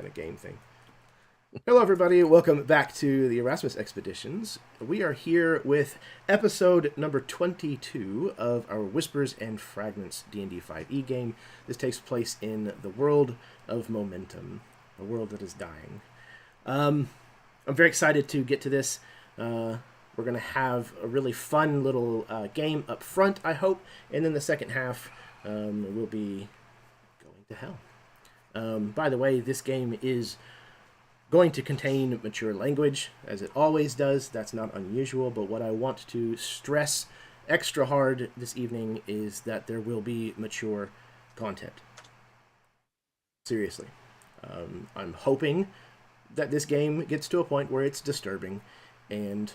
a game thing. Hello, everybody. Welcome back to the Erasmus Expeditions. We are here with episode number 22 of our Whispers and Fragments D&D 5e game. This takes place in the world of momentum, a world that is dying. I'm very excited to get to this. We're going to have a really fun little game up front, I hope, and then the second half we'll be going to hell. By the way, this game is going to contain mature language, as it always does. That's not unusual, but what I want to stress extra hard this evening is that there will be mature content. Seriously. I'm hoping that this game gets to a point where it's disturbing and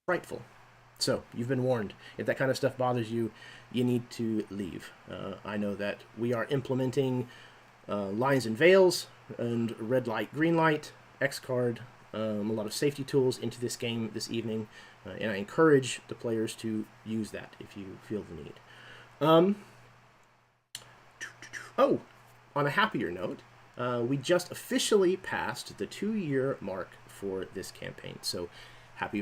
frightful. So, you've been warned. If that kind of stuff bothers you, you need to leave. I know that we are implementing lines and veils, and red light, green light, X card, a lot of safety tools into this game this evening, and I encourage the players to use that if you feel the need. On a happier note, we just officially passed the 2-year mark for this campaign. So, happy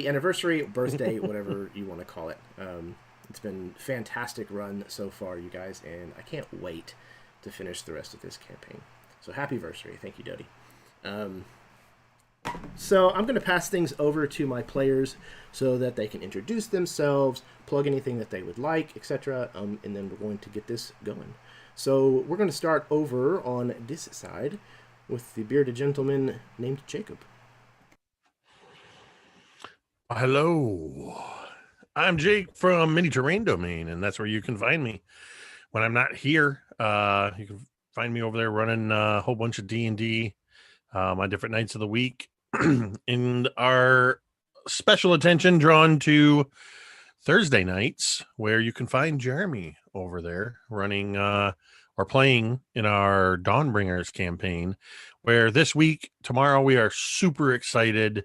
anniversary, birthday, whatever you want to call it. It's been a fantastic run so far, you guys, and I can't wait to finish the rest of this campaign. So happy anniversary. Thank you, Dodie. So I'm going to pass things over to my players so that they can introduce themselves, plug anything that they would like, etc., and then we're going to get this going. So we're going to start over on this side with the bearded gentleman named Jacob. Hello. I'm Jake from Mini Terrain Domain, and that's where you can find me when I'm not here. You can find me over there running a whole bunch of D&D on different nights of the week. And our special attention drawn to Thursday nights, where you can find Jeremy over there running or playing in our Dawnbringers campaign, where this week, tomorrow, we are super excited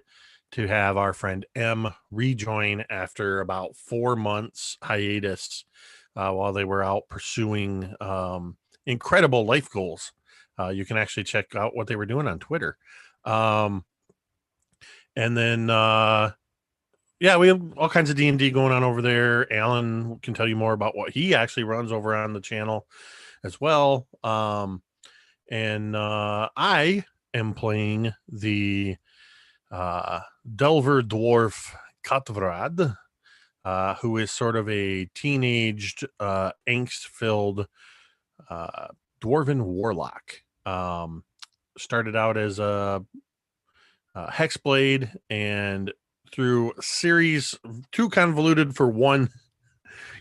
to have our friend M rejoin after about 4 months hiatus while they were out pursuing incredible life goals. You can actually check out what they were doing on Twitter. And then, we have all kinds of D&D going on over there. Alan can tell you more about what he actually runs over on the channel as well. And I am playing the Delver dwarf Katvaraad, who is sort of a teenaged, angst-filled dwarven warlock. Started out as a hexblade, and through series too convoluted for one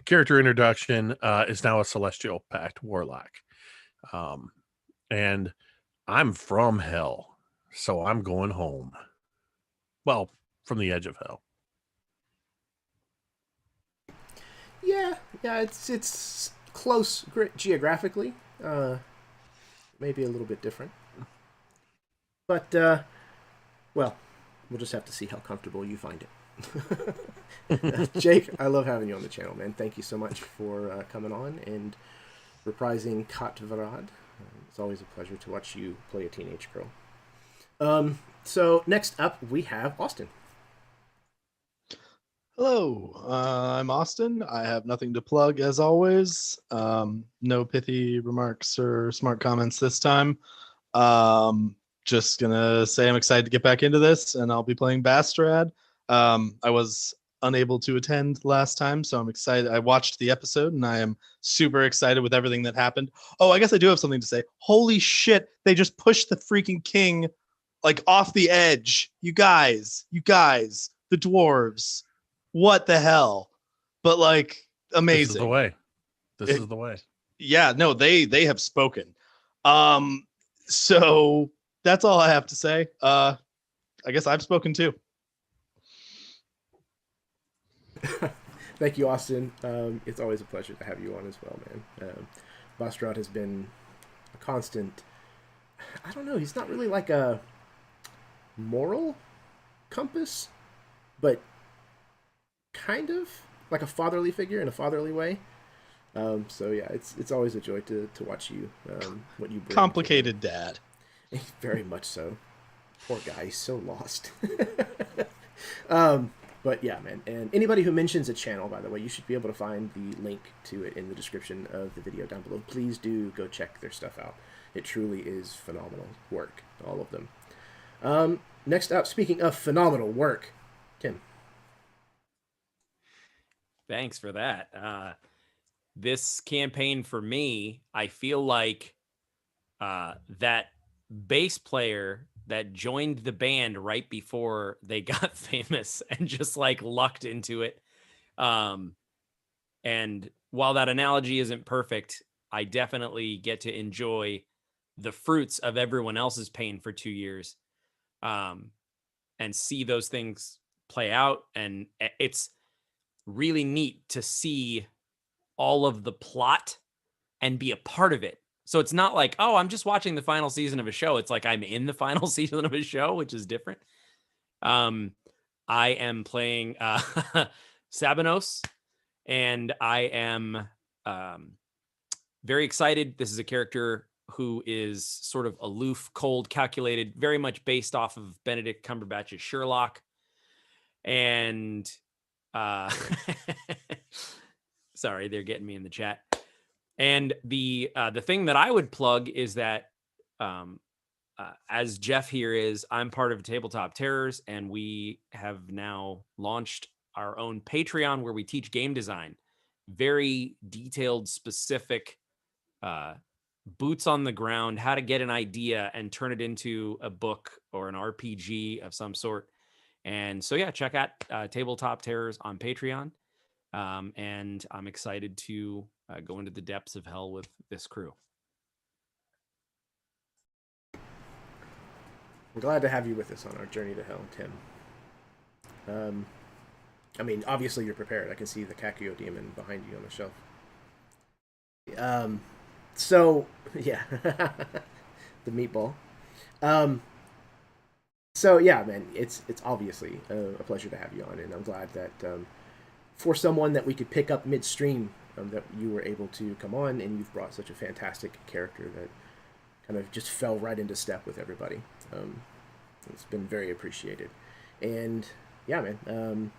character introduction, is now a celestial pact warlock. And I'm from hell, so I'm going home. Well, from the edge of hell. Yeah, it's close geographically. Maybe a little bit different. But, well, we'll just have to see how comfortable you find it. Jake, I love having you on the channel, man. Thank you so much for coming on and reprising Katvaraad. It's always a pleasure to watch you play a teenage girl. So next up, we have Austin. Hello, I'm Austin. I have nothing to plug, as always. No pithy remarks or smart comments this time. Just gonna say I'm excited to get back into this, and I'll be playing Bastrad. I was unable to attend last time, so I'm excited. I watched the episode, and I am super excited with everything that happened. Oh, I guess I do have something to say. Holy shit, they just pushed the freaking king off the edge. You guys, the dwarves. What the hell? But amazing. This is the way. This is the way. Yeah, no, they have spoken. So that's all I have to say. I guess I've spoken too. Thank you, Austin. It's always a pleasure to have you on as well, man. Bastrad has been a constant. I don't know. He's not really like a moral compass, but kind of like a fatherly figure in a fatherly way. So yeah, it's always a joy to watch you, what you bring. Complicated dad. Very much so. Poor guy, he's so lost. um, but yeah, man. And anybody who mentions a channel, by the way, you should be able to find the link to it in the description of the video down below. Please do go check their stuff out. It truly is phenomenal work, all of them. Next up, speaking of phenomenal work, Tim. Thanks for that. This campaign for me, I feel like that bass player that joined the band right before they got famous and just like lucked into it. And while that analogy isn't perfect, I definitely get to enjoy the fruits of everyone else's pain for 2 years, and see those things play out. And it's really neat to see all of the plot and be a part of it. So it's not like, oh, I'm just watching the final season of a show. It's like I'm in the final season of a show, which is different. I am playing Sabanos, and I am very excited. This is a character who is sort of aloof, cold, calculated, very much based off of Benedict Cumberbatch's Sherlock. And sorry, they're getting me in the chat. And the thing that I would plug is that as Jeff here is, I'm part of Tabletop Terrors, and we have now launched our own Patreon where we teach game design, very detailed, specific, boots on the ground, how to get an idea and turn it into a book or an RPG of some sort. And so, yeah, check out Tabletop Terrors on Patreon. And I'm excited to go into the depths of hell with this crew. I'm glad to have you with us on our journey to hell, Tim. I mean, obviously you're prepared. I can see the Kakio demon behind you on the shelf. So, yeah. The meatball. So, yeah, man, it's obviously a pleasure to have you on, and I'm glad that for someone that we could pick up midstream, that you were able to come on, and you've brought such a fantastic character that kind of just fell right into step with everybody. It's been very appreciated. And, yeah, man,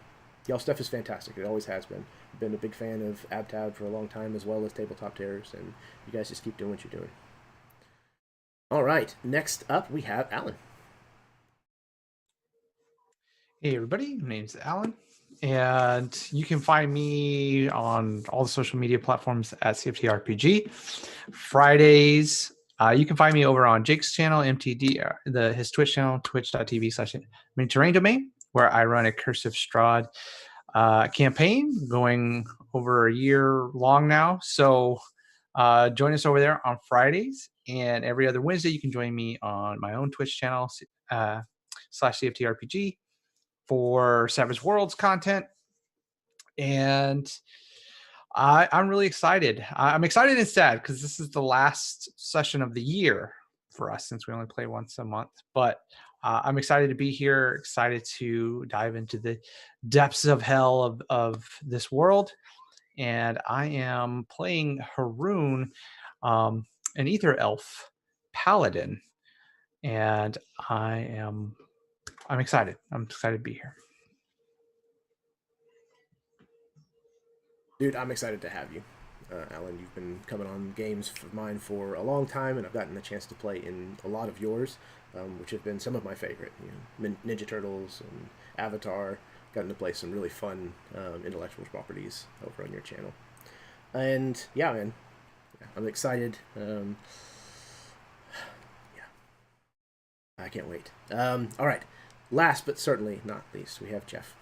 y'all stuff is fantastic. It always has been. I've been a big fan of AbTab for a long time, as well as Tabletop Terrors, and you guys just keep doing what you're doing. All right, next up we have Alan. Hey everybody, my name's Alan, and you can find me on all the social media platforms at CFTRPG. Fridays, you can find me over on Jake's channel, MTD, his Twitch channel, twitch.tv/mini-terrain-domain, where I run a Cursive Strahd campaign going over a year long now. So join us over there on Fridays, and every other Wednesday you can join me on my own Twitch channel /CFTRPG for Savage Worlds content. And I'm really excited. I'm excited and sad because this is the last session of the year for us, since we only play once a month. But I'm excited to be here, excited to dive into the depths of hell of this world. And I am playing Haroon, an Ether Elf Paladin. And I'm excited. I'm excited to be here. Dude, I'm excited to have you. Alan, you've been coming on games of mine for a long time, and I've gotten the chance to play in a lot of yours, which have been some of my favorite. You know, Ninja Turtles and Avatar. Gotten to play some really fun intellectual properties over on your channel. And yeah, man, I'm excited. Yeah, I can't wait. All right, last but certainly not least, we have Jeff,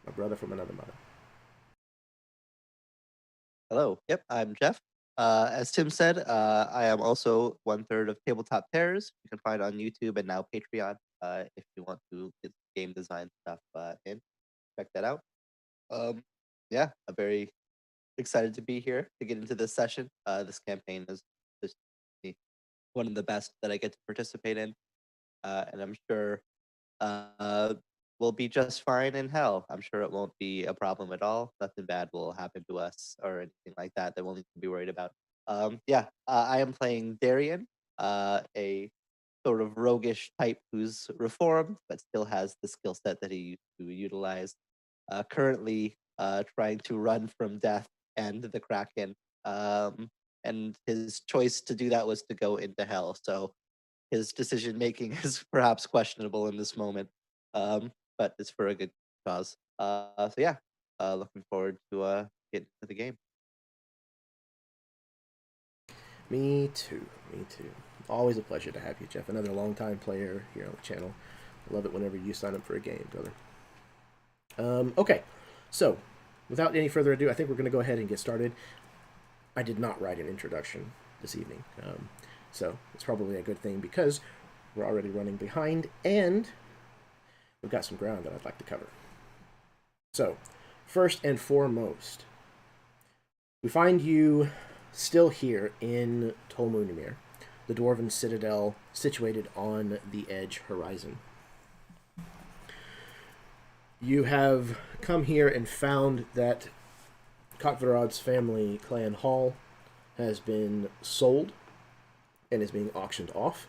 my brother from another mother. Hello. Yep, I'm Jeff. As Tim said, I am also 1/3 of Tabletop Terrors. You can find on YouTube and now Patreon if you want to get game design stuff in. Check that out. Yeah, I'm very excited to be here to get into this session. This campaign is just one of the best that I get to participate in, and I'm sure we'll be just fine in hell. I'm sure it won't be a problem at all. Nothing bad will happen to us or anything like that that we'll need to be worried about. I am playing Darian, a sort of roguish type who's reformed but still has the skill set that he used to utilize. Currently trying to run from death and the Kraken. And his choice to do that was to go into hell. So his decision making is perhaps questionable in this moment, but it's for a good cause. Looking forward to getting to the game. Me too. Me too. Always a pleasure to have you, Jeff. Another longtime player here on the channel. I love it whenever you sign up for a game, brother. Okay, so without any further ado, I think we're going to go ahead and get started. I did not write an introduction this evening, so it's probably a good thing because we're already running behind and we've got some ground that I'd like to cover. So, first and foremost, we find you still here in Tol Munimir, the Dwarven citadel situated on the edge horizon. You have come here and found that Katvaraad's family clan hall has been sold and is being auctioned off.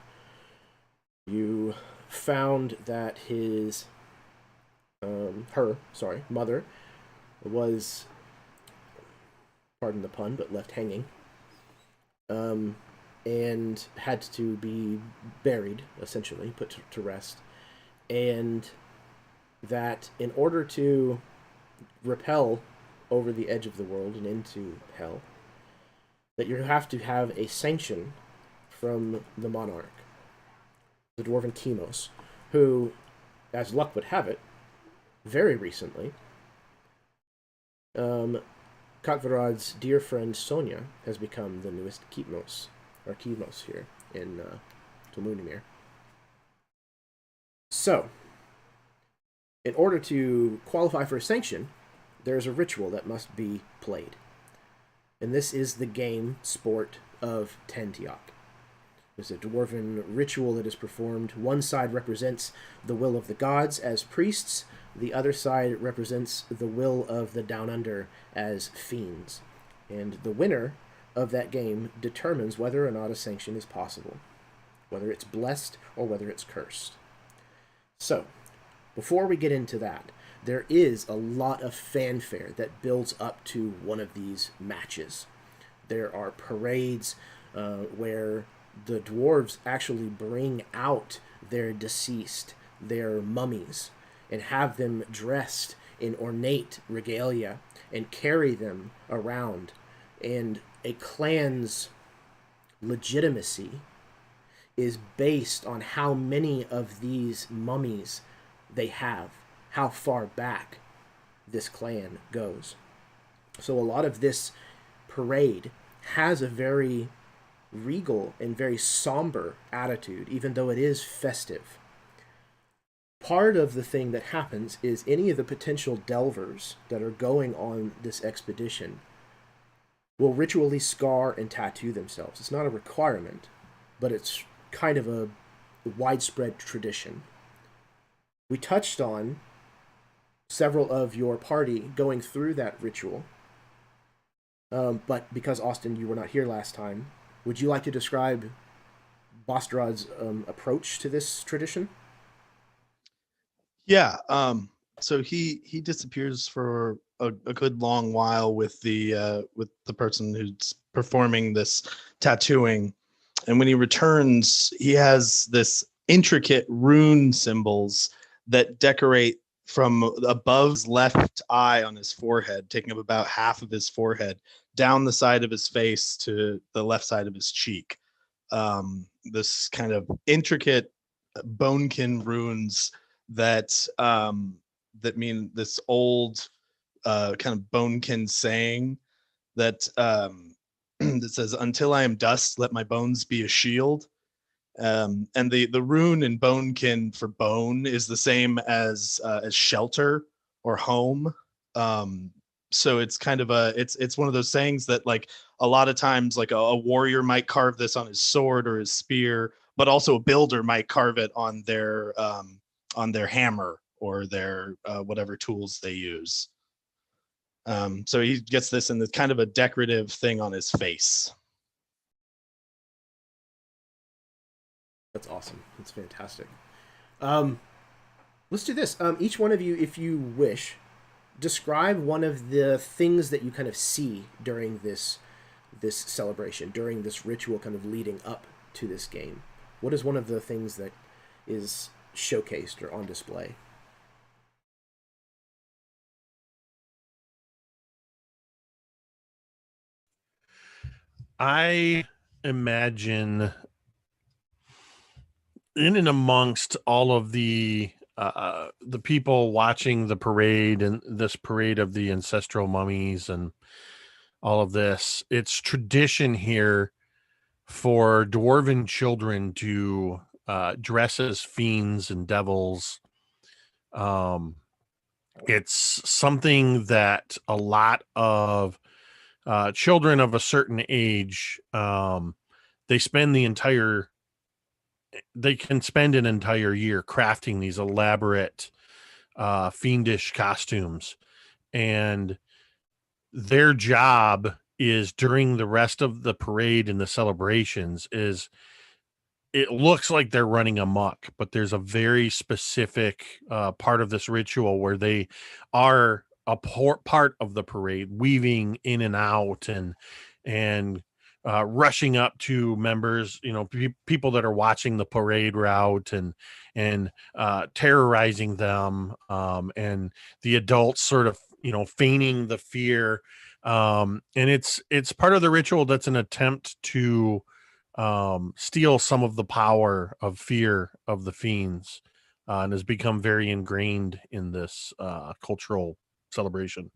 You found that his mother was, pardon the pun, but left hanging, and had to be buried, essentially, put to rest, and that in order to repel over the edge of the world and into hell, that you have to have a sanction from the monarch, the dwarven kimos, who, as luck would have it, very recently, Katvaraad's dear friend Sonia has become the newest kimos here in Tol Munimir. So, in order to qualify for a sanction, there's a ritual that must be played. And this is the game sport of Tentiok. It's a dwarven ritual that is performed. One side represents the will of the gods as priests, the other side represents the will of the Down Under as fiends. And the winner of that game determines whether or not a sanction is possible, whether it's blessed or whether it's cursed. So, before we get into that, there is a lot of fanfare that builds up to one of these matches. There are parades where the dwarves actually bring out their deceased, their mummies, and have them dressed in ornate regalia and carry them around. And a clan's legitimacy is based on how many of these mummies they have, how far back this clan goes. So a lot of this parade has a very regal and very somber attitude, even though it is festive. Part of the thing that happens is any of the potential delvers that are going on this expedition will ritually scar and tattoo themselves. It's not a requirement, but it's kind of a widespread tradition. We touched on several of your party going through that ritual, but because, Austin, you were not here last time, would you like to describe Bostraad's approach to this tradition? Yeah. So he disappears for a good long while with the person who's performing this tattooing, and when he returns, he has this intricate rune symbols that decorate from above his left eye on his forehead, taking up about half of his forehead, down the side of his face to the left side of his cheek. This kind of intricate bonekin runes that mean this old kind of bonekin saying that that says, "Until I am dust, let my bones be a shield." And the rune in bonekin for bone is the same as shelter or home. So it's kind of it's one of those sayings that, like, a lot of times, like, a warrior might carve this on his sword or his spear, but also a builder might carve it on their hammer or their whatever tools they use. So he gets this in the kind of a decorative thing on his face. That's awesome. That's fantastic. Let's do this. Each one of you, if you wish, describe one of the things that you kind of see during this celebration, during this ritual kind of leading up to this game. What is one of the things that is showcased or on display? I imagine in and amongst all of the people watching the parade and this parade of the ancestral mummies and all of this, it's tradition here for dwarven children to dress as fiends and devils. It's something that a lot of children of a certain age, they can spend an entire year crafting these elaborate fiendish costumes, and their job is during the rest of the parade and the celebrations is it looks like they're running amok, but there's a very specific part of this ritual where they are a part of the parade, weaving in and out and rushing up to members, people that are watching the parade route and terrorizing them, and the adults sort of feigning the fear, and it's part of the ritual that's an attempt to steal some of the power of fear of the fiends, and has become very ingrained in this cultural celebration.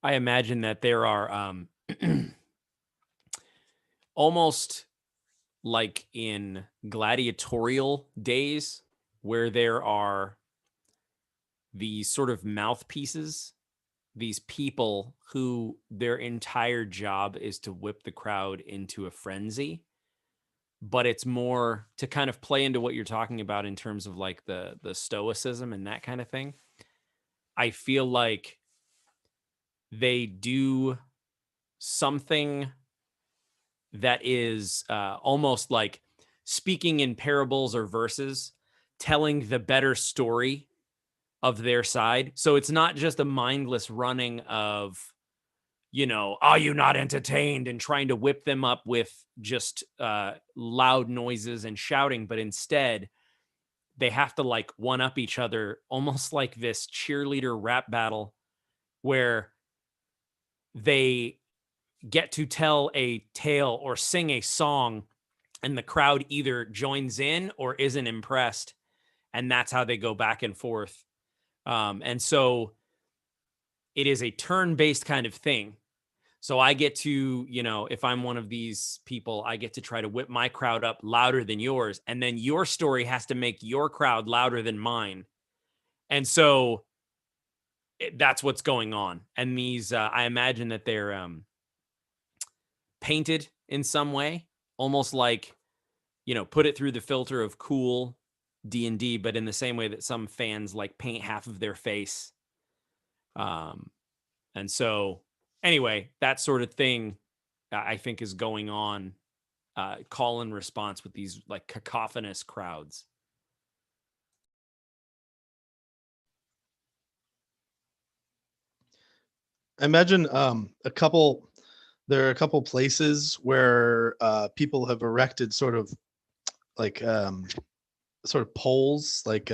I imagine that there are almost like in gladiatorial days where there are these sort of mouthpieces, these people who their entire job is to whip the crowd into a frenzy. But it's more to kind of play into what you're talking about in terms of like the stoicism and that kind of thing. I feel like they do something that is almost like speaking in parables or verses, telling the better story of their side. So it's not just a mindless running of, are you not entertained, and trying to whip them up with just loud noises and shouting, but instead they have to like one up each other, almost like this cheerleader rap battle where they get to tell a tale or sing a song, and the crowd either joins in or isn't impressed, and that's how they go back and forth. And so it is a turn-based kind of thing. So I get to, if I'm one of these people, I get to try to whip my crowd up louder than yours, and then your story has to make your crowd louder than mine. And so that's what's going on. And these, I imagine that they're painted in some way, almost like, put it through the filter of cool D&D, but in the same way that some fans like paint half of their face. And so anyway, that sort of thing I think is going on, call and response with these like cacophonous crowds. I imagine there are a couple places where people have erected sort of poles, like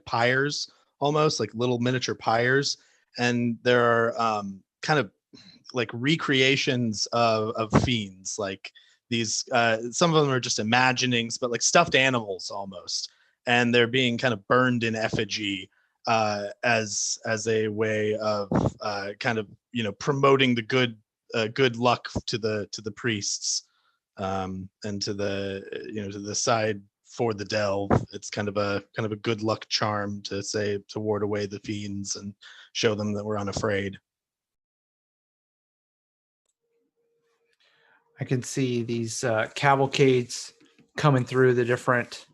pyres, almost like little miniature pyres, and there are kind of like recreations of fiends, like these some of them are just imaginings, but like stuffed animals almost, and they're being kind of burned in effigy as a way of kind of promoting the good luck to the priests, and to the to the side for the delve. It's kind of a good luck charm to ward away the fiends and show them that we're unafraid. I can see these cavalcades coming through the different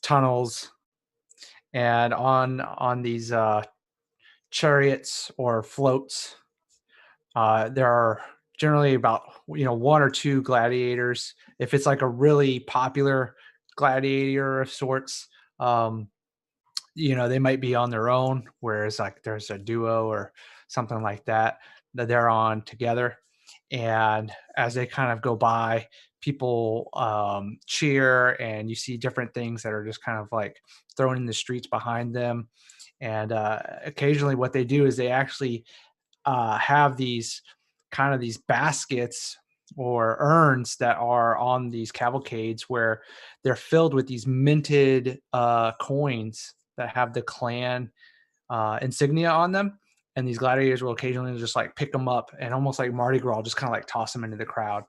tunnels, and on these chariots or floats, there are generally about one or two gladiators. If it's like a really popular gladiator of sorts, they might be on their own, whereas like there's a duo or something like that they're on together. And as they kind of go by, people cheer, and you see different things that are just kind of like thrown in the streets behind them. And occasionally what they do is they actually have these baskets or urns that are on these cavalcades, where they're filled with these minted coins that have the clan insignia on them. And these gladiators will occasionally just like pick them up and almost like Mardi Gras, just kind of like toss them into the crowd.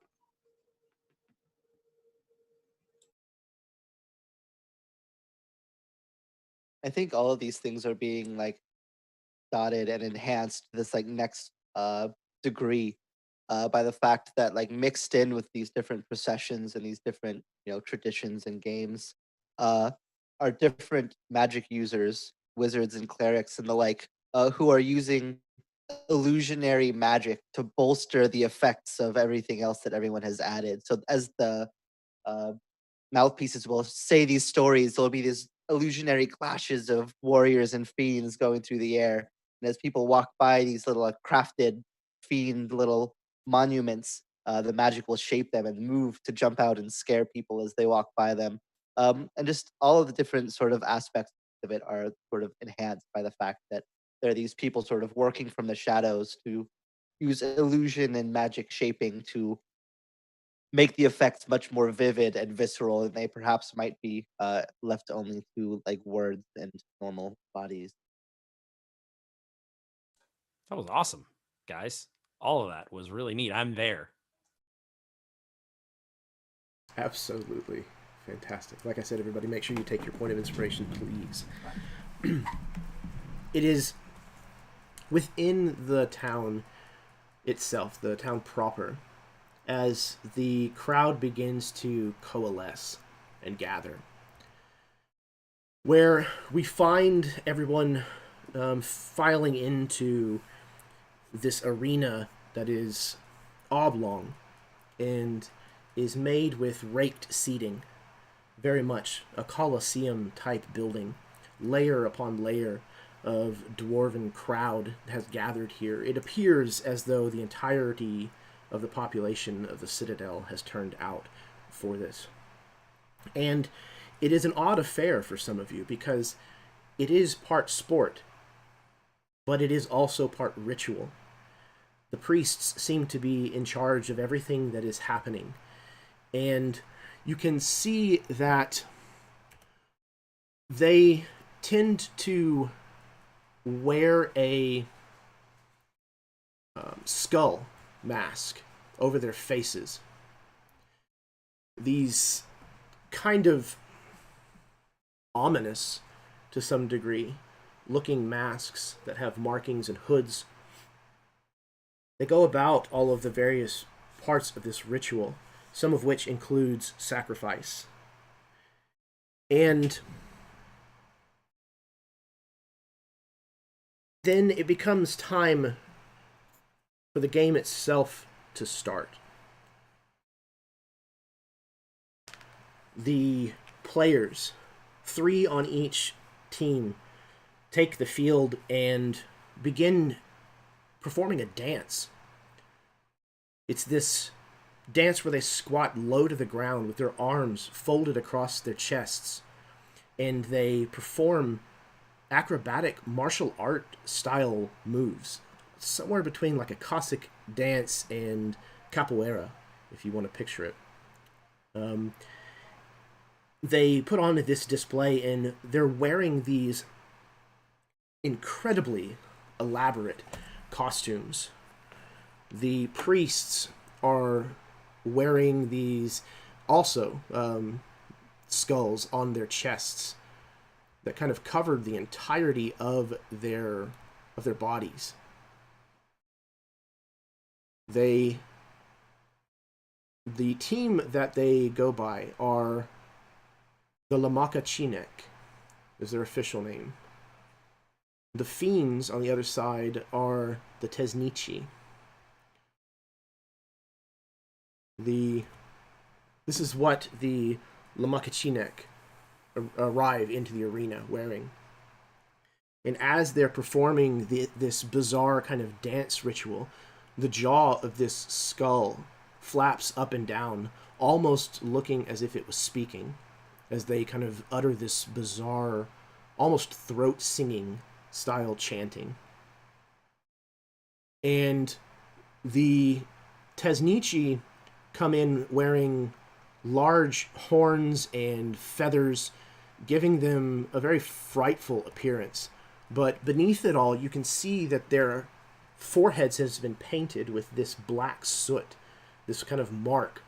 I think all of these things are being like dotted and enhanced to this like next degree by the fact that like mixed in with these different processions and these different traditions and games are different magic users, wizards and clerics and the like, who are using illusionary magic to bolster the effects of everything else that everyone has added. So as the mouthpieces will say these stories, there'll be these illusionary clashes of warriors and fiends going through the air. And as people walk by these little crafted fiend little monuments, the magic will shape them and move to jump out and scare people as they walk by them. And just all of the different sort of aspects of it are sort of enhanced by the fact that there are these people sort of working from the shadows to use illusion and magic shaping to make the effects much more vivid and visceral than they perhaps might be left only to like words and normal bodies. That was awesome, guys. All of that was really neat. I'm there. Absolutely fantastic. Like I said, everybody, make sure you take your point of inspiration, please. It is within the town itself, the town proper, as the crowd begins to coalesce and gather, where we find everyone filing into this arena that is oblong and is made with raked seating, very much a Colosseum type building. Layer upon layer of dwarven crowd has gathered here. It appears as though the entirety of the population of the Citadel has turned out for this. And it is an odd affair for some of you, because it is part sport, but it is also part ritual. The priests seem to be in charge of everything that is happening. And you can see that they tend to wear a skull mask over their faces. These kind of ominous, to some degree, looking masks that have markings and hoods. They go about all of the various parts of this ritual, some of which includes sacrifice. And then it becomes time for the game itself to start. The players, 3 on each team, take the field and begin performing a dance. It's this dance where they squat low to the ground with their arms folded across their chests, and they perform acrobatic martial art style moves, somewhere between like a Cossack dance and capoeira, if you want to picture it. They put on this display, and they're wearing these incredibly elaborate costumes. The priests are wearing these also skulls on their chests that kind of covered the entirety of their bodies. The team that they go by are the Lamakachinek, is their official name. The Fiends on the other side are the Tesnichi. This is what the Lamakachinek arrive into the arena wearing. And as they're performing this bizarre kind of dance ritual, the jaw of this skull flaps up and down, almost looking as if it was speaking, as they kind of utter this bizarre, almost throat-singing style chanting. And the Tesnichi come in wearing large horns and feathers, giving them a very frightful appearance. But beneath it all, you can see that their foreheads has been painted with this black soot, this kind of mark.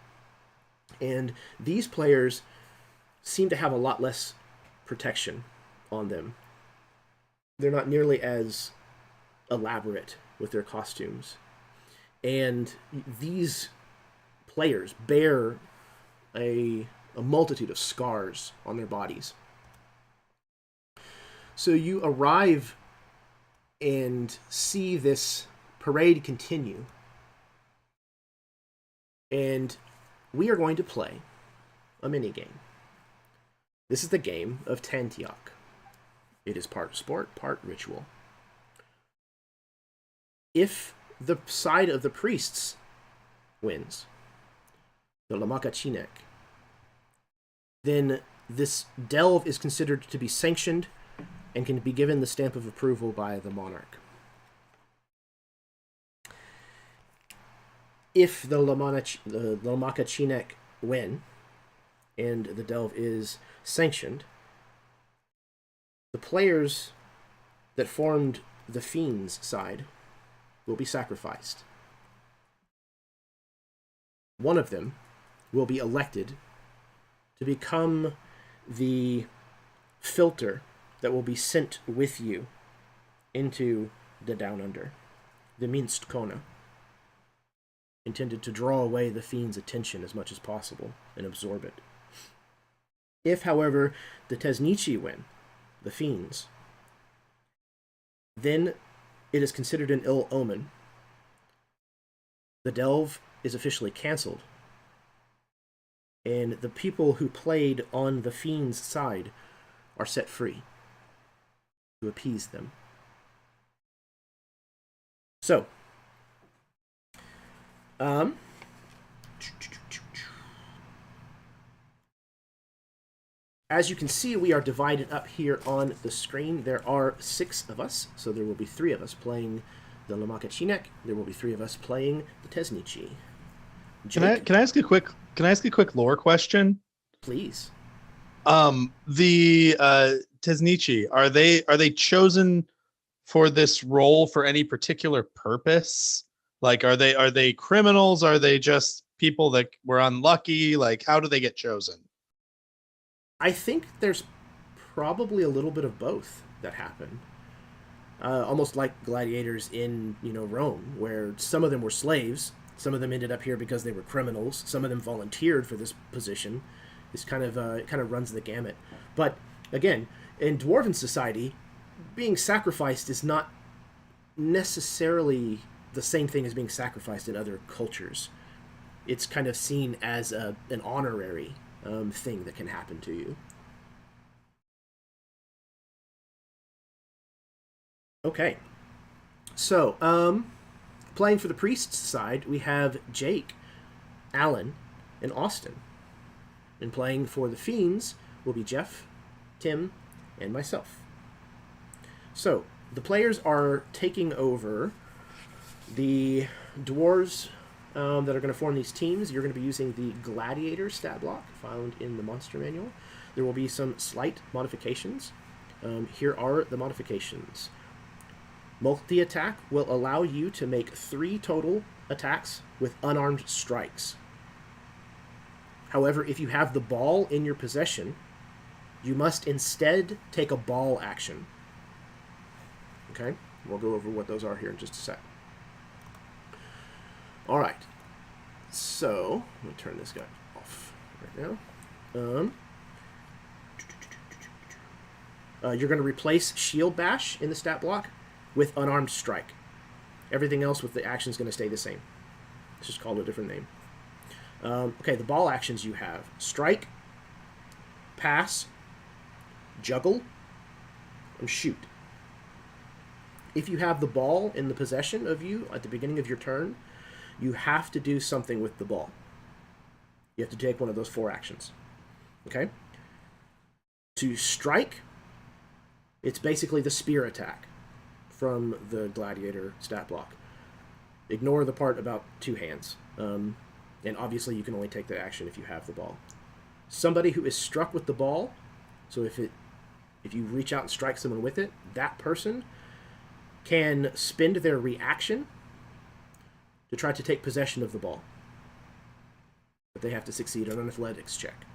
And these players seem to have a lot less protection on them. They're not nearly as elaborate with their costumes. And these players bear a multitude of scars on their bodies. So you arrive and see this parade continue. And we are going to play a minigame. This is the game of Tantiok. It is part sport, part ritual. If the side of the priests wins, the Lamakachinek, then this delve is considered to be sanctioned and can be given the stamp of approval by the monarch. If the Lamakachinek win and the delve is sanctioned, the players that formed the Fiends side will be sacrificed. One of them will be elected to become the filter that will be sent with you into the Down Under, the Minst Kona, intended to draw away the Fiend's attention as much as possible and absorb it. If, however, the Tesnichi win, the Fiends, then it is considered an ill omen. The delve is officially cancelled, and the people who played on the Fiends' side are set free to appease them. So, as you can see, we are divided up here on the screen. There are 6 of us, so there will be 3 of us playing the Lamakachinek. There will be 3 of us playing the Tesnichi. Can I ask a quick lore question? Please. The Tesnichi, are they chosen for this role for any particular purpose? Like, are they criminals? Are they just people that were unlucky? Like, how do they get chosen? I think there's probably a little bit of both that happen. Almost like gladiators in, Rome, where some of them were slaves, some of them ended up here because they were criminals, some of them volunteered for this position. This kind of runs the gamut. But again, in dwarven society, being sacrificed is not necessarily the same thing as being sacrificed in other cultures. It's kind of seen as an honorary thing that can happen to you. Okay, so playing for the priest's side, we have Jake, Alan, and Austin. And playing for the Fiends will be Jeff, Tim, and myself. So, the players are taking over the dwarves that are going to form these teams. You're going to be using the Gladiator stat block found in the Monster Manual. There will be some slight modifications. Here are the modifications. Multi-attack will allow you to make 3 total attacks with unarmed strikes. However, if you have the ball in your possession, you must instead take a ball action. Okay? We'll go over what those are here in just a sec. All right. So, I'm going to turn this guy off right now. You're going to replace Shield Bash in the stat block with Unarmed Strike. Everything else with the action is going to stay the same. It's just called a different name. Okay, the ball actions you have. Strike, Pass, Juggle, and Shoot. If you have the ball in the possession of you at the beginning of your turn, you have to do something with the ball. You have to take one of those 4 actions. Okay? To strike, it's basically the spear attack from the gladiator stat block. Ignore the part about 2 hands. And obviously you can only take the action if you have the ball. Somebody who is struck with the ball, so if you reach out and strike someone with it, that person can spend their reaction to try to take possession of the ball. But they have to succeed on an athletics check.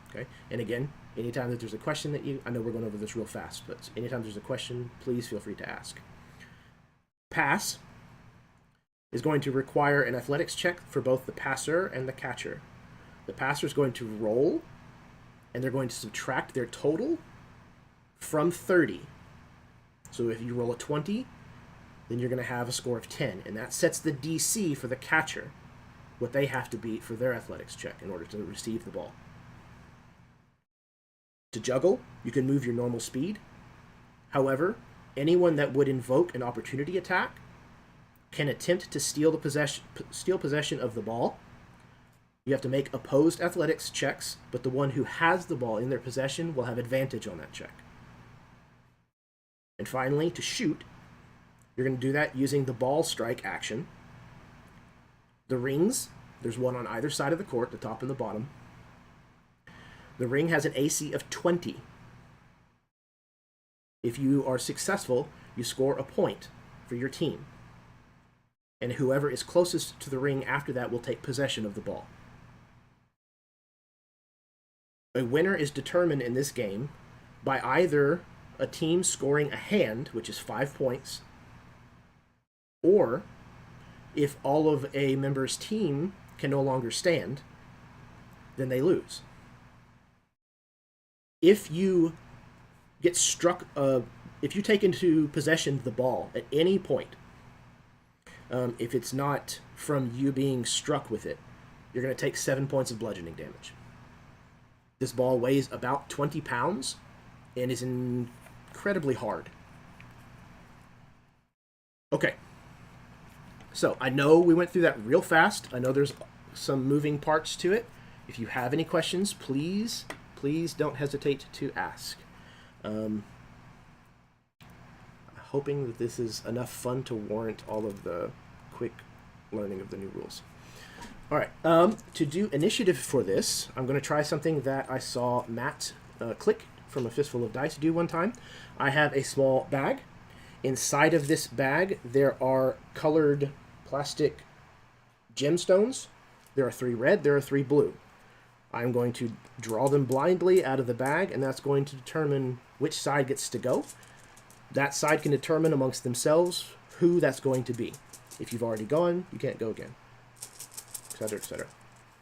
Okay? And again, anytime that there's a question that I know we're going over this real fast, but anytime there's a question, please feel free to ask. Pass is going to require an athletics check for both the passer and the catcher. The passer is going to roll, and they're going to subtract their total from 30. So if you roll a 20, then you're going to have a score of 10, and that sets the DC for the catcher, what they have to beat for their athletics check in order to receive the ball. To juggle, you can move your normal speed. However, anyone that would invoke an opportunity attack can attempt to steal possession of the ball. You have to make opposed athletics checks, but the one who has the ball in their possession will have advantage on that check. And finally, to shoot, you're going to do that using the ball strike action. The rings, there's one on either side of the court, the top and the bottom. The ring has an AC of 20. If you are successful, you score a point for your team. And whoever is closest to the ring after that will take possession of the ball. A winner is determined in this game by either a team scoring a hand, which is 5 points, or if all of a member's team can no longer stand, then they lose. If you get struck, if you take into possession the ball at any point, if it's not from you being struck with it, you're going to take 7 points of bludgeoning damage. This ball weighs about 20 pounds and is incredibly hard. Okay. So, I know we went through that real fast. I know there's some moving parts to it. If you have any questions, please don't hesitate to ask. Hoping that this is enough fun to warrant all of the quick learning of the new rules. All right, to do initiative for this, I'm going to try something that I saw Matt Click from A Fistful of Dice do one time. I have a small bag. Inside of this bag, there are colored plastic gemstones. There are 3 red, there are 3 blue. I'm going to draw them blindly out of the bag, and that's going to determine which side gets to go. That side can determine amongst themselves who that's going to be. If you've already gone, you can't go again, etc., etc.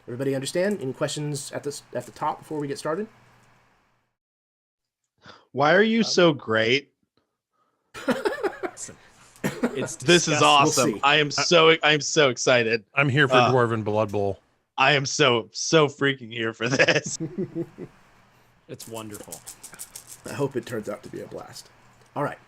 Everybody understand? Any questions at the top before we get started? Why are you so great? It's This is disgusting. awesome. We'll see. I am so excited. I'm here for Dwarven Blood Bowl. I am so freaking here for this. It's wonderful. I hope it turns out to be a blast. All right.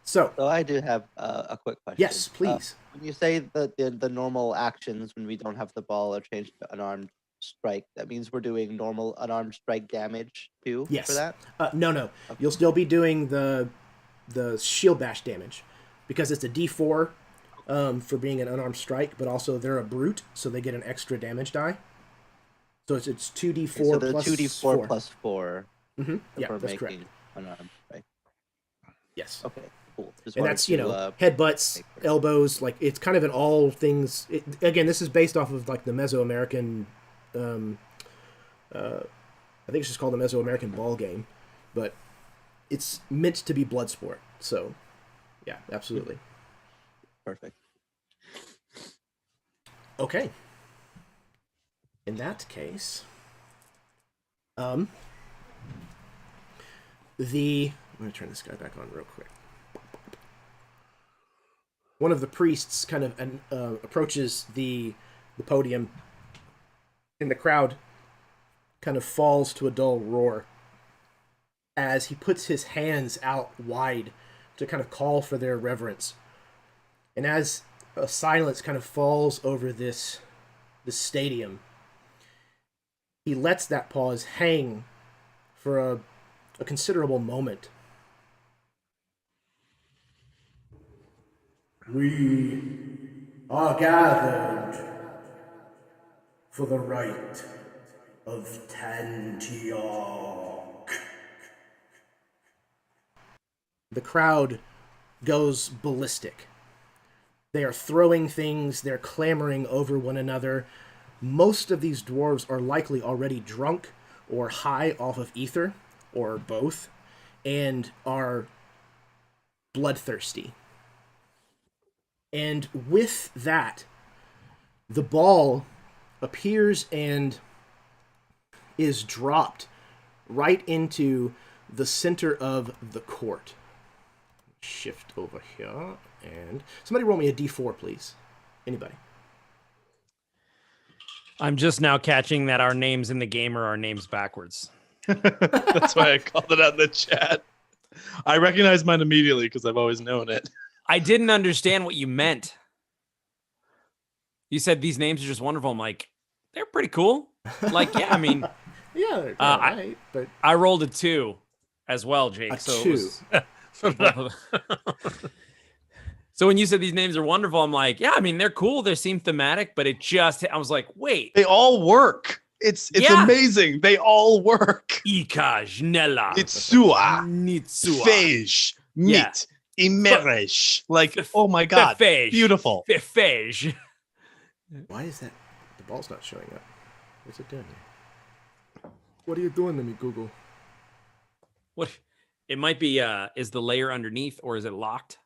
So, I do have a quick question. yes, please. When you say the normal actions when we don't have the ball are changed to unarmed strike, that means we're doing normal unarmed strike damage too Yes. for that? No. Okay. You'll still be doing the shield bash damage because it's a D4 for being an unarmed strike, but also they're a brute, so they get an extra damage die. So it's 2d4 Okay, so the plus 2d4 4. plus 4 Mm-hmm. that Yeah, we're that's making correct. unarmed strike. Yes. Okay, cool. Just And wanted that's, to, headbutts, make sure. elbows, like, it's kind of in all things. Again, this is based off of, like, the Mesoamerican I think it's just called the Mesoamerican Ball Game, but it's meant to be Bloodsport. So, yeah, absolutely. Perfect. Okay. In that case, I'm gonna turn this guy back on real quick. One of the priests kind of approaches the podium, and the crowd kind of falls to a dull roar as he puts his hands out wide to kind of call for their reverence. And as a silence kind of falls over this stadium, he lets that pause hang for a considerable moment. We are gathered for the rite of Tantiok. The crowd goes ballistic. They are throwing things, they're clamoring over one another. Most of these dwarves are likely already drunk or high off of ether, or both, and are bloodthirsty. And with that, the ball appears and is dropped right into the center of the court. Shift over here, and somebody roll me a d4, please. Anybody? I'm just now catching that our names in the game are our names backwards. That's why I called it out in the chat. I recognize mine immediately because I've always known it. I didn't understand what you meant. You said these names are just wonderful. I'm like, they're pretty cool. Like, yeah, I mean, Yeah, they're right, but I rolled a 2 as well, Jake. a So 2. it was both of them. So when you said these names are wonderful, I'm like, yeah, I mean, they're cool. They seem thematic, but it just, I was like, wait. They all work. It's Yeah. amazing. They all work. Ikaj, Nella, Itsua, Nitsua, Fej, Yeah. Meat, Imeresh. Like, oh my God. Fefej. Beautiful. Fefej. Why is that? The ball's not showing up. What's it doing here? What are you doing to me, Google? What? It might be, is the layer underneath or is it locked?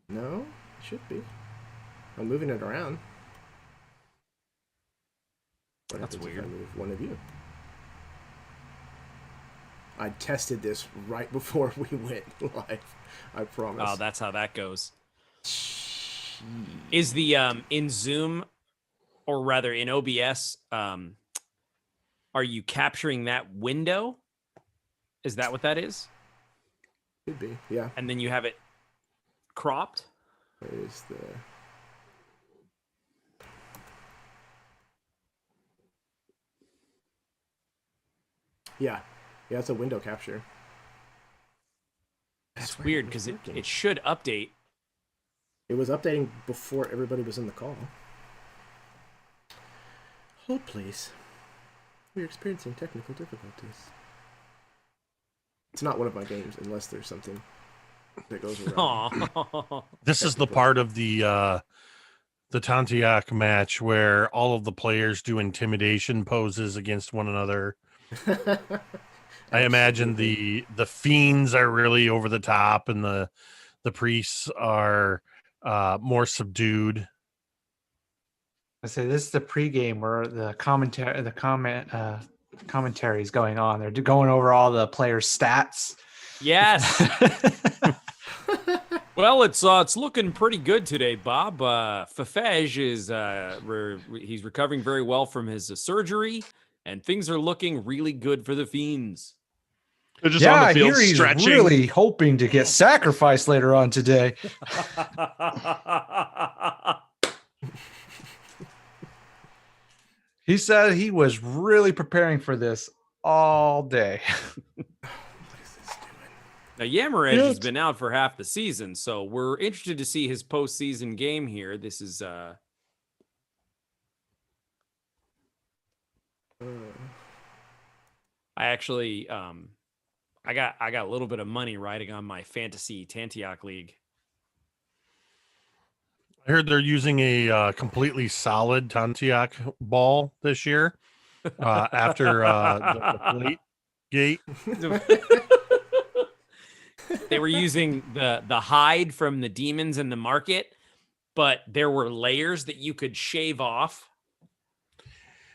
No, it should be. I'm moving it around. What That's happens if weird. I move one of you? I tested this right before we went live. I promise. Oh, that's how that goes. Is the in Zoom, or rather in OBS, are you capturing that window? Is that what that is? Could be, yeah. And then you have it cropped? Where is the... Yeah, it's a window capture. It's That's weird because it should update. It was updating before everybody was in the call. Hold, please. We're experiencing technical difficulties. It's not one of my games unless there's something that goes wrong. Aw. This is the part of the Tantiak match where all of the players do intimidation poses against one another. I imagine the fiends are really over the top and the priests are more subdued. I say this is the pregame where the commentary is going on. They're going over all the players' stats. Yes. Well, it's looking pretty good today, Bob. Fafej is he's recovering very well from his surgery, and things are looking really good for the Fiends. They're just Yeah, on I the field hear he's stretching. really hoping to get sacrificed later on today. He said he was really preparing for this all day. Now, Yamarej has been out for half the season, so we're interested to see his postseason game here. This is I actually I got a little bit of money riding on my fantasy Tantiak league. I heard they're using a completely solid Tantiak ball this year. after the plate gate. They were using the hide from the demons in the market, but there were layers that you could shave off.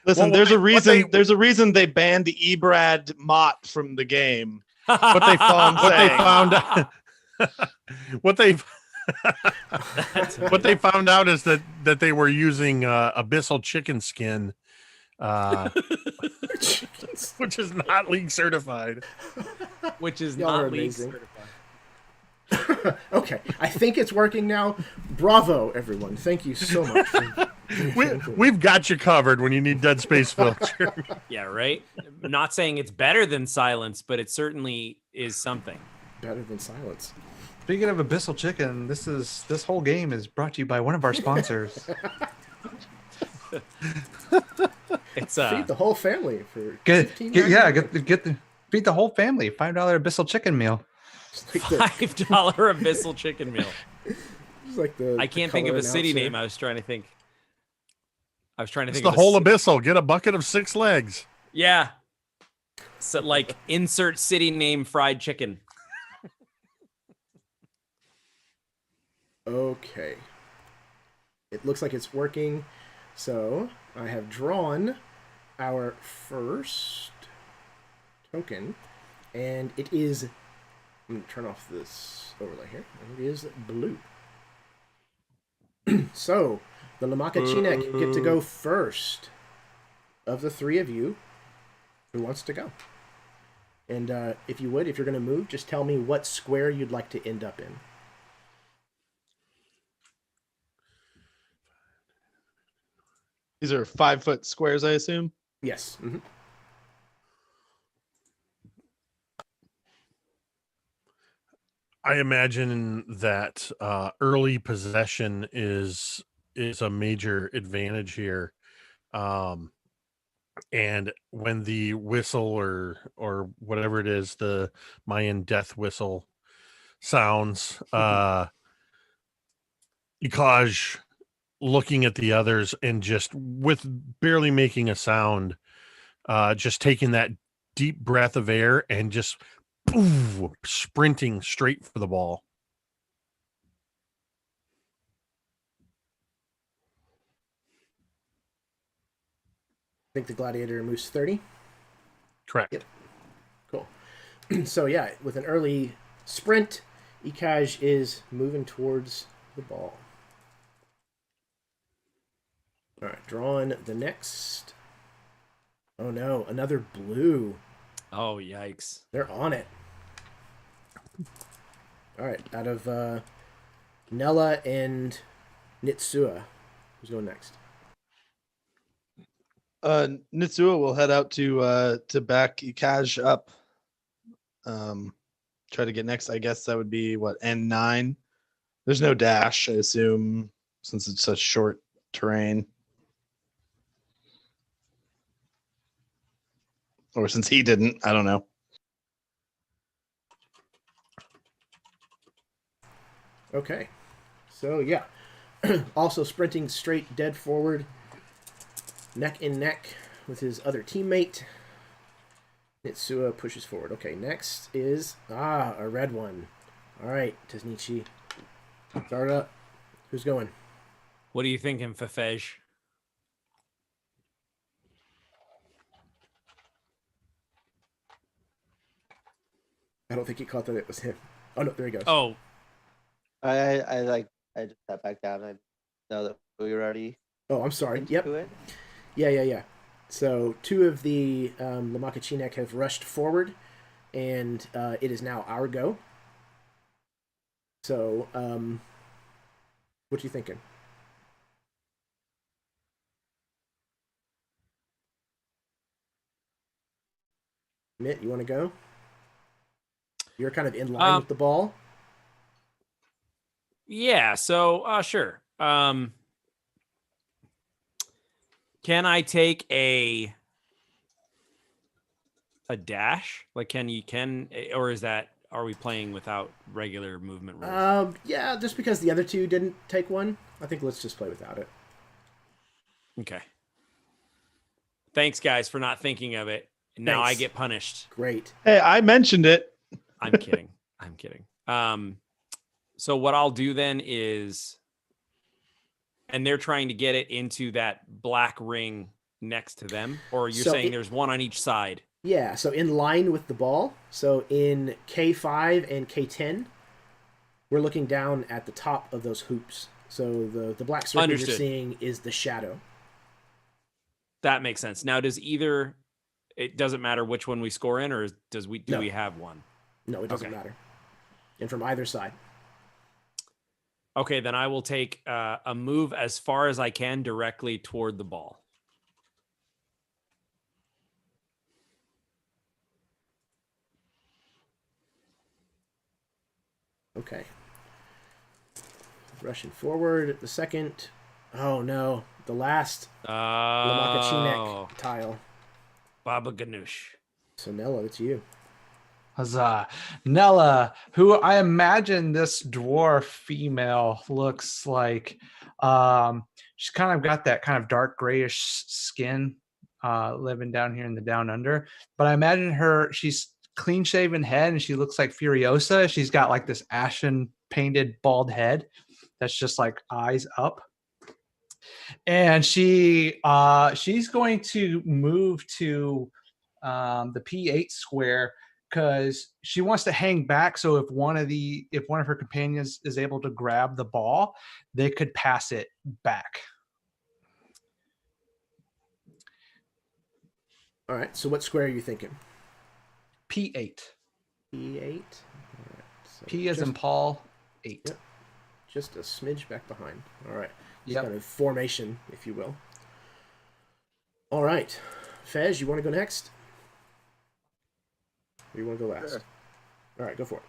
Listen, Well, there's they- a what reason. they- There's a reason they banned Ebrad Mott from the game. What they I'm what they saying. found what they what they found out is that they were using abyssal chicken skin, which is not league certified. Which is Y'all are not league amazing. certified. Okay, I think it's working now. Bravo, everyone. Thank you so much. We've got you covered when you need dead space filter. Yeah, right. I'm not saying it's better than silence, but it certainly is something. Better than silence. Speaking of Abyssal Chicken, this whole game is brought to you by one of our sponsors. It's Feed the whole family for Feed the whole family $5 Abyssal Chicken meal. $5 abyssal chicken meal. I can't think of a city name. I was trying to think. It's of the a whole city. abyssal. Get a bucket of 6 legs. Yeah. So like insert city name fried chicken. Okay. It looks like it's working. So I have drawn our first token, and it is. I'm going to turn off this overlay here. And it is blue. So the Lamaka Chinek get to go first of the 3 of you. Who wants to go? And if you're going to move, just tell me what square you'd like to end up in. These are 5-foot squares, I assume. Yes. Mm-hmm. I imagine that early possession is a major advantage here. And when the whistle or whatever it is, the Mayan death whistle sounds, Ikaj looking at the others and just with barely making a sound, just taking that deep breath of air and just sprinting straight for the ball. I think the gladiator moves 30. Correct. Yep. Cool. So yeah, with an early sprint, Ikaj is moving towards the ball. All right, drawing the next. Oh no, another blue. Oh, yikes. They're on it. All right, out of Nella and Nitsua. Who's going next? Nitsua will head out to back Ikaj up. Try to get next. I guess that would be what, N9. There's no dash, I assume, since it's such short terrain. Or since he didn't, I don't know. Okay. So yeah. Also sprinting straight dead forward. Neck in neck with his other teammate. Nitsua pushes forward. Okay, next is a red one. Alright, Taznichi. Start up. Who's going? What are you thinking, Fafej? I don't think he caught that it was him. Oh no, there he goes. Oh, I just sat back down. I know that we were already Oh, I'm sorry. into Yep. it. Yeah. So 2 of the Lamaka Chinek have rushed forward, and it is now our go. So, what you thinking? Mitt, you want to go? You're kind of in line with the ball. yeah. So, sure. Can I take a dash? Like, or is that, are we playing without regular movement rules? Yeah, just because the other 2 didn't take one, I think let's just play without it. Okay. Thanks, guys, for not thinking of it. Now I Thanks. get punished. Great. Hey, I mentioned it. I'm kidding. I'm kidding. So what I'll do then is, and they're trying to get it into that black ring next to them, or you're So saying there's one on each side? Yeah, so in line with the ball. So in K5 and K10, we're looking down at the top of those hoops. So the black circle Understood. you're seeing is the shadow. That makes sense. Now, it doesn't matter which one we score in, or do No. we have one? No, it doesn't Okay. matter. And from either side. Okay, then I will take a move as far as I can directly toward the ball. Okay. Rushing forward. The second. Oh, no. The last Lamakachinek tile. Baba Ganoush. So, Nella, it's you. Huzzah. Nella, who I imagine this dwarf female looks like. She's kind of got that kind of dark grayish skin, living down here in the down under. But I imagine she's clean shaven head and she looks like Furiosa. She's got like this ashen painted bald head that's just like eyes up. And she's going to move to the P8 square because she wants to hang back. So if one of her companions is able to grab the ball, they could pass it back. All right. So, what square are you thinking? P8. P8. All right. So P as in Paul, 8. Yep. Just a smidge back behind. All right. Yep. Kind of formation, if you will. All right. Fez, you want to go next? Or you want to go last? Sure. All right, go for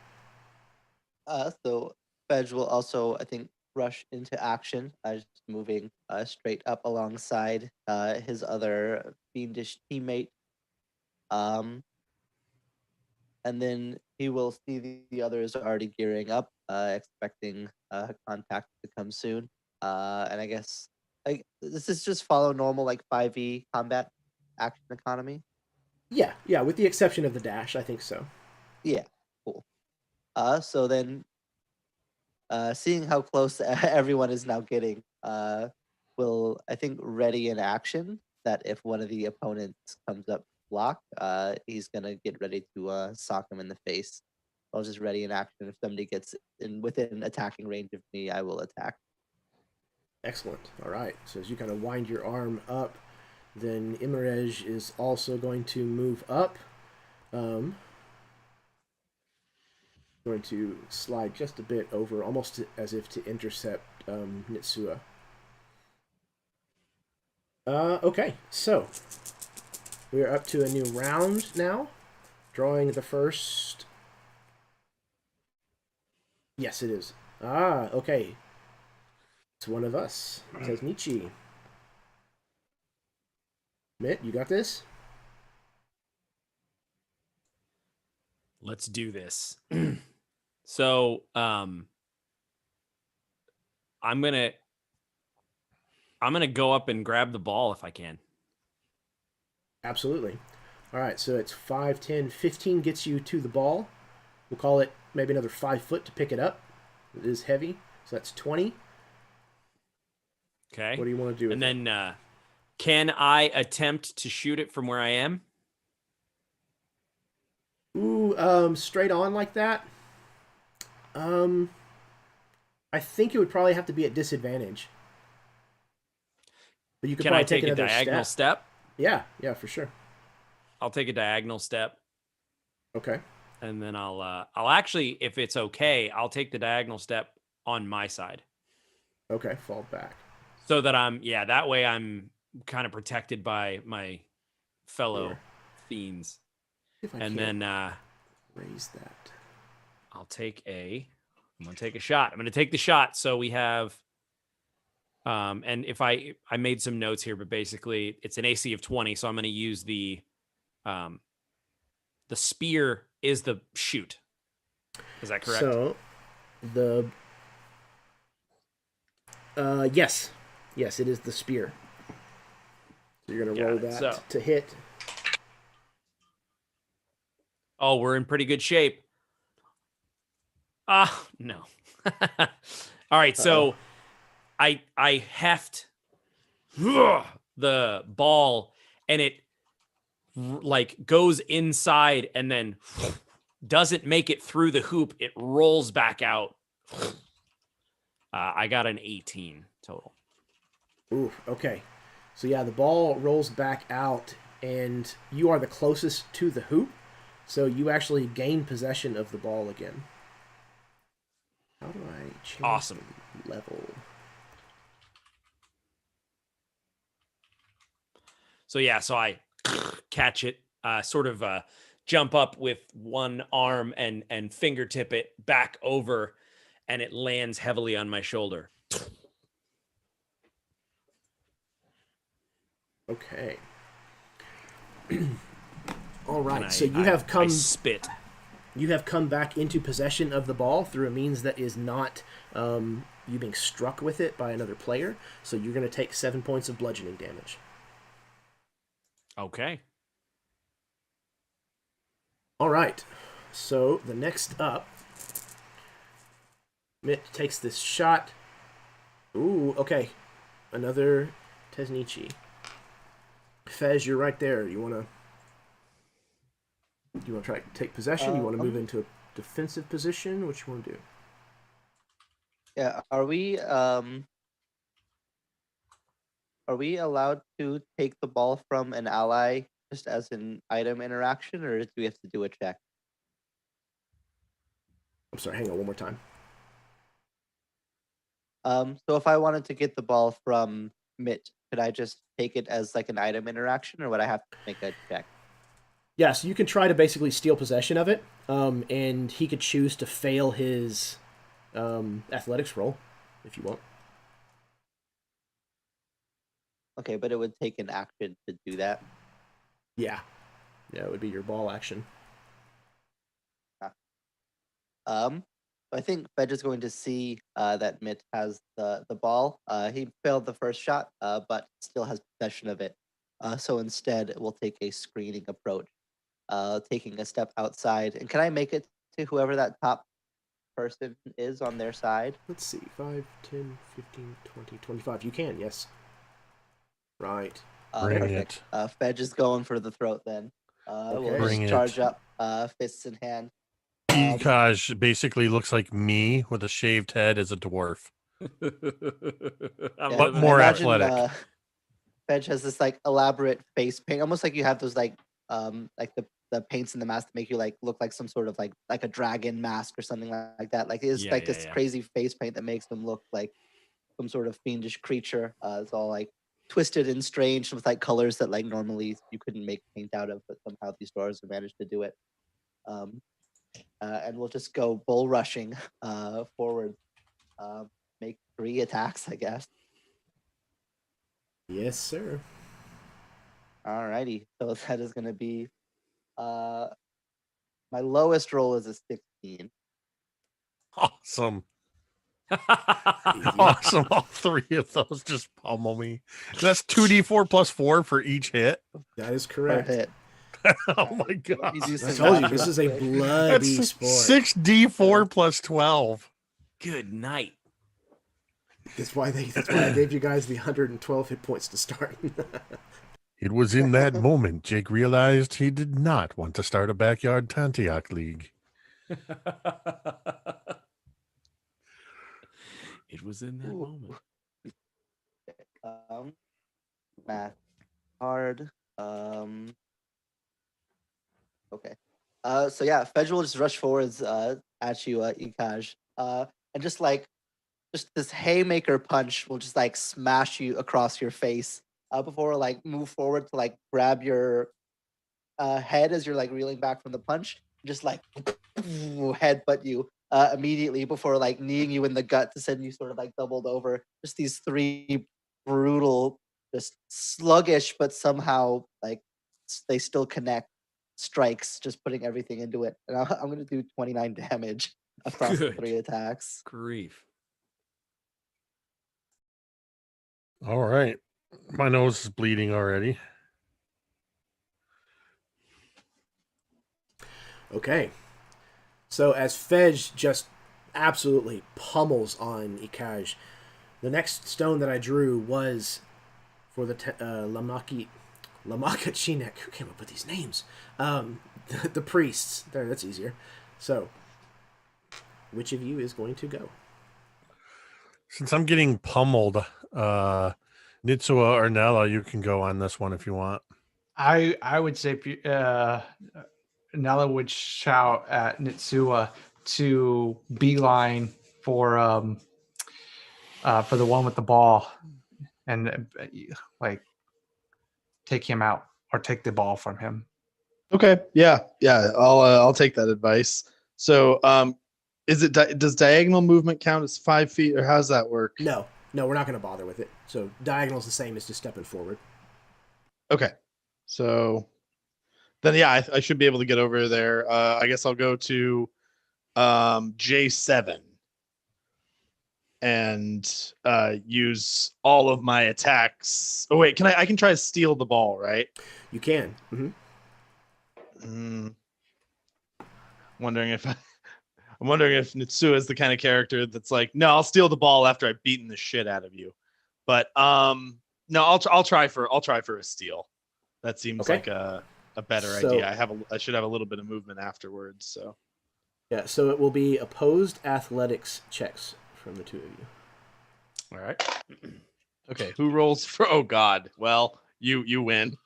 it. So Fedge will also, I think, rush into action, just moving straight up alongside his other fiendish teammate. And then he will see the others already gearing up, expecting contact to come soon. And I guess this is just follow normal like 5e combat action economy. Yeah, with the exception of the dash, I think so. Yeah, cool. So then, seeing how close everyone is now getting, will I think ready in action that if one of the opponents comes up block, he's gonna get ready to sock him in the face. I'll just ready in action. If somebody gets within attacking range of me, I will attack. Excellent. All right. So as you kind of wind your arm up, then Imerej is also going to move up. Going to slide just a bit over, almost as if to intercept Nitsua. Okay, so we are up to a new round now. Drawing the first. Yes, it is. Okay. It's one of us. It says Nietzsche. Mitt, you got this? Let's do this. So, I'm gonna go up and grab the ball if I can. Absolutely. All right, so it's 5, 10, 15 gets you to the ball. We'll call it maybe another 5 foot to pick it up. It is heavy, so that's 20. Okay. What do you want to do with And it? then, can I attempt to shoot it from where I am? Ooh, straight on like that? I think it would probably have to be at disadvantage. But you could Can I probably take a another diagonal step. step? Yeah, for sure. I'll take a diagonal step. Okay. And then I'll actually, if it's okay, I'll take the diagonal step on my side. Okay, fall back. So that that way I'm kind of protected by my fellow Sure. fiends. If I And can then raise that. I'm going to take a shot. I'm going to take the shot. So we have, and if I made some notes here, but basically it's an AC of 20. So I'm going to use the spear is the shoot. Is that correct? So, yes, it is the spear. So you're going to Got roll it. that So- to hit. Oh, we're in pretty good shape. No. All right, so I heft the ball, and it like goes inside and then doesn't make it through the hoop. It rolls back out. I got an 18 total. Ooh, okay. So yeah, the ball rolls back out, and you are the closest to the hoop, so you actually gain possession of the ball again. How do I change Awesome. the level? So yeah, so I catch it, sort of jump up with one arm and fingertip it back over, and it lands heavily on my shoulder. Okay. All right. And So you I have come. I spit. You have come back into possession of the ball through a means that is not you being struck with it by another player. So you're going to take 7 points of bludgeoning damage. Okay. All right. So the next up, Mitt takes this shot. Ooh, okay. Another Tesnichi. Fez, you're right there. You want to try to take possession? You want to move into a defensive position? What you want to do? Yeah, are we allowed to take the ball from an ally just as an item interaction, or do we have to do a check? I'm sorry, hang on one more time. So if I wanted to get the ball from Mitt, could I just take it as like an item interaction, or would I have to make a check? Yeah, so you can try to basically steal possession of it, and he could choose to fail his athletics roll if you want. Okay, but it would take an action to do that. Yeah, it would be your ball action. I think Fed is going to see that Mitt has the ball. He failed the first shot, but still has possession of it. So instead, we'll take a screening approach, taking a step outside. And can I make it to whoever that top person is on their side? Let's see, 5, 10, 15, 20, 25. You can, yes. Right. Bring Perfect. Fed is going for the throat then. Okay. We'll Bring just it. charge up, fists in hand. Ikaj basically looks like me with a shaved head as a dwarf. But more imagine, athletic. Fedge has this like elaborate face paint, almost like you have those like the paints in the mask to make you like look like some sort of like a dragon mask or something like that. Like it's like this crazy face paint that makes them look like some sort of fiendish creature. It's all like twisted and strange with like colors that like normally you couldn't make paint out of, but somehow these dwarves have managed to do it. And we'll just go bull rushing forward. Make 3 attacks, I guess. Yes, sir. Alrighty. So that is going to be my lowest roll is a 16. Awesome. Awesome. All 3 of those just pummel me. That's 2d4 plus 4 for each hit. That is Per correct. hit. Oh my god. You do I some told you, math this real is a quick. bloody That's sport. 6d4 plus 12. Good night. That's why I gave you guys the 112 hit points to start. It was in that moment Jake realized he did not want to start a backyard Tantiak league. It was in that moment. Math hard. Okay. So yeah, Fedge will just rush forwards at you, Ikaj. And just this haymaker punch will just like smash you across your face before like move forward to like grab your head as you're like reeling back from the punch. Just like headbutt you immediately before like kneeing you in the gut to send you sort of like doubled over. Just these 3 brutal, just sluggish, but somehow like they still connect strikes, just putting everything into it. And I'm going to do 29 damage across the Good 3 attacks. grief. All right. My nose is bleeding already. Okay. So as Fej just absolutely pummels on Ikaj, the next stone that I drew was for the Lamaka Chinek. Who came up with these names? The priests. There, that's easier. So, which of you is going to go? Since I'm getting pummeled, Nitsua or Nella, you can go on this one if you want. I would say Nella would shout at Nitsua to beeline for the one with the ball and like take him out or take the ball from him. Okay. Yeah. I'll take that advice. So, does diagonal movement count as 5 feet, or how does that work? No, we're not going to bother with it. So diagonal is the same as just stepping forward. Okay. So then, yeah, I should be able to get over there. I guess I'll go to J7 and use all of my attacks. Oh wait, I can try to steal the ball, right? You can. I'm wondering if Nitsua is the kind of character that's like, no, I'll steal the ball after I've beaten the shit out of you. But no, I'll try for a steal. That seems like a better idea. I should have a little bit of movement afterwards. So yeah, so it will be opposed athletics checks from the two of you. all right. Okay, who rolls for? Oh God. Well, you win.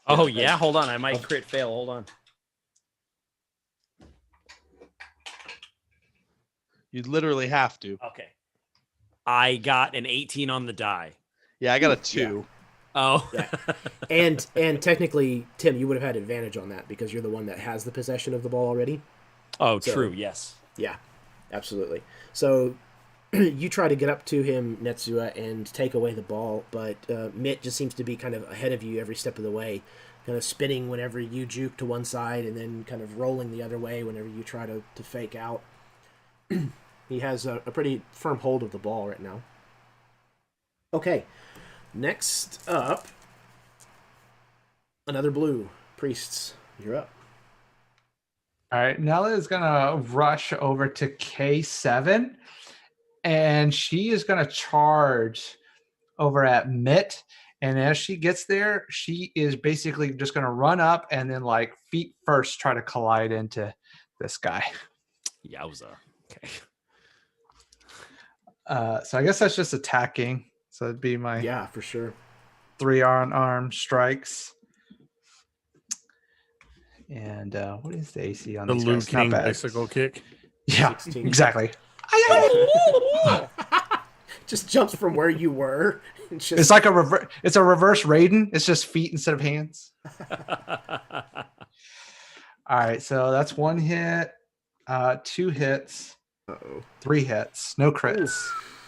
Oh yeah, hold on. I might crit fail. Hold on. You literally have to. Okay. I got an 18 on the die. Yeah, I got a 2. Oh. Yeah. And technically, Tim, you would have had advantage on that because you're the one that has the possession of the ball already. Oh, true. Yes. Yeah, absolutely. So you try to get up to him, Netsua, and take away the ball, but Mitt just seems to be kind of ahead of you every step of the way, kind of spinning whenever you juke to one side and then kind of rolling the other way whenever you try to fake out. He has a pretty firm hold of the ball right now. Okay, next up, another blue. Priests, you're up. All right, Nella is gonna rush over to K7, and she is gonna charge over at Mitt. And as she gets there, she is basically just gonna run up and then, like, feet first, try to collide into this guy. Yowza. Okay. So I guess that's just attacking. So it'd be my for sure 3 arm strikes. And what is the AC on The these Liu guys? King Not bad. bicycle kick. Yeah, 16. exactly. Just jumps from where you were. It's like a reverse. It's a reverse Raiden. It's just feet instead of hands. All right, so that's 1 hit, 2 hits, 3 hits, no crits. Oof.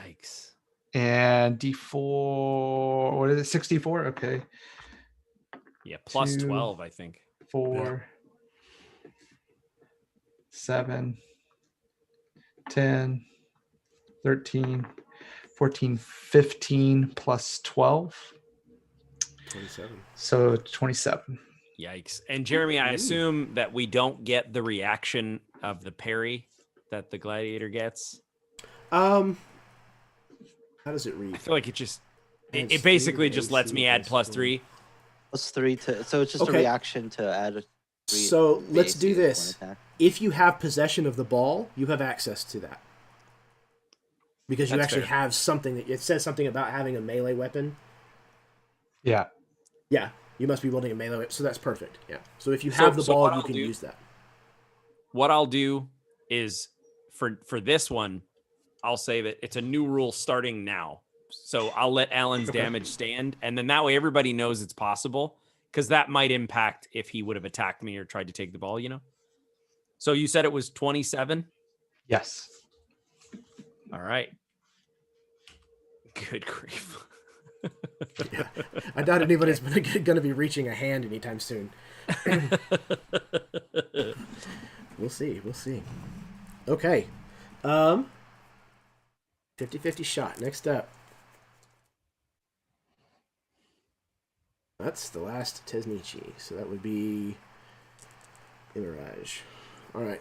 Yikes. And D4, what is it? 64? Okay. Yeah, plus 2, 12, I think. 4, 7, 10, 13, 14, 15 plus 12. 27. So 27. Yikes. And Jeremy, I assume that we don't get the reaction of the parry that the gladiator gets. How does it read? I feel like it basically just lets me add +3. +3 to, so it's just a reaction to add a 3. So let's do this. If you have possession of the ball, you have access to that. Because you actually have something it says something about having a melee weapon. Yeah. Yeah. You must be wielding a melee weapon. So that's perfect. Yeah. So if you have the ball, you can use that. What I'll do is for this one, I'll say that it's a new rule starting now. So I'll let Alan's damage stand, and then that way everybody knows it's possible, because that might impact if he would have attacked me or tried to take the ball, you know? So you said it was 27? Yes. All right. Good grief. Yeah. I doubt anybody's going to be reaching a hand anytime soon. We'll see. Okay. 50-50 shot. Next up. That's the last Tesnichi. So that would be Mirage. All right.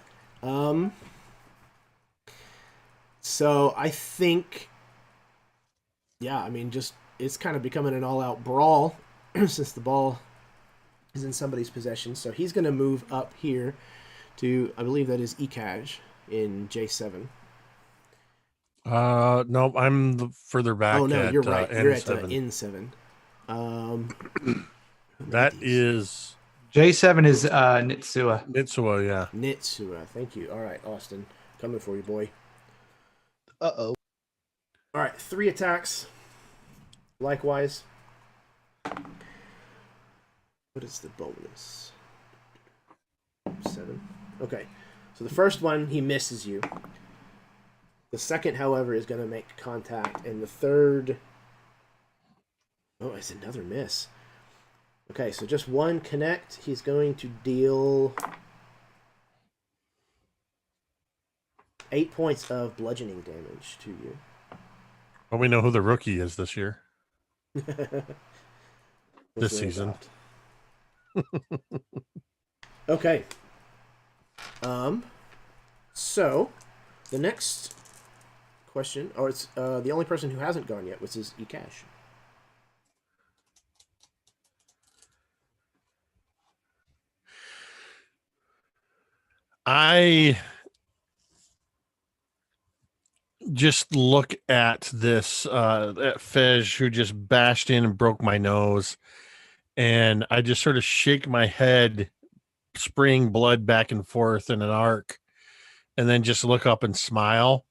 So I think, yeah, I mean, just it's kind of becoming an all-out brawl since the ball is in somebody's possession. So he's going to move up here to, I believe that is Ekaj in J7. No, I'm further back. Oh no, at, you're right. You're at N7. N7. That is J7 is Nitsua. Nitsua, yeah. Nitsua. Thank you. All right, Austin, coming for you, boy. Uh-oh. All right, 3 attacks. Likewise. What is the bonus? 7. Okay. So the first one, he misses you. The second, however, is going to make contact. And the third... Oh, it's another miss. Okay, so just one connect. He's going to deal 8 points of bludgeoning damage to you. Well, we know who the rookie is this year. This season. Okay. So the next question, or it's the only person who hasn't gone yet, which is Ekash. I just look at this at Fej, who just bashed in and broke my nose, and I just sort of shake my head, spraying blood back and forth in an arc, and then just look up and smile.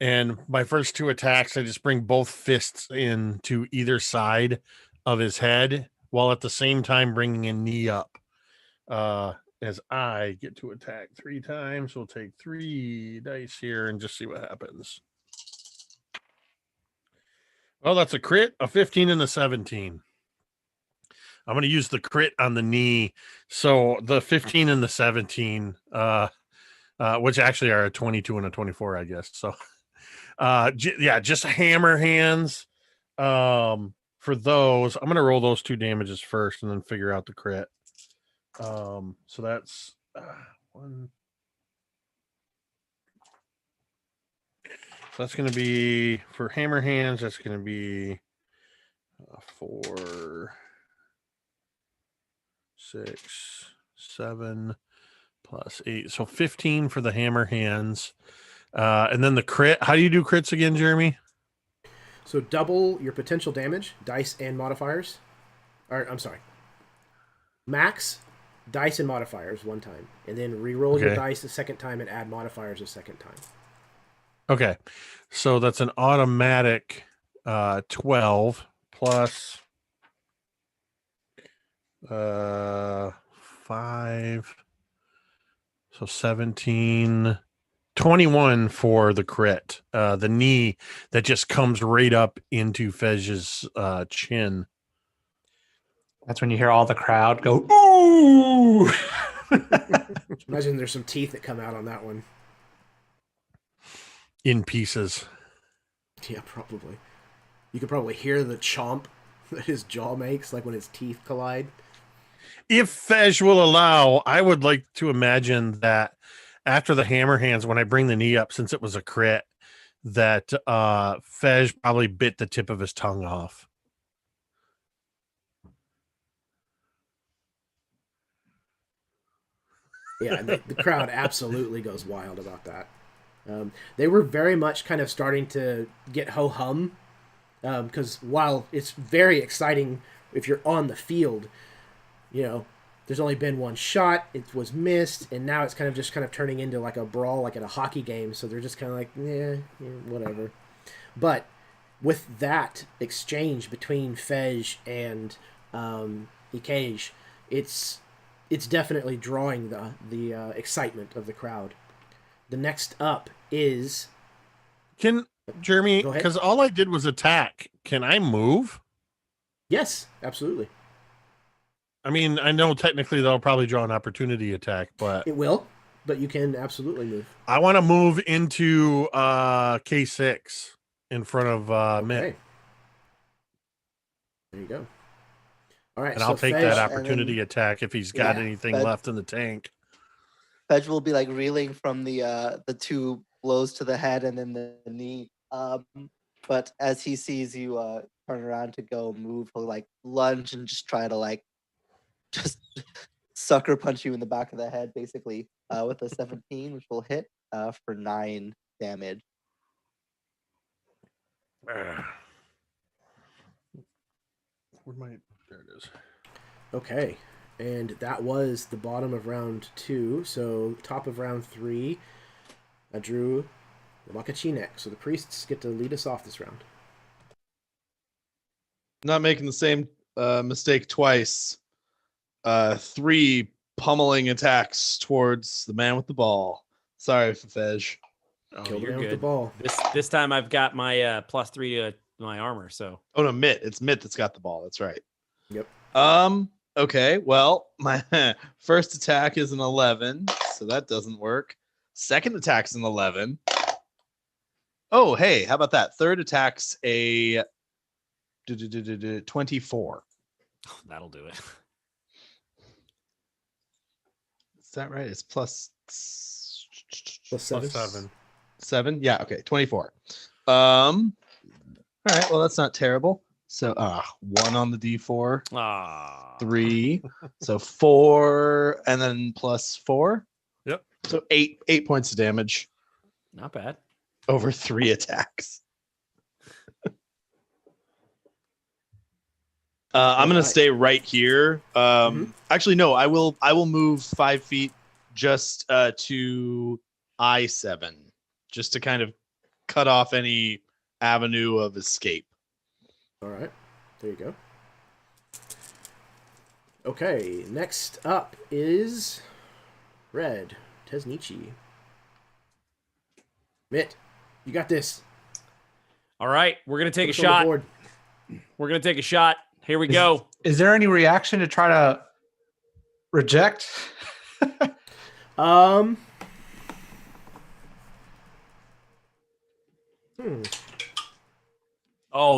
And my first 2 attacks, I just bring both fists in to either side of his head, while at the same time bringing a knee up. As I get to attack 3 times, we'll take 3 dice here and just see what happens. Oh, that's a crit, a 15 and a 17. I'm going to use the crit on the knee. So the 15 and the 17, which actually are a 22 and a 24, I guess. So, yeah, just hammer hands. For those, I'm going to roll those 2 damages first and then figure out the crit. So that's 1. So that's going to be for hammer hands. That's going to be 4, 6, 7 plus 8. So 15 for the hammer hands. And then the crit. How do you do crits again, Jeremy? So double your potential damage, dice and modifiers. Or I'm sorry. Max dice and modifiers 1 time, and then re-roll your dice a second time and add modifiers a second time. Okay, so that's an automatic 12 plus 5, so 17, 21 for the crit. The knee that just comes right up into Fej's chin. That's when you hear all the crowd go, ooh! Imagine there's some teeth that come out on that one. In pieces. Yeah, probably. You could probably hear the chomp that his jaw makes, like when his teeth collide. If Fej will allow, I would like to imagine that after the hammer hands, when I bring the knee up, since it was a crit, that Fej probably bit the tip of his tongue off. Yeah, and the crowd absolutely goes wild about that. They were very much kind of starting to get ho-hum, because while it's very exciting if you're on the field, you know, there's only been 1 shot, it was missed, and now it's kind of turning into like a brawl, like at a hockey game, so they're just kind of like, yeah, whatever. But with that exchange between Fej and Ikej, it's definitely drawing the excitement of the crowd. The next up is... Can, Jeremy, because all I did was attack, can I move? Yes, absolutely. I mean, I know technically they'll probably draw an opportunity attack, but... It will, but you can absolutely move. I want to move into K6 in front of Mitt. Okay. There you go. All right, and I'll take that opportunity attack if he's got anything left in the tank. Fedge will be like reeling from the 2 blows to the head and then the knee. But as he sees you turn around to go move, he'll like lunge and just try to like just sucker punch you in the back of the head, basically, with a 17, which will hit for 9 damage. Where there it is. Okay. And that was the bottom of round 2. So top of round 3, I drew the Makachinek. So the priests get to lead us off this round. Not making the same mistake twice. 3 pummeling attacks towards the man with the ball. Sorry, Fefej. Oh, Kill the you're man with good. the ball. This time I've got my +3 to my armor. So Oh no, Mitt. It's Mitt that's got the ball. That's right. Yep. Okay. Well, my first attack is an 11, so that doesn't work. Second attack's an 11. Oh, hey, how about that? Third attack's a 24. that'll do it. Is that right? It's plus Plus 7. +7. 7. Yeah. Okay. 24. All right. Well, that's not terrible. So, 1 on the D4, Ah, 3. So 4, and then +4. Yep. So 8 points of damage not bad. over 3 attacks. I'm gonna stay right here. Actually, no. I will move 5 feet just to I7, just to kind of cut off any avenue of escape. All right. There you go. Okay. Next up is Red. Tesnichi. Mitt, you got this. All right, we're gonna take a Put us on the shot. board. We're gonna take a shot. Here we go. Is there any reaction to try to reject? Oh,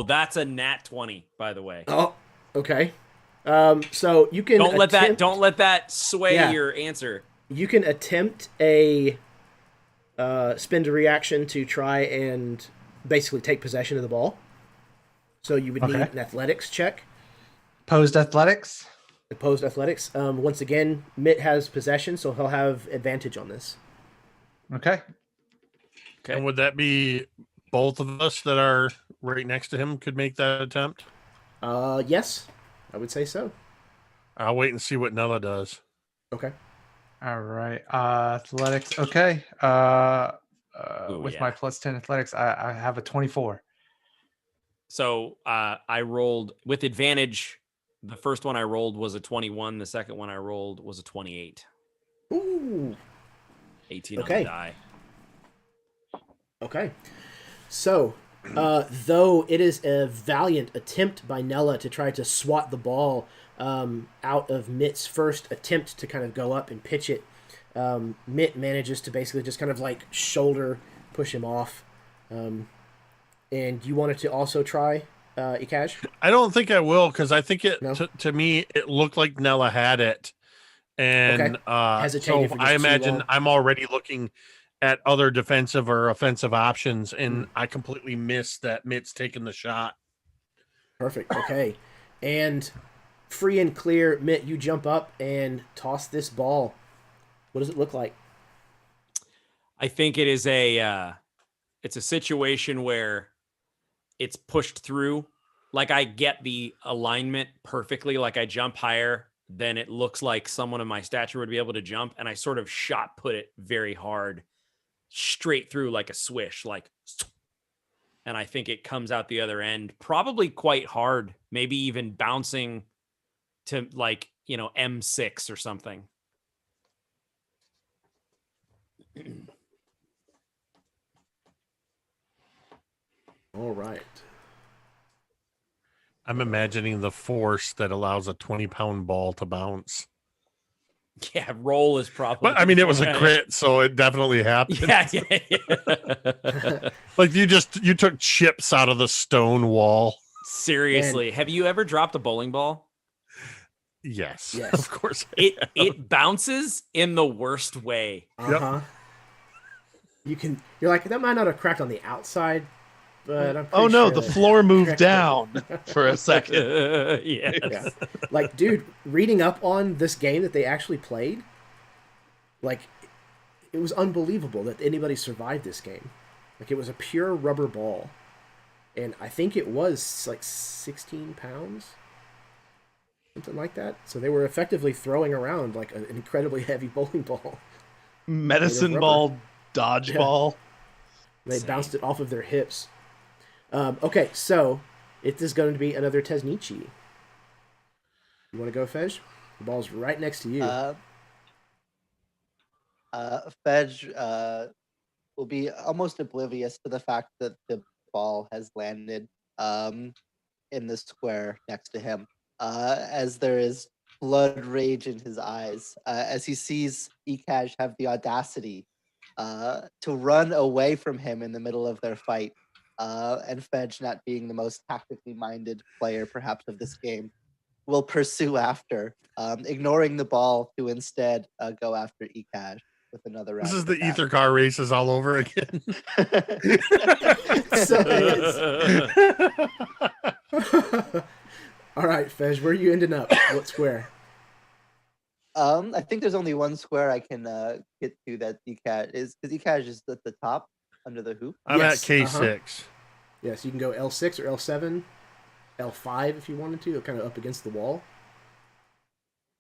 that's a nat 20, by the way. Oh, okay. So you can Don't let that sway Yeah. your answer. You can attempt a spend a reaction to try and basically take possession of the ball. So you would need Okay. an athletics check. Posed athletics? Opposed athletics. Once again, Mitt has possession, so he'll have advantage on this. Okay. Okay. And would that be both of us that are right next to him could make that attempt? Yes, I would say so. I'll wait and see what Nella does. Okay. All right. Athletics. Okay. Ooh, With yeah. my +10 athletics, I have a 24. So I rolled with advantage. The first one I rolled was a 21. The second one I rolled was a 28. Ooh. 18 on Okay. the die. Okay. So, though it is a valiant attempt by Nella to try to swat the ball out of Mitt's first attempt to kind of go up and pitch it, Mitt manages to basically just kind of like shoulder push him off. And you wanted to also try, Ikash? I don't think I will because I think it No? to me it looked like Nella had it, and Okay. Hesitated so for just I too imagine long. I'm already looking at other defensive or offensive options, and Hmm. I completely missed that Mitt's taking the shot. Perfect. Okay. And free and clear, Mitt, you jump up and toss this ball. What does it look like? I think it is it's a situation where it's pushed through. Like I get the alignment perfectly. Like I jump higher than it looks like someone of my stature would be able to jump. And I sort of shot put it very hard straight through like a swish, like, and I think it comes out the other end, probably quite hard, maybe even bouncing to like, M6 or something. All right. I'm imagining the force that allows a 20-pound ball to bounce. Yeah, roll is probably. But I mean, it was a crit, so it definitely happened. Yeah. Like you took chips out of the stone wall. Seriously, have you ever dropped a bowling ball? Yes. Yes. Of course. It bounces in the worst way. Uh-huh. You're like, that might not have cracked on the outside, but I'm pretty Oh no, sure the that floor moved cracked down for a second. Yes. Yeah. Like, dude, reading up on this game that they actually played, like, it was unbelievable that anybody survived this game. Like, it was a pure rubber ball. And I think it was like 16 pounds. Something like that. So they were effectively throwing around like an incredibly heavy bowling ball. Medicine rubber. ball, dodgeball. They Insane. bounced it off of their hips. Okay, so it is going to be another Tesnichi. You want to go, Fej? The ball's right next to you. Fedge will be almost oblivious to the fact that the ball has landed in the square next to him, as there is blood rage in his eyes as he sees Ekash have the audacity to run away from him in the middle of their fight, and Fedge, not being the most tactically minded player perhaps of this game, will pursue after, ignoring the ball to instead go after Ekash with another round. This is of the attack. ether car races all over again. So it is. All right, Fej, where are you ending up? What square? I think there's only one square I can get to that Ekash is, because Ekash is at the top under the hoop. I'm Yes, at K6. Yes, you can go L6 or L7, L5 if you wanted to. They're kind of up against the wall.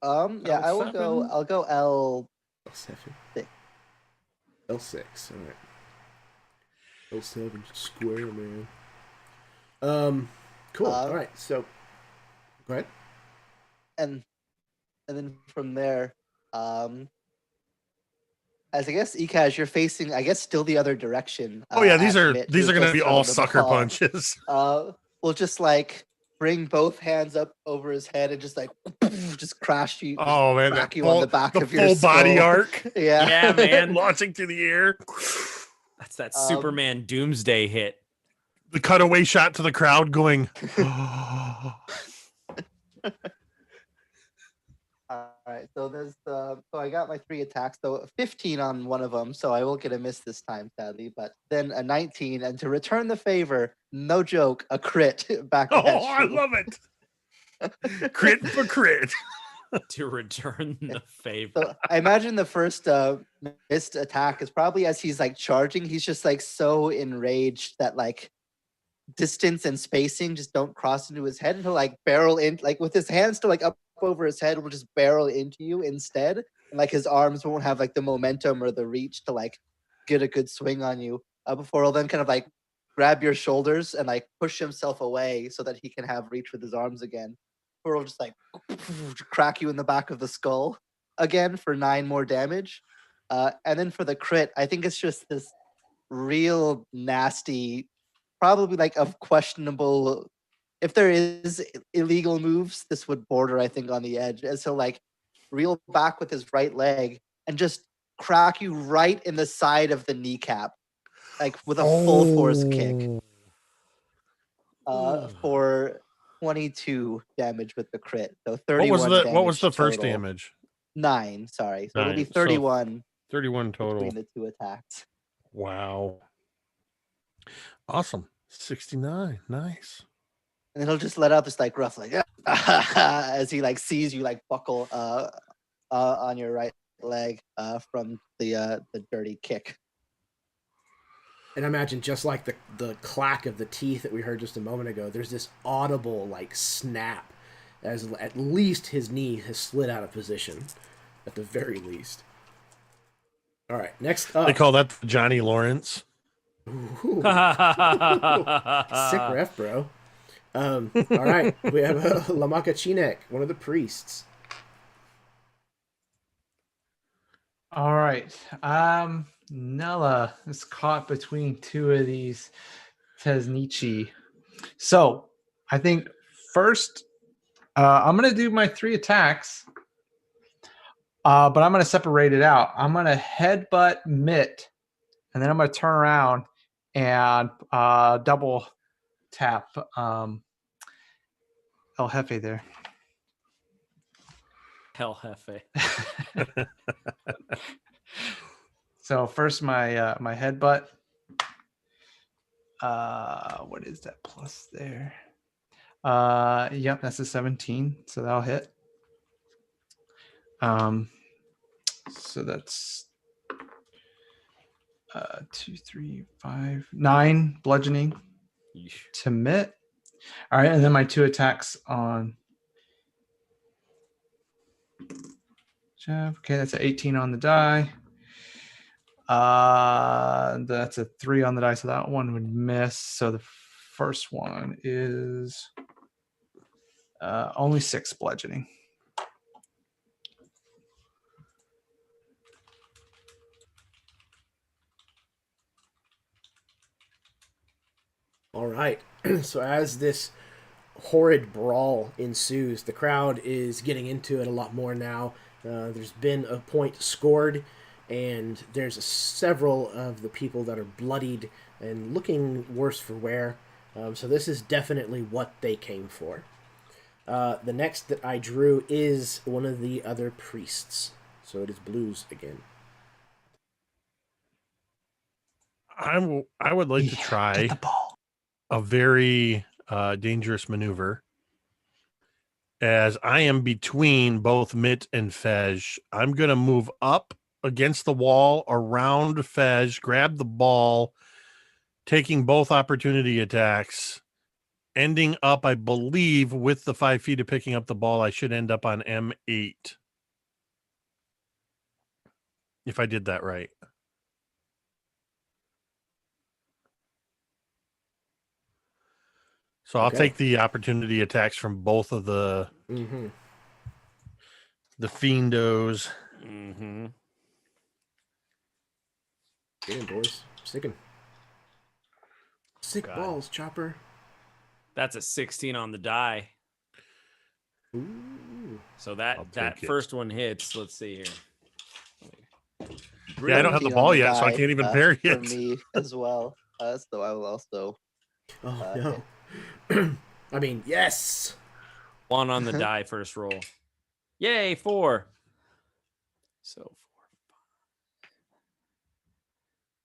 Yeah, I will go. L7? I'll go L. L7. Six. L6. All right. L7 square, man. Cool. All right. So, go ahead. and then from there, as I guess Ekash, you're facing, I guess, still the other direction. Oh yeah, these at are Mitt, these who are going to just be thrown all the sucker ball. punches. We'll just like bring both hands up over his head and just like just crash you. Oh man, crack that you full, on the back the of your full body skull. arc Yeah, Yeah, man. launching through the air. That's that Superman Doomsday hit. The cutaway shot to the crowd going. All right, so there's so I got my 3 attacks, so 15 on one of them, so I will get a miss this time, sadly. But then a 19, and to return the favor, no joke, a crit back. Oh, at I you. love it. Crit for crit. To return the favor. So I imagine the first missed attack is probably as he's like charging, he's just like so enraged that like distance and spacing just don't cross into his head, and he'll like barrel in, like with his hands still like up over his head, will just barrel into you instead, and like his arms won't have like the momentum or the reach to like get a good swing on you, before he'll then kind of like grab your shoulders and like push himself away so that he can have reach with his arms again, or he'll just like crack you in the back of the skull again for 9 more damage. And then for the crit, I think it's just this real nasty, probably like of questionable, if there is illegal moves, this would border, I think, on the edge, as he'll like reel back with his right leg and just crack you right in the side of the kneecap, like with a full force kick, for 22 damage with the crit. So 31 damage. What was the first total. damage? 9, sorry. So it'll be 9, so 31 31 total. between the 2 attacks. Wow. Awesome. 69. Nice. And then he'll just let out this like rough like as he like sees you like buckle on your right leg from the dirty kick. And I imagine just like the clack of the teeth that we heard just a moment ago, there's this audible like snap as at least his knee has slid out of position, at the very least. All right, next up. They call that Johnny Lawrence. Ooh. Sick ref, bro. All right, we have Lamaka Chinek, one of the priests. All right. Nella is caught between 2 of these Tesnichi. So I think first I'm going to do my 3 attacks, but I'm going to separate it out. I'm going to headbutt Mitt, and then I'm going to turn around and double tap El Jefe there. Hell Hefe. So first my headbutt. What is that plus there? Yep, that's a 17, so that'll hit. So that's 2, 3, 5, 9 bludgeoning to mitt. All right, and then my 2 attacks on Jeff. Okay, that's an 18 on the die. That's a 3 on the die, so that one would miss. So the first one is only 6 bludgeoning. All right. So as this horrid brawl ensues, the crowd is getting into it a lot more now. There's been a point scored, and there's several of the people that are bloodied and looking worse for wear. So this is definitely what they came for. The next that I drew is one of the other priests. So it is blues again. I would like to try the ball. a very dangerous maneuver. As I am between both Mitt and Fej, I'm going to move up against the wall around Fej, grab the ball, taking both opportunity attacks, ending up, I believe, with the 5 feet of picking up the ball. I should end up on M8. If I did that right. So I'll take the opportunity attacks from both of the the fiendos. Mm-hmm. Get in, boys. Sticking. Sick balls, Chopper. That's a 16 on the die. Ooh. So that first one hits. Let's see here. Yeah, I don't have the ball yet, so I can't even parry it. For me as well. So I will also. Oh, no. I mean, yes. 1 on the die first roll. Yay, 4. So 4, 5.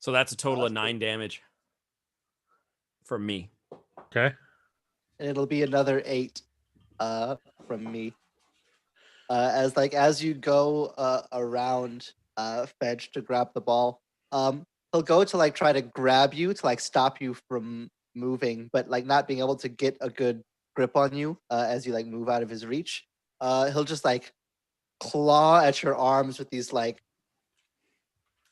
So that's a total of 9 damage from me. Okay. And it'll be another 8 from me. As you go around Fedge to grab the ball, he'll go to try to grab you to stop you from moving, but not being able to get a good grip on you as you move out of his reach. He'll just claw at your arms with these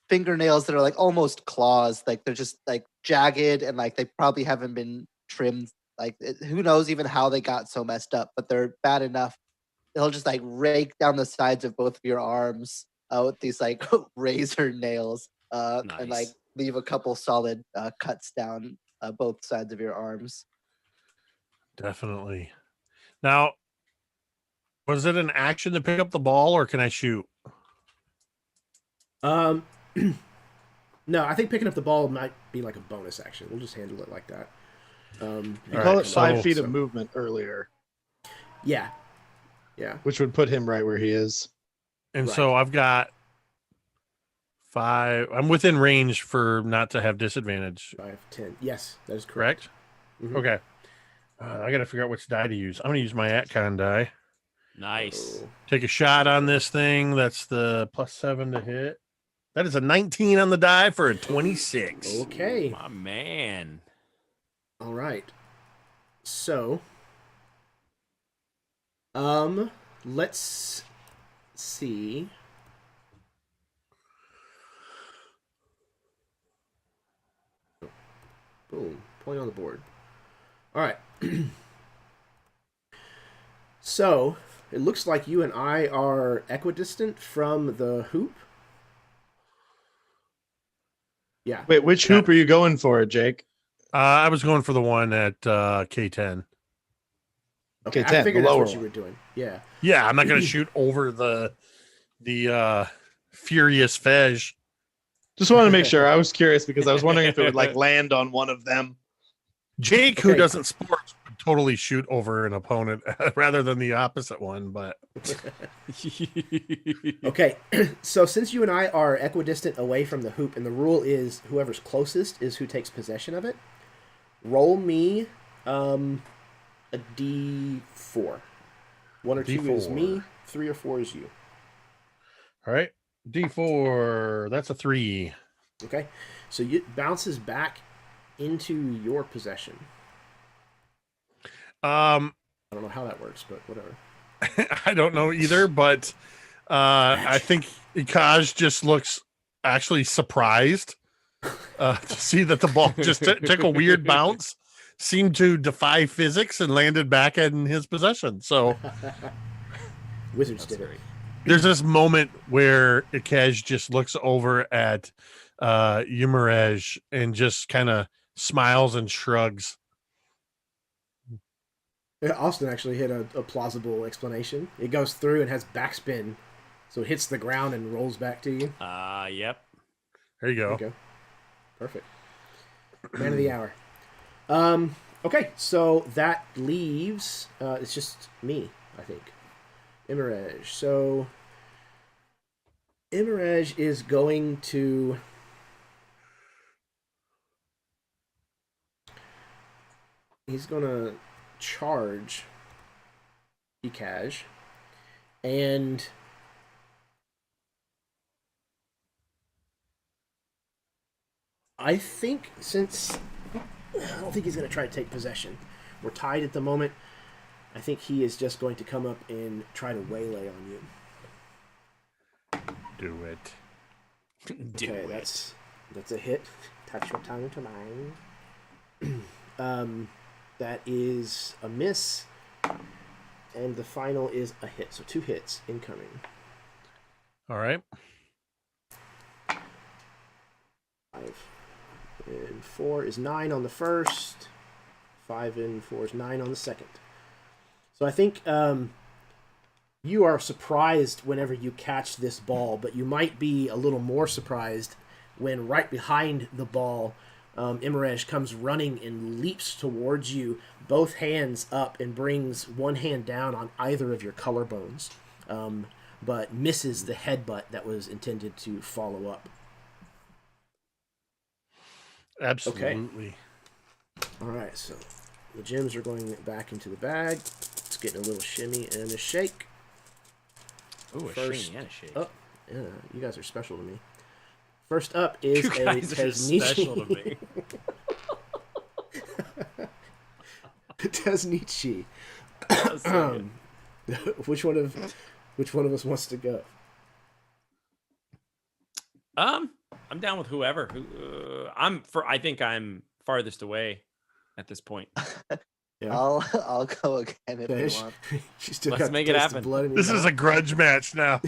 fingernails that are almost claws. They're just jagged and they probably haven't been trimmed. Who knows even how they got so messed up, but they're bad enough. He'll just rake down the sides of both of your arms with these razor nails Nice. and leave a couple solid cuts down both sides of your arms. Definitely. Now, was it an action to pick up the ball, or can I shoot? No, I think picking up the ball might be a bonus action. We'll just handle it like that. You call it 5 feet of movement earlier. Yeah. Which would put him right where he is. And so I've got 5. I'm within range for not to have disadvantage. 5, 10. Yes, that is Correct? Mm-hmm. Okay. I got to figure out which die to use. I'm going to use my Atcon die. Nice. Take a shot on this thing. That's the +7 to hit. That is a 19 on the die for a 26. Okay. My man. All right. So, let's see. Boom. Point on the board. All right. So, it looks like you and I are equidistant from the hoop. Yeah. Wait, which hoop are you going for, Jake? I was going for the one at K10. Okay, K10, I figured the that's lower what you one. were doing. Yeah. Yeah, I'm not going to shoot over the furious Fej. Just wanted to make sure. I was curious because I was wondering if it would land on one of them. Jake, who Okay. doesn't sport, totally shoot over an opponent rather than the opposite one, but Okay, so since you and I are equidistant away from the hoop, and the rule is whoever's closest is who takes possession of it, roll me a D4. 1 or 2 is me, 3 or 4 is you. all right. D4, that's a 3. Okay, so it bounces back into your possession. I don't know how that works, but whatever. I don't know either, but I think Ikaj just looks actually surprised to see that the ball just took a weird bounce, seemed to defy physics, and landed back in his possession. So Wizards did it. there's this moment where Ikej just looks over at Yumarej and just kind of smiles and shrugs. Austin actually hit a plausible explanation. It goes through and has backspin, so it hits the ground and rolls back to you. Yep. There you go. There you go. Perfect. Man of the hour. Okay, so that leaves it's just me, I think. Imarej. So Imarej is going to he's gonna charge Ikaj, and I think since I don't think he's going to try to take possession. We're tied at the moment. I think he is just going to come up and try to waylay on you. Do it. Okay, that's a hit. Touch your tongue to mine. That is a miss, and the final is a hit. So 2 hits incoming. All right. 5 and 4 is 9 on the first. 5 and 4 is 9 on the second. So I think you are surprised whenever you catch this ball, but you might be a little more surprised when right behind the ball, Imarej comes running and leaps towards you, both hands up, and brings one hand down on either of your collarbones, but misses the headbutt that was intended to follow up. Absolutely. Okay. All right, so the gems are going back into the bag. It's getting a little shimmy and a shake. Ooh, a shimmy and a shake. Oh, yeah, you guys are special to me. First up is You guys are special to me. Tesnichi. Which one of us wants to go? I'm down with whoever. I think I'm farthest away at this point. Yeah. I'll go again if Fish. you want. She still Let's got make the it taste of happen. blood in This your is mouth. a grudge match now.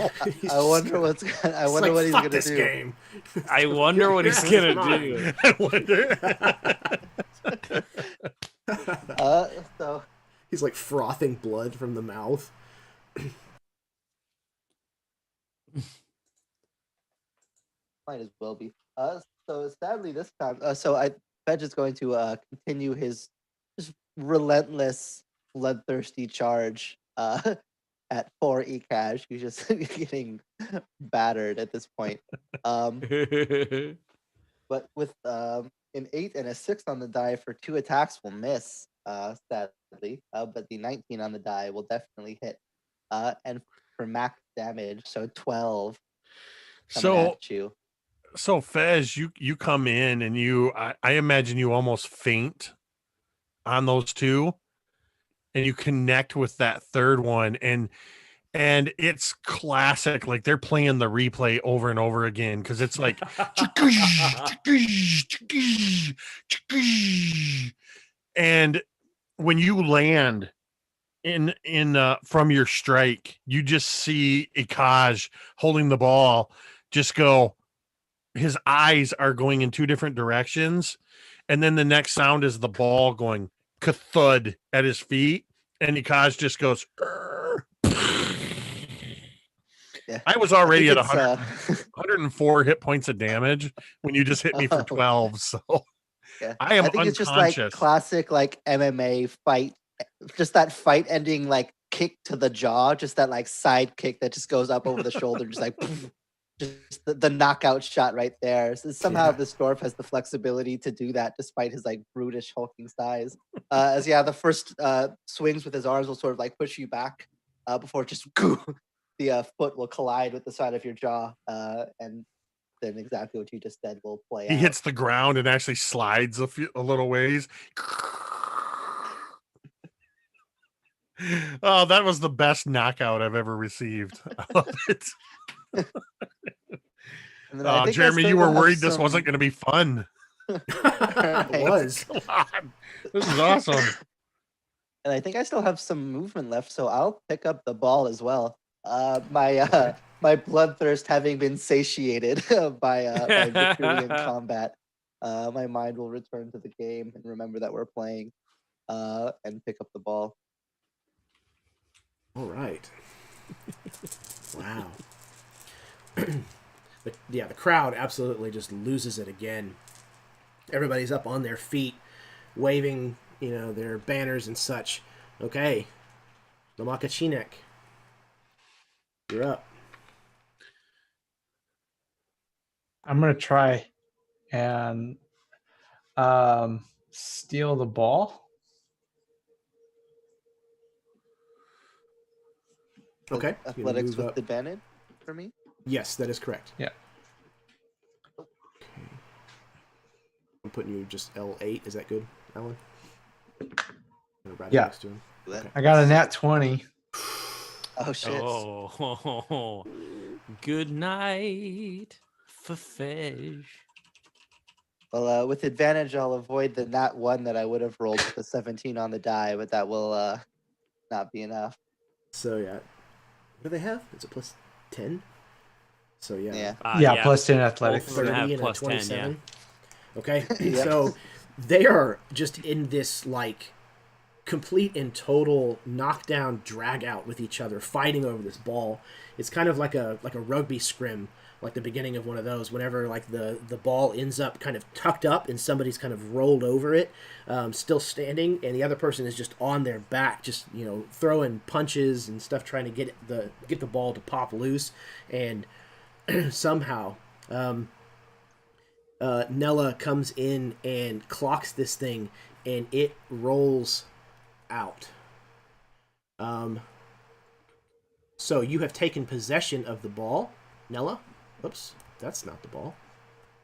I wonder what's. I wonder what he's fuck gonna this do. game. I wonder what he's gonna do. I wonder. So He's like frothing blood from the mouth. might as well be. So sadly this time, Fedge is going to continue his just relentless, bloodthirsty charge at 4 Ekash. He's just getting battered at this point. But with an 8 and a 6 on the die for 2 attacks will miss, sadly. But the 19 on the die will definitely hit. And for max damage, so 12 coming at you. So Fez, you come in and I imagine you almost faint on those 2, and you connect with that third one, and it's classic. Like they're playing the replay over and over again because it's like, and when you land in from your strike, you just see Ikaj holding the ball, just go. His eyes are going in 2 different directions, and then the next sound is the ball going kathud at his feet, and Ikaz just goes. Yeah. I was already at 100, 104 hit points of damage when you just hit me for 12. So yeah. I am think unconscious. it's just like classic like MMA fight just that fight ending like kick to the jaw, just that like side kick that just goes up over the shoulder, just like poof, just the knockout shot right there. So somehow this dwarf has the flexibility to do that despite his like brutish hulking size. The first swings with his arms will sort of like push you back before just the foot will collide with the side of your jaw, and then exactly what you just said will play He out. hits the ground and actually slides a little ways. Oh, that was the best knockout I've ever received. I love it. And then I think I Jeremy, still you were have worried this some- wasn't going to be fun. It was. Come on. This is awesome. And I think I still have some movement left, so I'll pick up the ball as well. My bloodthirst having been satiated by victory in combat, my mind will return to the game and remember that we're playing, and pick up the ball. All right. Wow. The crowd absolutely just loses it again. Everybody's up on their feet, waving, their banners and such. Okay, Lamakachinek, you're up. I'm gonna try and steal the ball. Okay. Athletics move with up. advantage for me. Yes, that is correct. Yeah. Okay. I'm putting you just L8. Is that good, Alan? Right Yeah. next to him. Okay. I got a nat 20. Oh shit! Oh, good night, Fafej. Well, with advantage, I'll avoid the nat 1 that I would have rolled with the 17 on the die, but that will not be enough. So yeah, what do they have? It's a plus 10. So yeah. Yeah. Plus 10 athletics. Both of them have 30 and a plus 10, 27. Okay, Yep. so they are just in this like complete and total knockdown drag out with each other, fighting over this ball. It's kind of like a rugby scrim, like the beginning of one of those. Whenever like the ball ends up kind of tucked up and somebody's kind of rolled over it, still standing, and the other person is just on their back, just throwing punches and stuff, trying to get the ball to pop loose, and somehow. Nella comes in and clocks this thing, and it rolls out. So you have taken possession of the ball, Nella. Oops, that's not the ball.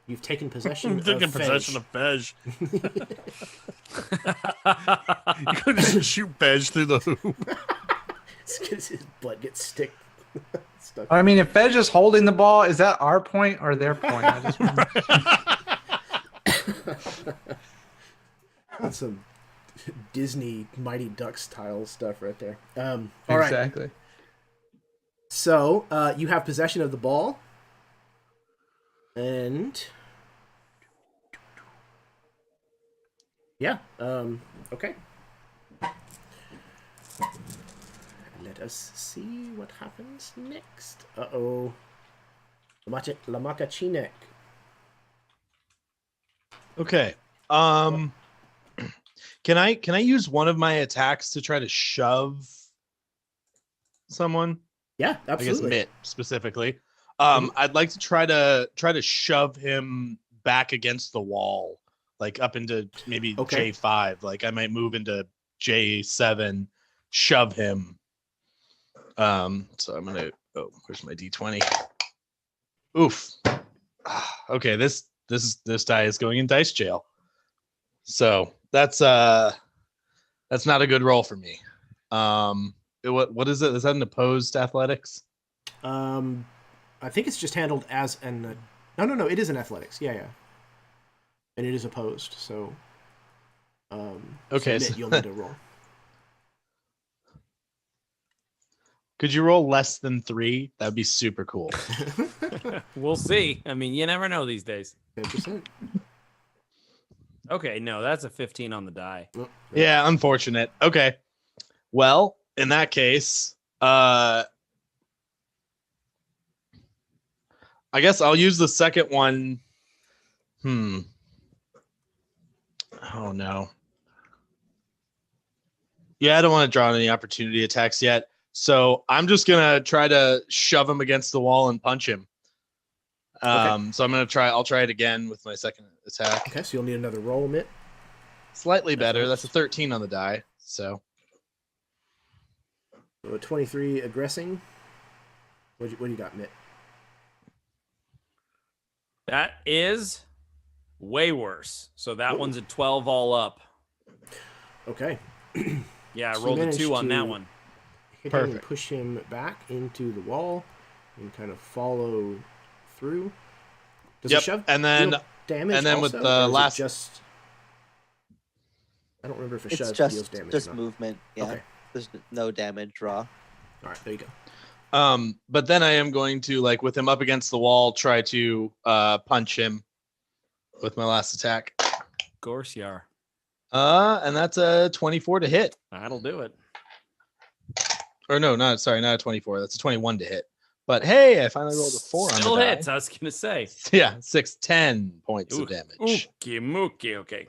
You've taken possession. I'm taking of possession Fej. of Fej. You could just shoot Fej through the hoop. It's 'cause his butt gets stuck. I mean, if Fej is holding the ball, is that our point or their point? I just That's some Disney Mighty Ducks style stuff right there. All right. exactly. So you have possession of the ball, and yeah. Okay. Let us see what happens next. Uh-oh. Lamakachinek. Okay. Can I use one of my attacks to try to shove someone? Yeah, absolutely. I guess Mitt specifically. I'd like to try to shove him back against the wall, like up into maybe J5. Like I might move into J7, shove him. So I'm gonna. Oh, where's my D20? Oof. Okay, this die is going in dice jail. So that's not a good roll for me. What is it? Is that an opposed athletics? I think it's just handled as an. No. It is an athletics. Yeah. And it is opposed. So. Okay. So you'll need to roll. Could you roll less than 3? That'd be super cool. We'll see. I mean, you never know these days. 10%. Okay, no, that's a 15 on the die. Yeah, unfortunate. Okay. Well, in that case, I guess I'll use the second one. Oh no. Yeah, I don't want to draw any opportunity attacks yet. So I'm just gonna try to shove him against the wall and punch him. So I'll try it again with my second attack. Okay, so you'll need another roll, Mitt. Slightly better. helps. That's a 13 on the die. So So a 23 aggressing. What do you got, Mitt? That is way worse. So that one's a 12 all up. Okay. Yeah, I So you rolled a managed 2 on that to one. Hit him and Perfect. push him back into the wall and kind of follow through. Does Yep, a shove and then- deal damage and then with also, the or is it last- just... I don't remember if a It's shove just deals damage just or not. movement. Yeah, Okay. there's no damage draw. All right, there you go. but then I am going to, like, with him up against the wall, try to punch him with my last attack. Of course you are. And that's a 24 to hit. That'll do it. Or no, not a 24. That's a 21 to hit. But hey, I finally rolled a 4 Still on the hits, die. I was going to say. Yeah, 10 points Ooh, of damage. Okay, mookie, okay.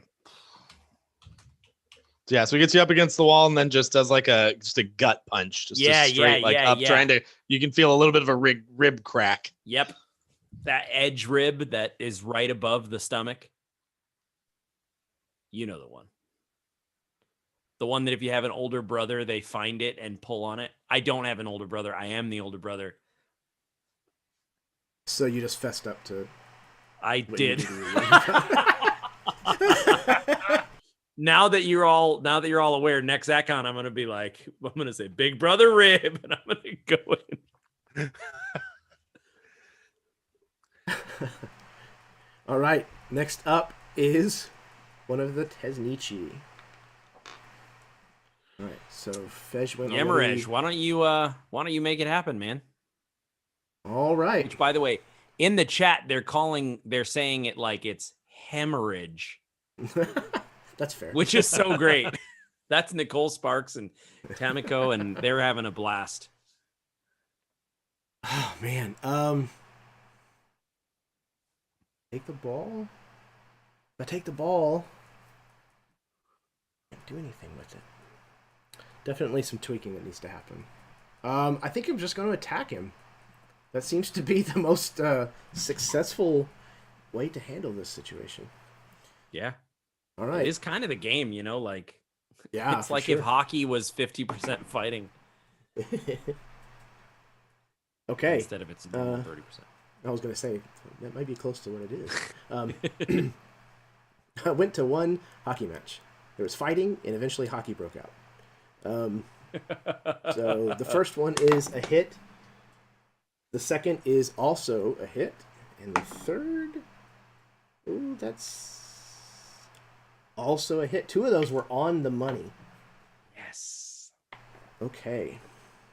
Yeah, so he gets you up against the wall and then just does like a gut punch, just Yeah, a straight up, yeah. trying to. You can feel a little bit of a rib crack. Yep. That edge rib that is right above the stomach. You know the one. The one that if you have an older brother, they find it and pull on it. I don't have an older brother. I am the older brother. So you just fessed up to... I what you did. did to your younger brother. Now that you're all aware, next Icon, I'm gonna say Big Brother Rib, and I'm gonna go in. All right, next up is one of the Tesnichi. All right, so Fej went already. Yamarej, why don't you make it happen, man? All right. Which, by the way, in the chat, they're saying it like it's hemorrhage, That's fair. which is so great. That's Nicole Sparks and Tamiko, and they're having a blast. Oh man. Take the ball. If I take the ball, I can't do anything with it. Definitely some tweaking that needs to happen. I think I'm just going to attack him. That seems to be the most successful way to handle this situation. Yeah. All right. It is kind of the game, like Yeah, it's for like sure. if hockey was 50% fighting Okay. instead of its normal 30%. I was going to say, that might be close to what it is. I went to one hockey match. There was fighting, and eventually hockey broke out. So the first one is a hit. The second is also a hit. And the third, ooh, that's also a hit. Two of those were on the money. Yes. Okay.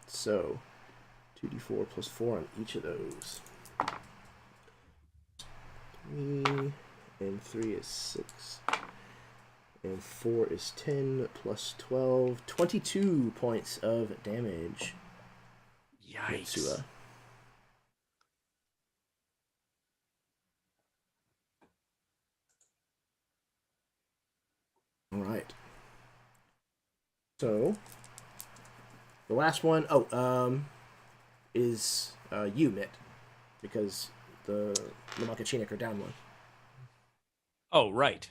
So 2d4 plus 4 on each of those. 3 and 3 is 6. And 4 is 10 plus 12. 22 points of damage. Yikes. Mitsua. All right. So the last one, is you, Mitt, because the Makachinic are down one. Oh, right.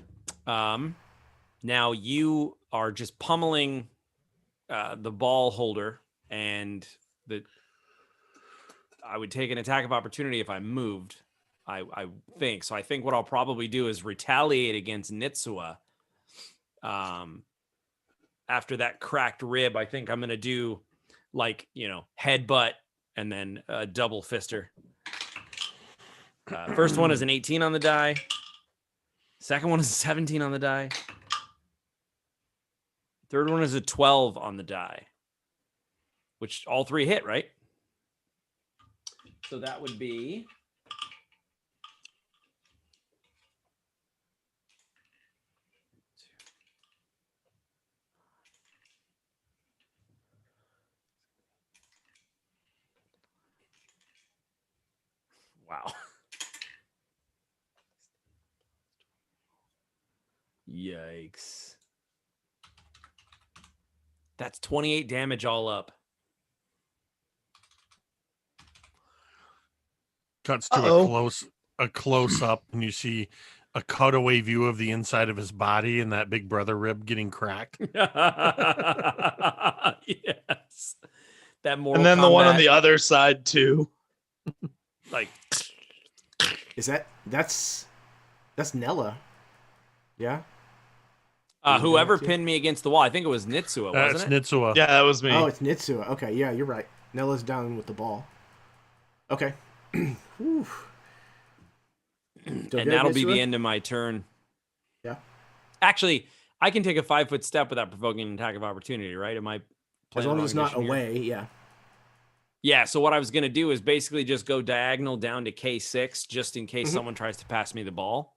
Now you are just pummeling the ball holder, and I would take an attack of opportunity if I moved. I think so. I think what I'll probably do is retaliate against Nitsua. After that cracked rib, I think I'm gonna do headbutt and then a double fister. First one is an 18 on the die. Second one is a 17 on the die. Third one is a 12 on the die, which all three hit, right? So that would be wow. Yikes. That's 28 damage all up. Cuts to a close up, and you see a cutaway view of the inside of his body and that big brother rib getting cracked. Yes. That Mortal And then the one on Kombat, the other side too. like that's Nella. Yeah. whoever pinned me against the wall. I think it was Nitsua, That's wasn't it? Nitsua. Yeah, that was me. Oh, it's Nitsua. Okay, yeah, you're right. Nella's down with the ball. Okay. Whew. Still And good, that'll be Nitsua? the end of my turn. Yeah. Actually, I can take a 5-foot step without provoking an attack of opportunity, right? Am I As playing long the as it's wrong not edition here? away, yeah. Yeah, so what I was going to do is basically just go diagonal down to K6 just in case someone tries to pass me the ball.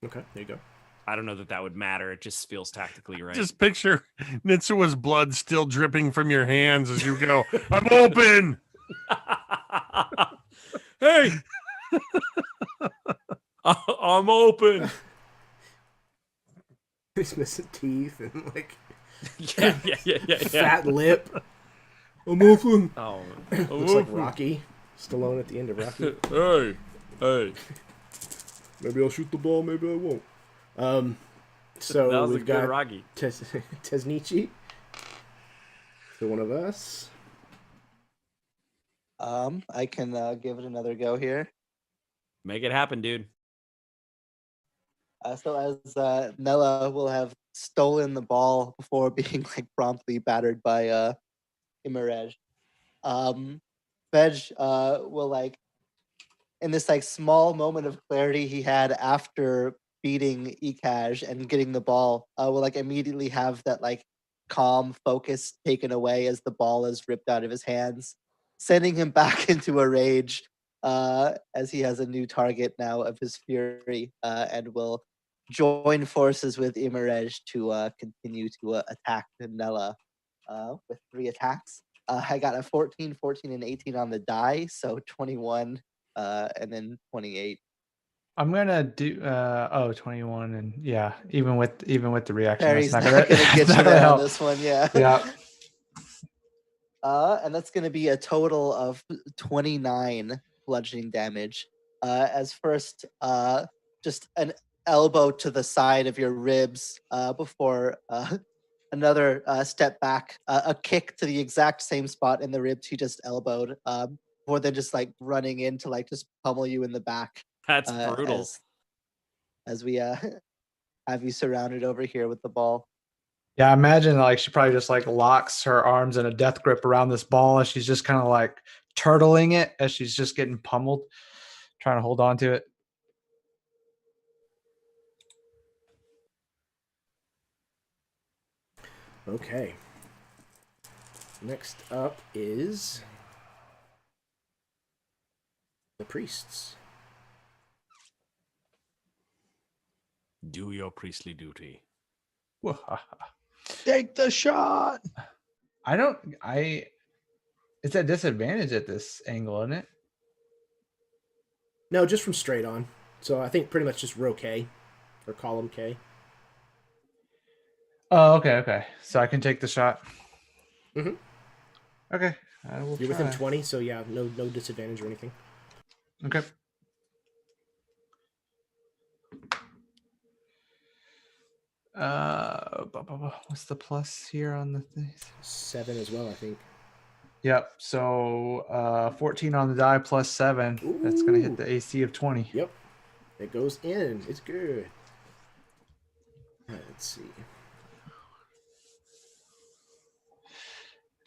Okay, there you go. I don't know that would matter. It just feels tactically right. Just picture Nitsua's blood still dripping from your hands as you go, I'm open. Hey! I'm open. He's missing teeth and like Yeah. fat lip. I'm open. Oh, Looks like Rocky. Stallone at the end of Rocky. hey. Maybe I'll shoot the ball, maybe I won't. So That was a we've good got Rocky. Tesnichi. So one of us. I can give it another go here. Make it happen, dude. So as Nella will have stolen the ball before being like promptly battered by Imarej, Veg will like in this like small moment of clarity he had after beating Ekaj and getting the ball, will like immediately have that like calm focus taken away as the ball is ripped out of his hands, sending him back into a rage as he has a new target now of his fury, and will join forces with Imarej to continue to attack Nella with 3 attacks. I got a 14, 14, and 18 on the die, so 21 and then 28. I'm gonna do 21 and yeah, even with the reaction, Barry's that's not not gonna gonna, get that's you not gonna there on help. this one, yeah. Yeah. And that's gonna be a total of 29 bludgeoning damage. As first, just an elbow to the side of your ribs before another step back, a kick to the exact same spot in the ribs he just elbowed, before then just like running in to like just pummel you in the back. That's brutal. As we have you surrounded over here with the ball. Yeah, I imagine like she probably just like locks her arms in a death grip around this ball and she's just kind of like turtling it as she's just getting pummeled, trying to hold on to it. Okay. Next up is the priests. Do your priestly duty. Take the shot. It's a disadvantage at this angle, isn't it? No, just from straight on. So I think pretty much just row K or column K. Oh, okay. So I can take the shot. Mhm. Okay. I will You're try. within 20, so yeah, no disadvantage or anything. Okay. What's the plus here on the things? 7 as well, I think. Yep. So 14 on the die plus 7. That's gonna hit the AC of 20. Yep. It goes in. It's good. Let's see.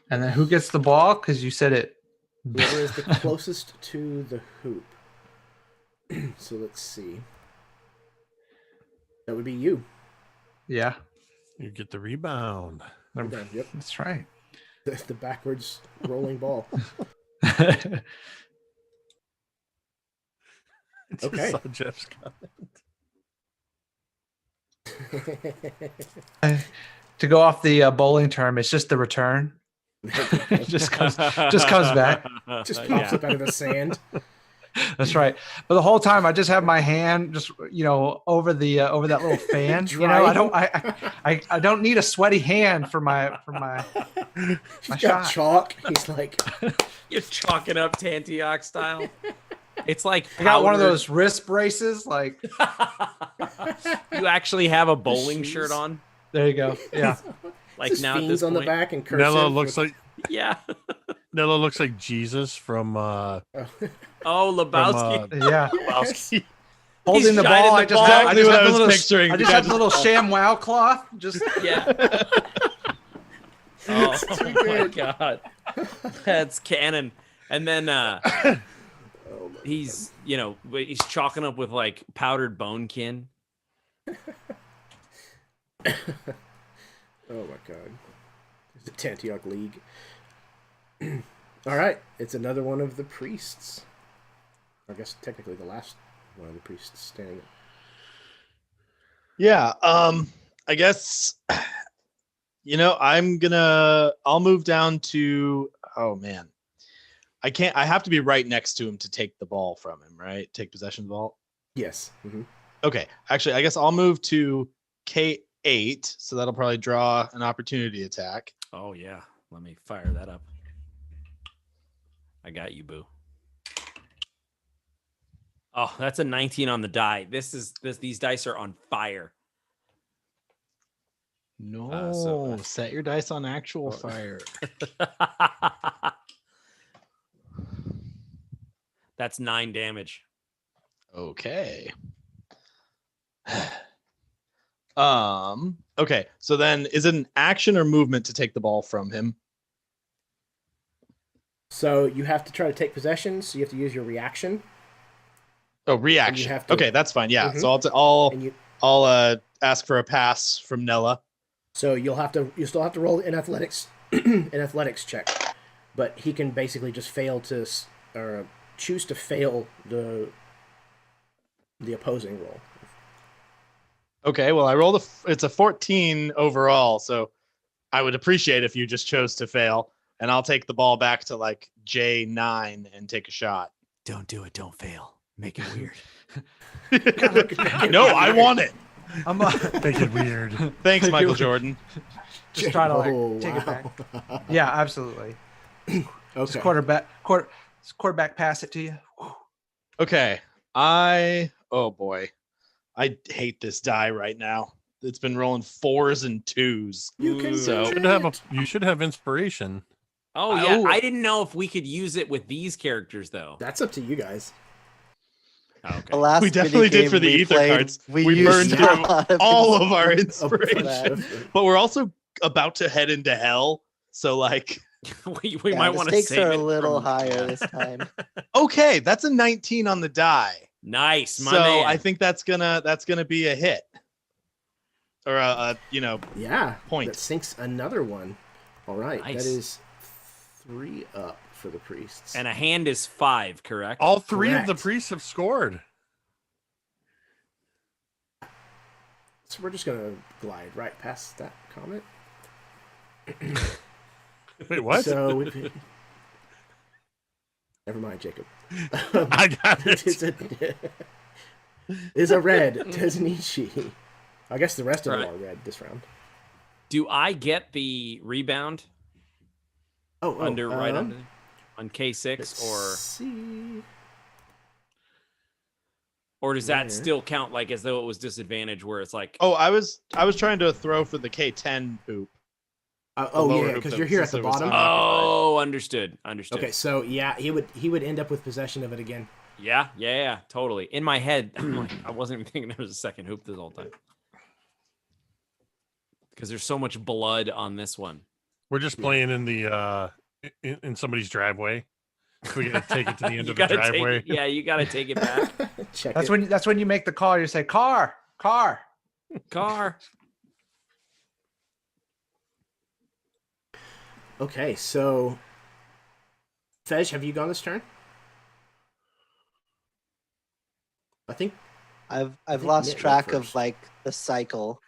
And then who gets the ball? Because you said it. Whoever is the closest to the hoop. So let's see. That would be you. Yeah. You get the rebound. Okay, yep. That's right. The backwards rolling ball. Just Okay. saw Jeff's comment. To go off the bowling term, it's just the return. It just comes back. Just pops up out of the sand. That's right. But the whole time I just have my hand just over the over that little fan. I don't need a sweaty hand for my He's got shot. chalk. He's like, You're chalking up Tantiok style. It's like I got one of powdered- those wrist braces. Like You actually have a bowling shirt on. there you go. Yeah. Like just now at fiends this on the point. back and cursive. Nello looks with- like Yeah. Nello looks like Jesus from Oh, Lebowski. Yeah. Lebowski. Holding the shining ball. the I just ball. have, I Exactly just what have I the was little, picturing. I The just guy have the little ShamWow cloth. Just Yeah. Oh too my good. god. That's canon. And then he's chalking up with like powdered bonekin. Oh my god. The Tantiok League. All right, it's another one of the priests. I guess technically the last one of the priests standing. Yeah. I guess I'll move down to, oh man. I have to be right next to him to take the ball from him, right? Take possession of the ball. Yes. Mm-hmm. Okay. Actually, I guess I'll move to K8, so that'll probably draw an opportunity attack. Oh yeah. Let me fire that up. I got you, boo. Oh, that's a 19 on the die. These dice are on fire. No, set your dice on actual fire. That's 9 damage. Okay. Okay, so then is it an action or movement to take the ball from him? So you have to try to take possession, so you have to use your reaction. Oh, reaction. have to- Okay, that's fine. Yeah. Mhm. So And you I'll ask for a pass from Nella. so you still have to roll an athletics an athletics check. But he can basically just fail to or choose to fail the opposing roll. Okay, well, I rolled it's a 14 overall, so I would appreciate if you just chose to fail, and I'll take the ball back to like J9 and take a shot. Don't do it. Don't fail. Make it weird. No, I want it. I'm Make it weird. Thanks, Michael Jordan. just try to Oh, take it wow. back. Yeah, absolutely. Okay. Just quarterback pass it to you. Okay, oh boy, I hate this die right now. It's been rolling 4s and 2s. You can So- You should have inspiration. Oh yeah, Oh. I didn't know if we could use it with these characters though. That's up to you guys. The Okay. last We definitely did minigame for the we ether played, cards. We used burned a through lot of all of our A inspiration, bunch of- but we're also about to head into hell. So like, we Yeah, might the want to stakes save are it a little from- higher this time. okay, that's a 19 on the die. Nice, my So man. I think that's gonna be a hit, or a Yeah. Point. That sinks another one. All right. Nice. That is 3 up for the priests. and a hand is 5, correct? All 3 of the Correct. priests have scored. So we're just gonna glide right past that comment. Wait, what? So we've... Never mind, Jacob. I got it. Is a red Teznichi. I guess the rest of them Right. are red this round. Do I get the rebound Oh, under on K6 let's or see. does that There. still count like as though it was disadvantage where it's like Oh, I was trying to throw for the K10 hoop. Oh lower yeah, hoop because that- you're here at since the it was bottom. on- Oh, understood. Okay, so yeah, he would end up with possession of it again. Yeah, totally. In my head, I'm like, I wasn't even thinking there was a second hoop this whole time. Because there's so much blood on this one. We're just playing in the in somebody's driveway. We gotta take it to the end You of the gotta take driveway. it, yeah, you gotta take it back. Check That's it. when you make the call. You say car. Car. Okay, so Fej, have you gone this turn? I think I've think lost Mitt went track of first. like the cycle.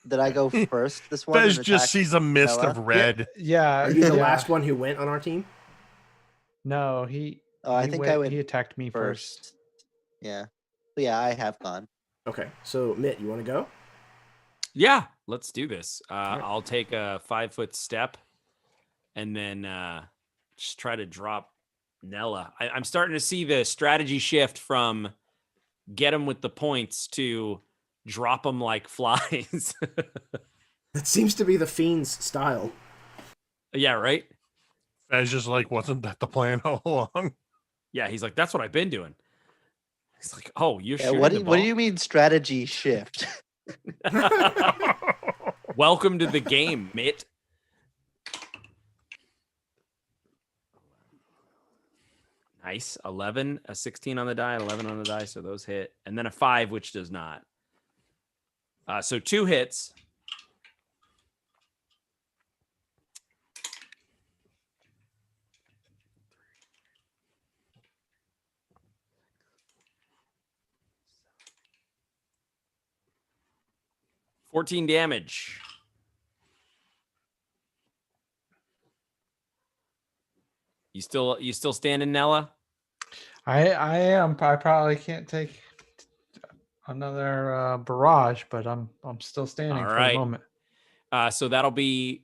Did I go first this one? Fez and just attack sees a mist Noah? of red. Yeah. are you the yeah. last one who went on our team? No, he Oh, I think I went He attacked me first. first. Yeah. So yeah, I have gone. Okay, so Mitt, you want to go? Yeah, let's do this. right. I'll take a 5-foot step and then just try to drop Nella. I'm starting to see the strategy shift from get them with the points to drop them like flies. That seems to be the Fiend's style. Yeah, right? Fez just like, wasn't that the plan all along? Yeah, he's like, that's what I've been doing. He's like, oh, you're Yeah, shooting what the do, ball? what do you mean strategy shift? Welcome to the game, Mitt. Nice. 11, a 16 on the die, 11 on the die, so those hit. And then a 5, which does not. So 2 hits. $14 damage. You still standing, Nella? I am. I probably can't take another barrage, but I'm still standing All for right. the moment. So that'll be.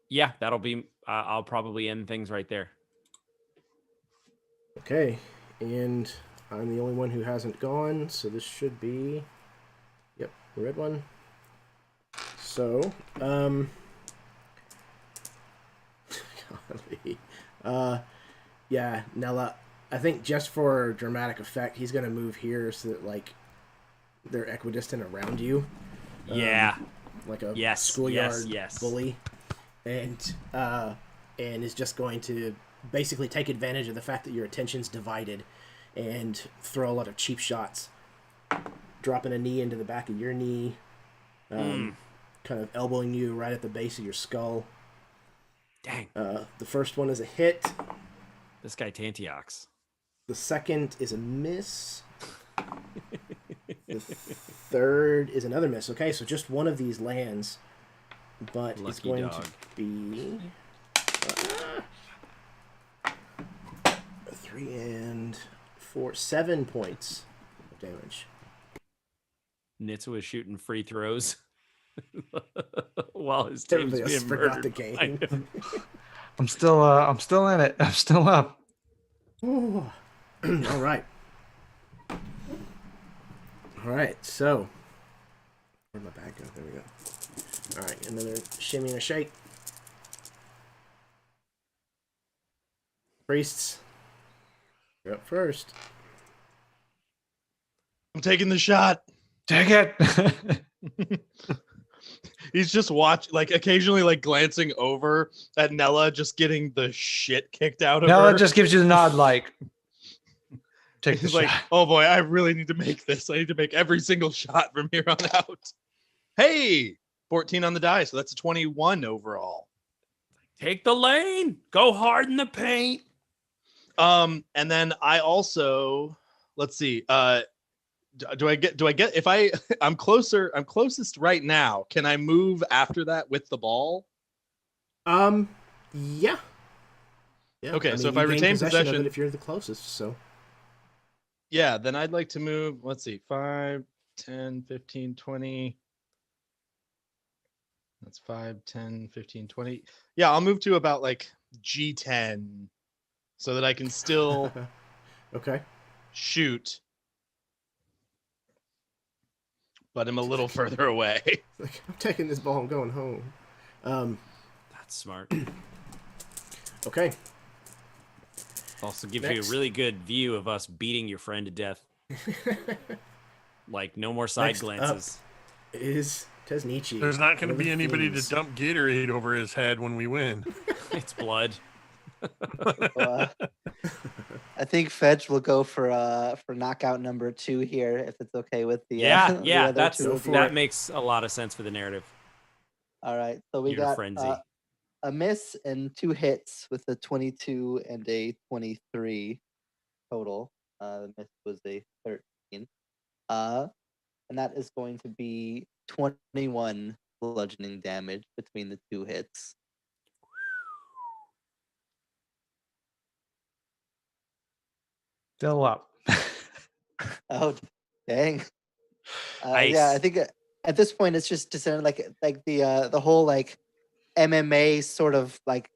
Yeah, that'll be. I'll probably end things right there. Okay, and I'm the only one who hasn't gone, so this should be, yep, the red one. So, golly. Yeah, Nella, I think just for dramatic effect, he's gonna move here so that, like, they're equidistant around you. Yeah. Like a Yes, schoolyard yes. bully. And is just going to basically take advantage of the fact that your attention's divided and throw a lot of cheap shots, dropping a knee into the back of your knee, kind of elbowing you right at the base of your skull. Dang. The first one is a hit. This guy Tantiox. The second is a miss. The third is another miss. Okay, so just one of these lands, but it's Lucky going dog. to be 3 and 4, 7 points of damage. Nitz was shooting free throws while his team's Everybody else being forgot murdered. the game. I'm still in it. I'm still up. All right. All right, so where'd my bag go? There we go. All right, another shimmy and a shake. Priests, you're up first. I'm taking the shot. Take it. He's just occasionally like glancing over at Nella, just getting the shit kicked out of No, her. it just gives you the nod, like take the He's shot. like, oh boy, I really need to make this. I need to make every single shot from here on out. Hey, 14 on the die, so that's a 21 overall. Take the lane. Go hard in the paint. And then I also, let's see, do I get if I'm closest right now, can I move after that with the ball? Yeah. Okay, so if you I gain retain of possession, it if you're the closest, so yeah, then I'd like to move, let's see, 5, 10, 15, 20. That's 5, 10, 15, 20. Yeah, I'll move to about like G10 so that I can still okay. shoot, but I'm a little further away. Like, I'm taking this ball, I'm going home. That's smart. Okay. Also gives Next. you a really good view of us beating your friend to death. Like, no more side Next glances. up is Tesnichi. There's not going to One of be the anybody fiends. to dump Gatorade over his head when we win. It's blood. I think Fetch will go for knockout number 2 here, if it's okay with the Yeah, the yeah, other that's two of you. that makes a lot of sense for the narrative. All right, so we Unit got frenzy. a miss and 2 hits with a 22 and a 23 total. The miss was a 13. And that is going to be 21 bludgeoning damage between the 2 hits. Still up. Oh, dang. Nice. Yeah, I think at this point it's just descended like the whole like MMA sort of like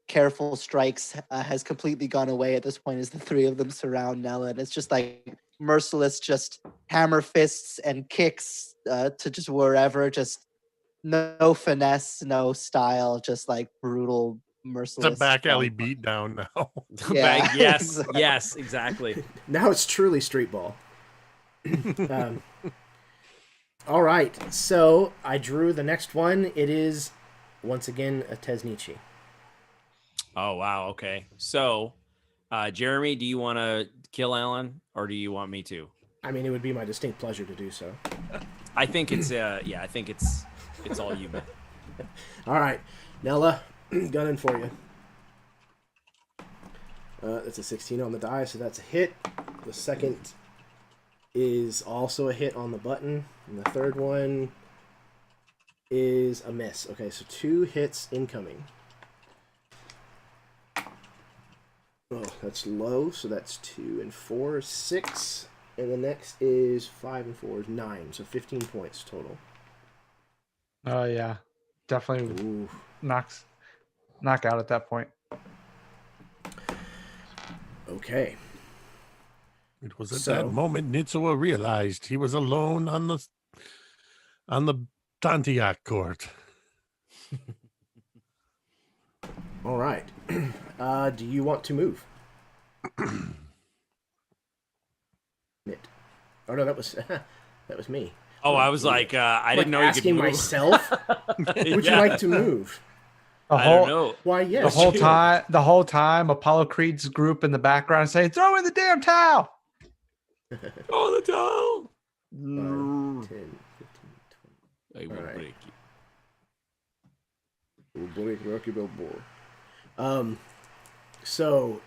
careful strikes has completely gone away at this point as the three of them surround Nella, and it's just like merciless, just hammer fists and kicks to just wherever, just no finesse, no style, just like brutal, It's merciless. a back alley beat down now. Yeah, Yes, exactly. yes, exactly. Now it's truly street ball. All right, so I drew the next one. It is, once again, a Tesnichi. Oh wow. Okay. So, Jeremy, do you want to kill Alan, or do you want me to? I mean, it would be my distinct pleasure to do so. I think it's yeah. I think it's all you, man. All right, Nella, gunning for you. That's a 16 on the die, so that's a hit. The second is also a hit on the button, and the third one is a miss. Okay, so 2 hits incoming. Oh, that's low, so that's 2 and 4, 6. And the next is 5 and 4 is 9, so 15 points total. Oh yeah, definitely Ooh. knock out at that point. Okay. It was at So- that moment Nitsuo realized he was alone on the Tantiak court. All right. Do you want to move? Knit. Oh no, that was me. Oh, I was like, I didn't know you could asking move. myself. Would you Yeah. like to move? The I whole don't know. Why, yes. the whole time, Apollo Creed's group in the background saying, "Throw in the damn towel." Oh, the towel. 5, 10, 15, 20. I will Alright. break you. Oh boy, Rocky Balboa. So,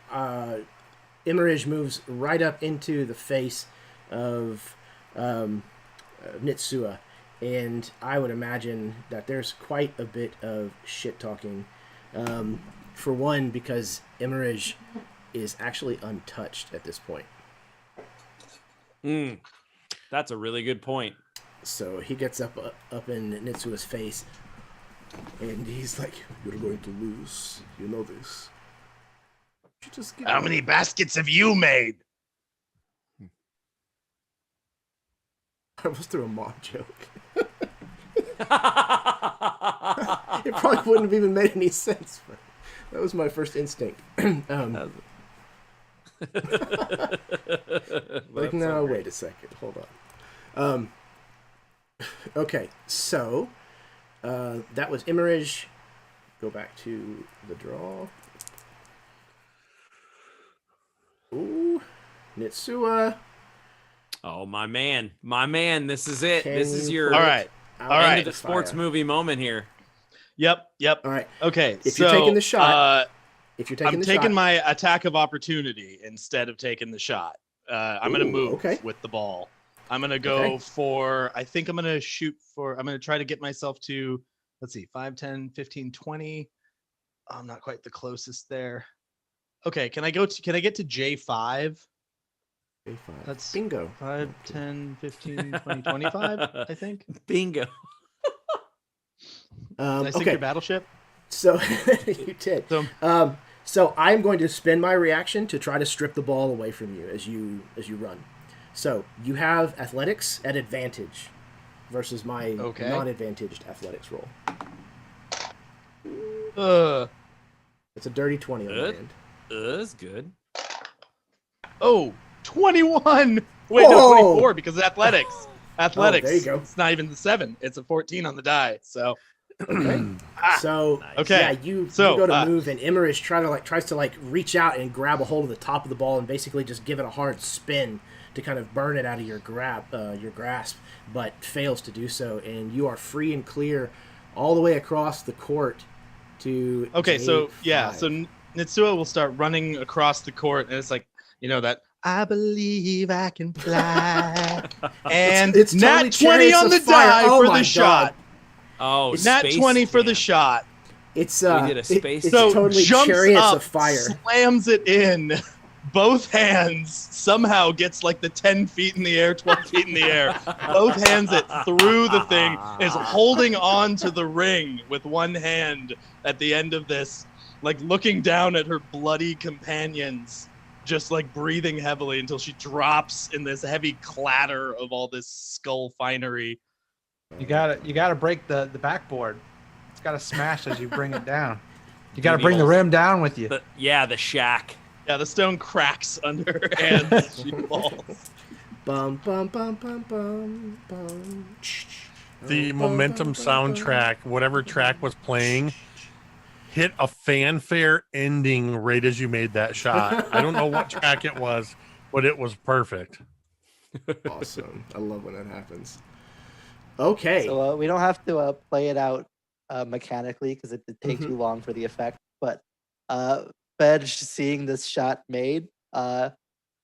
Immerij moves right up into the face of Nitsua, and I would imagine that there's quite a bit of shit talking. For one, because Immerij is actually untouched at this point. That's a really good point. So he gets up in Nitsua's face, and he's like, "You're going to lose. You know this. You just give How up." many baskets have you made? I was through a mom joke. It probably wouldn't have even made any sense, but that was my first instinct. Like, no, wait a second. Hold on. Okay, so that was Immerij. Go back to the draw. Ooh, Nitsua. Oh, my man. This is it. Can This is you your put All right. out All end right. of the sports movie moment here. Yep. All right. Okay. If you're taking the shot, if you're taking I'm the taking shot, my attack of opportunity instead of taking the shot. I'm going to Ooh, move okay. with the ball. I'm going to go Okay. for, I think I'm going to shoot for, I'm going to try to get myself to, let's see, 5, 10, 15, 20. I'm not quite the closest there. Okay. Can I get to J5? A5. That's Bingo. 5, 10, 15, 20, 25, I think. Bingo. Did I sink Okay. your battleship? So you did. So I'm going to spend my reaction to try to strip the ball away from you as you run. So you have athletics at advantage versus my Okay. non-advantaged athletics roll. It's a dirty 20 on Good. the end. That's good. Oh, 21. Wait, no, Whoa. 24 because of athletics. Athletics. there you go. It's not even the 7. It's a 14 on the die. So Okay. So Okay. yeah, you So, go to move, and Immerij tries to reach out and grab a hold of the top of the ball and basically just give it a hard spin to kind of burn it out of your grasp, but fails to do so, and you are free and clear all the way across the court to okay, so yeah, J5. so Nitsua will start running across the court, and it's like, you know, that I believe I can fly. And It's nat totally 20 Chariots on of the Fire. die Oh for my the shot. Oh, Nat Space 20 for the Jam. shot. It's We did a space it's So totally jumps Chariots up, of Fire. slams it in. both hands somehow gets like the 10 feet in the air, 12 feet in the air. Both hands it through the thing, is holding on to the ring with one hand at the end of this, like looking down at her bloody companions, just like breathing heavily until she drops in this heavy clatter of all this skull finery. You gotta break the backboard. It's gotta smash as you bring it down. You gotta bring the rim down with you. The shack. Yeah, the stone cracks under her hands as she falls. Bum bum bum bum bum bum. The momentum soundtrack, whatever track was playing, hit a fanfare ending right as you made that shot. I don't know what track it was, but it was perfect. Awesome. I love when that happens. Okay. So we don't have to play it out mechanically because it did take too long for the effect. But Fedge seeing this shot made,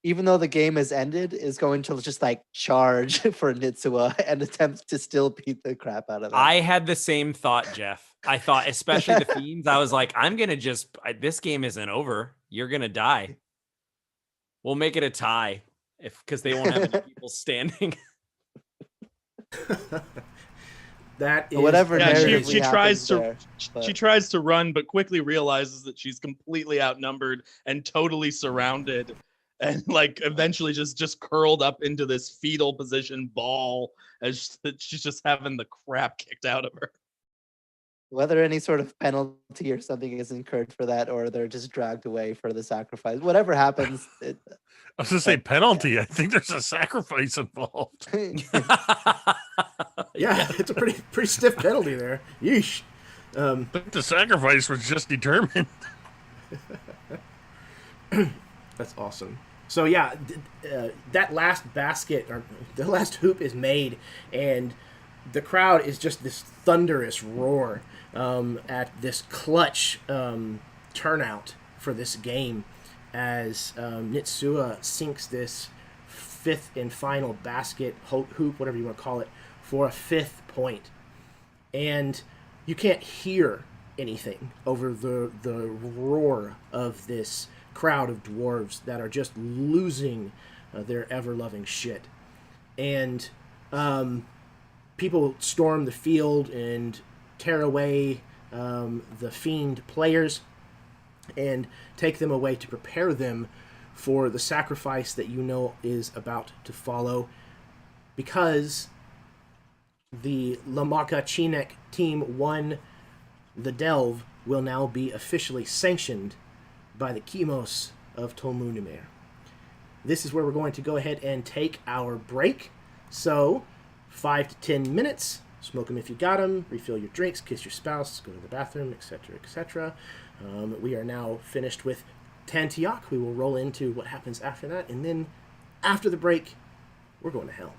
even though the game has ended, is going to just like charge for Nitsua and attempt to still beat the crap out of him. I had the same thought, Jeff. I thought, especially the fiends, I was like, I'm gonna this game isn't over. You're gonna die. We'll make it a tie because they won't have any people standing. That is whatever. Yeah, she she tries to run, but quickly realizes that she's completely outnumbered and totally surrounded, and like eventually just curled up into this fetal position ball as she's just having the crap kicked out of her. Whether any sort of penalty or something is incurred for that, or they're just dragged away for the sacrifice, whatever happens. I was going to say penalty. Yeah. I think there's a sacrifice involved. Yeah, it's a pretty stiff penalty there. Yeesh. I think the sacrifice was just determined. That's awesome. So yeah, that last basket or the last hoop is made, and the crowd is just this thunderous roar at this clutch turnout for this game as Nitsua sinks this fifth and final basket, hoop, whatever you want to call it, for a 5th point. And you can't hear anything over the roar of this crowd of dwarves that are just losing their ever-loving shit. And people storm the field and tear away the fiend players and take them away to prepare them for the sacrifice that you know is about to follow, because the Lamaka Chinek Team 1, the Delve, will now be officially sanctioned by the kimos of Tolmunimir. This is where we're going to go ahead and take our break. So, 5 to 10 minutes. Smoke them if you got them. Refill your drinks. Kiss your spouse. Go to the bathroom, etc., etc. We are now finished with Tantiak. We will roll into what happens after that. And then, after the break, we're going to hell.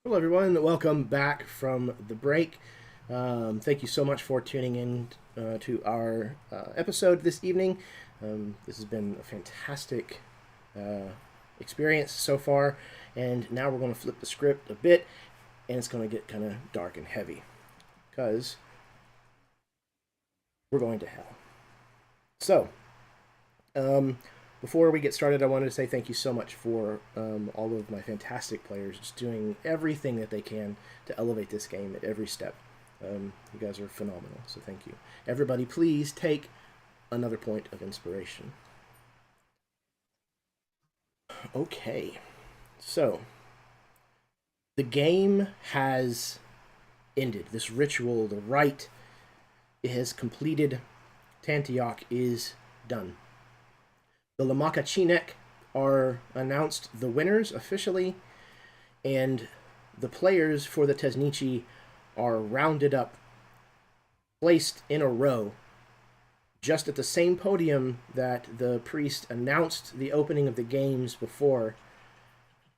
Hello, everyone. Welcome back from the break. Thank you so much for tuning in to our episode this evening. This has been a fantastic experience so far, and now we're going to flip the script a bit, and it's going to get kind of dark and heavy because we're going to hell. So, before we get started, I wanted to say thank you so much for all of my fantastic players just doing everything that they can to elevate this game at every step. You guys are phenomenal, so thank you. Everybody, please take another point of inspiration. Okay, so the game has ended. This ritual, the rite, it has completed. Tantiok is done. The Lamakachinek are announced the winners officially, and the players for the Tesnichi are rounded up, placed in a row, just at the same podium that the priest announced the opening of the games before,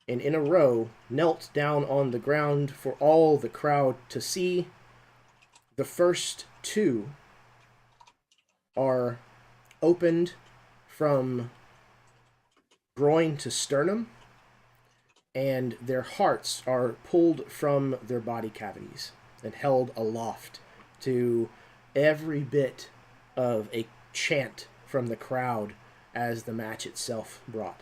and in a row, knelt down on the ground for all the crowd to see. The first two are opened from groin to sternum, and their hearts are pulled from their body cavities and held aloft to every bit of a chant from the crowd as the match itself brought.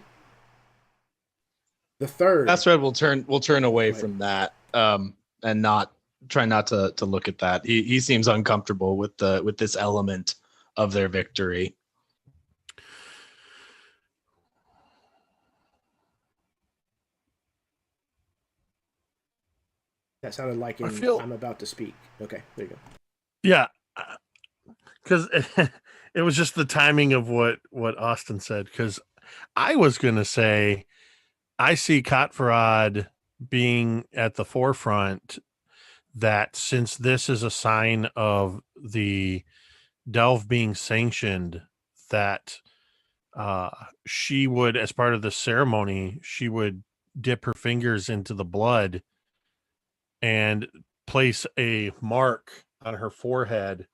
The third, Katvaraad will turn away from that, and not to look at that. He seems uncomfortable with this element of their victory. that sounded like I'm about to speak. Okay, there you go. Yeah, because it was just the timing of what Austin said. Because I was going to say, I see Katvaraad being at the forefront, that since this is a sign of the delve being sanctioned, that she would, as part of the ceremony, she would dip her fingers into the blood and place a mark on her forehead,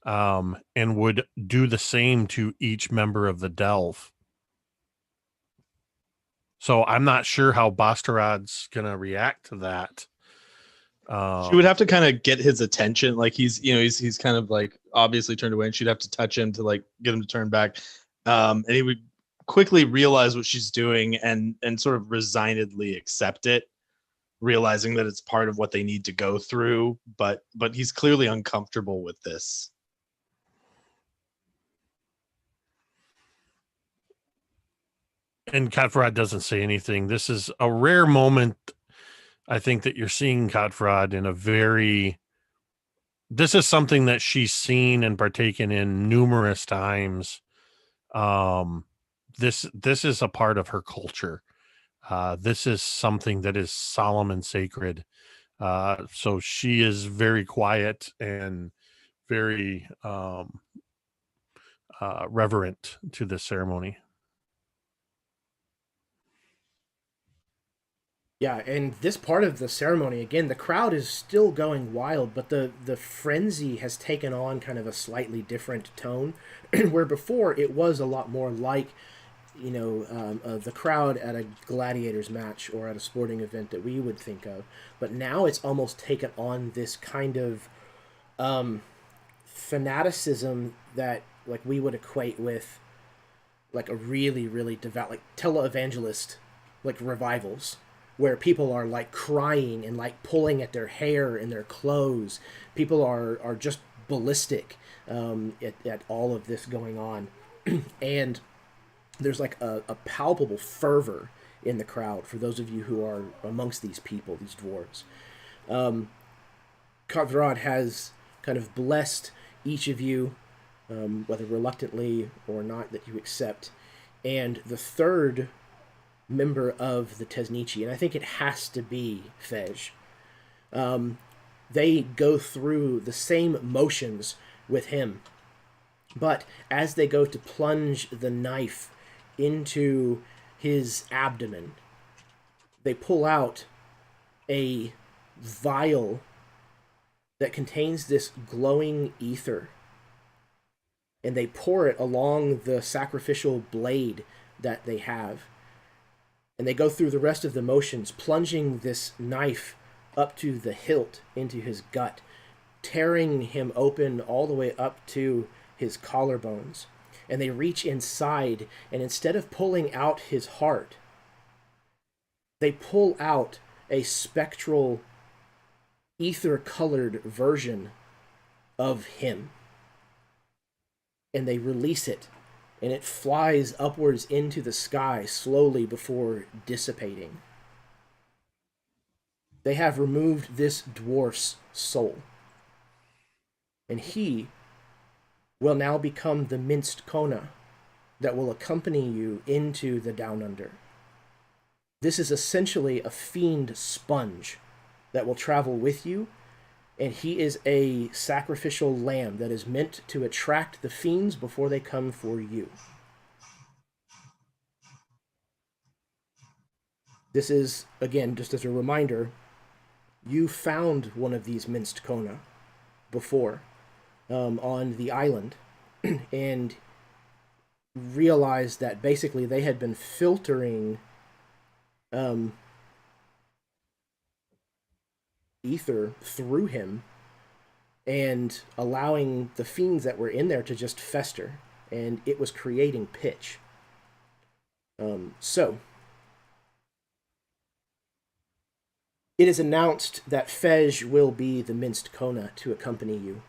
and would do the same to each member of the delve. So I'm not sure how Bastaraad's gonna react to that. She would have to kind of get his attention, like he's kind of like obviously turned away, and she'd have to touch him to like get him to turn back, and he would quickly realize what she's doing and sort of resignedly accept it, realizing that it's part of what they need to go through, but he's clearly uncomfortable with this. And Katvaraad doesn't say anything. This is a rare moment, I think, that you're seeing Katvaraad in a very... This is something that she's seen and partaken in numerous times. This is a part of her culture. This is something that is solemn and sacred. So she is very quiet and very reverent to this ceremony. Yeah, and this part of the ceremony, again, the crowd is still going wild, but the frenzy has taken on kind of a slightly different tone, where before it was a lot more like, the crowd at a gladiators match or at a sporting event that we would think of. But now it's almost taken on this kind of fanaticism that like we would equate with like a really, really devout, like televangelist, like revivals, where people are like crying and like pulling at their hair and their clothes. People are just ballistic at all of this going on. And there's like a palpable fervor in the crowd for those of you who are amongst these people, these dwarves. Katvaraad has kind of blessed each of you, whether reluctantly or not, that you accept. And the third member of the Tesnichi, and I think it has to be Fej, they go through the same motions with him. But as they go to plunge the knife into his abdomen, they pull out a vial that contains this glowing ether, and they pour it along the sacrificial blade that they have. And they go through the rest of the motions, plunging this knife up to the hilt into his gut, tearing him open all the way up to his collarbones. And they reach inside, and instead of pulling out his heart, they pull out a spectral, ether-colored version of him. And they release it, and it flies upwards into the sky slowly before dissipating. They have removed this dwarf's soul, and he will now become the minced kona that will accompany you into the Down Under. This is essentially a fiend sponge that will travel with you, and he is a sacrificial lamb that is meant to attract the fiends before they come for you. This is, again, just as a reminder, you found one of these minced kona before on the island and realized that basically they had been filtering ether through him and allowing the fiends that were in there to just fester, and it was creating pitch. So it is announced that Fej will be the minced kona to accompany you.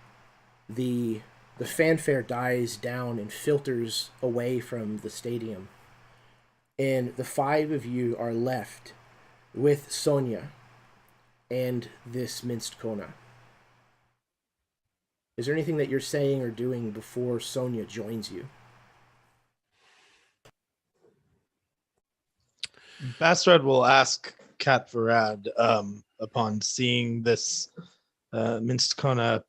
The fanfare dies down and filters away from the stadium, and the five of you are left with Sonia and this minced kona. Is there anything that you're saying or doing before Sonia joins you? Katvaraad will ask Katvaraad upon seeing this minced kona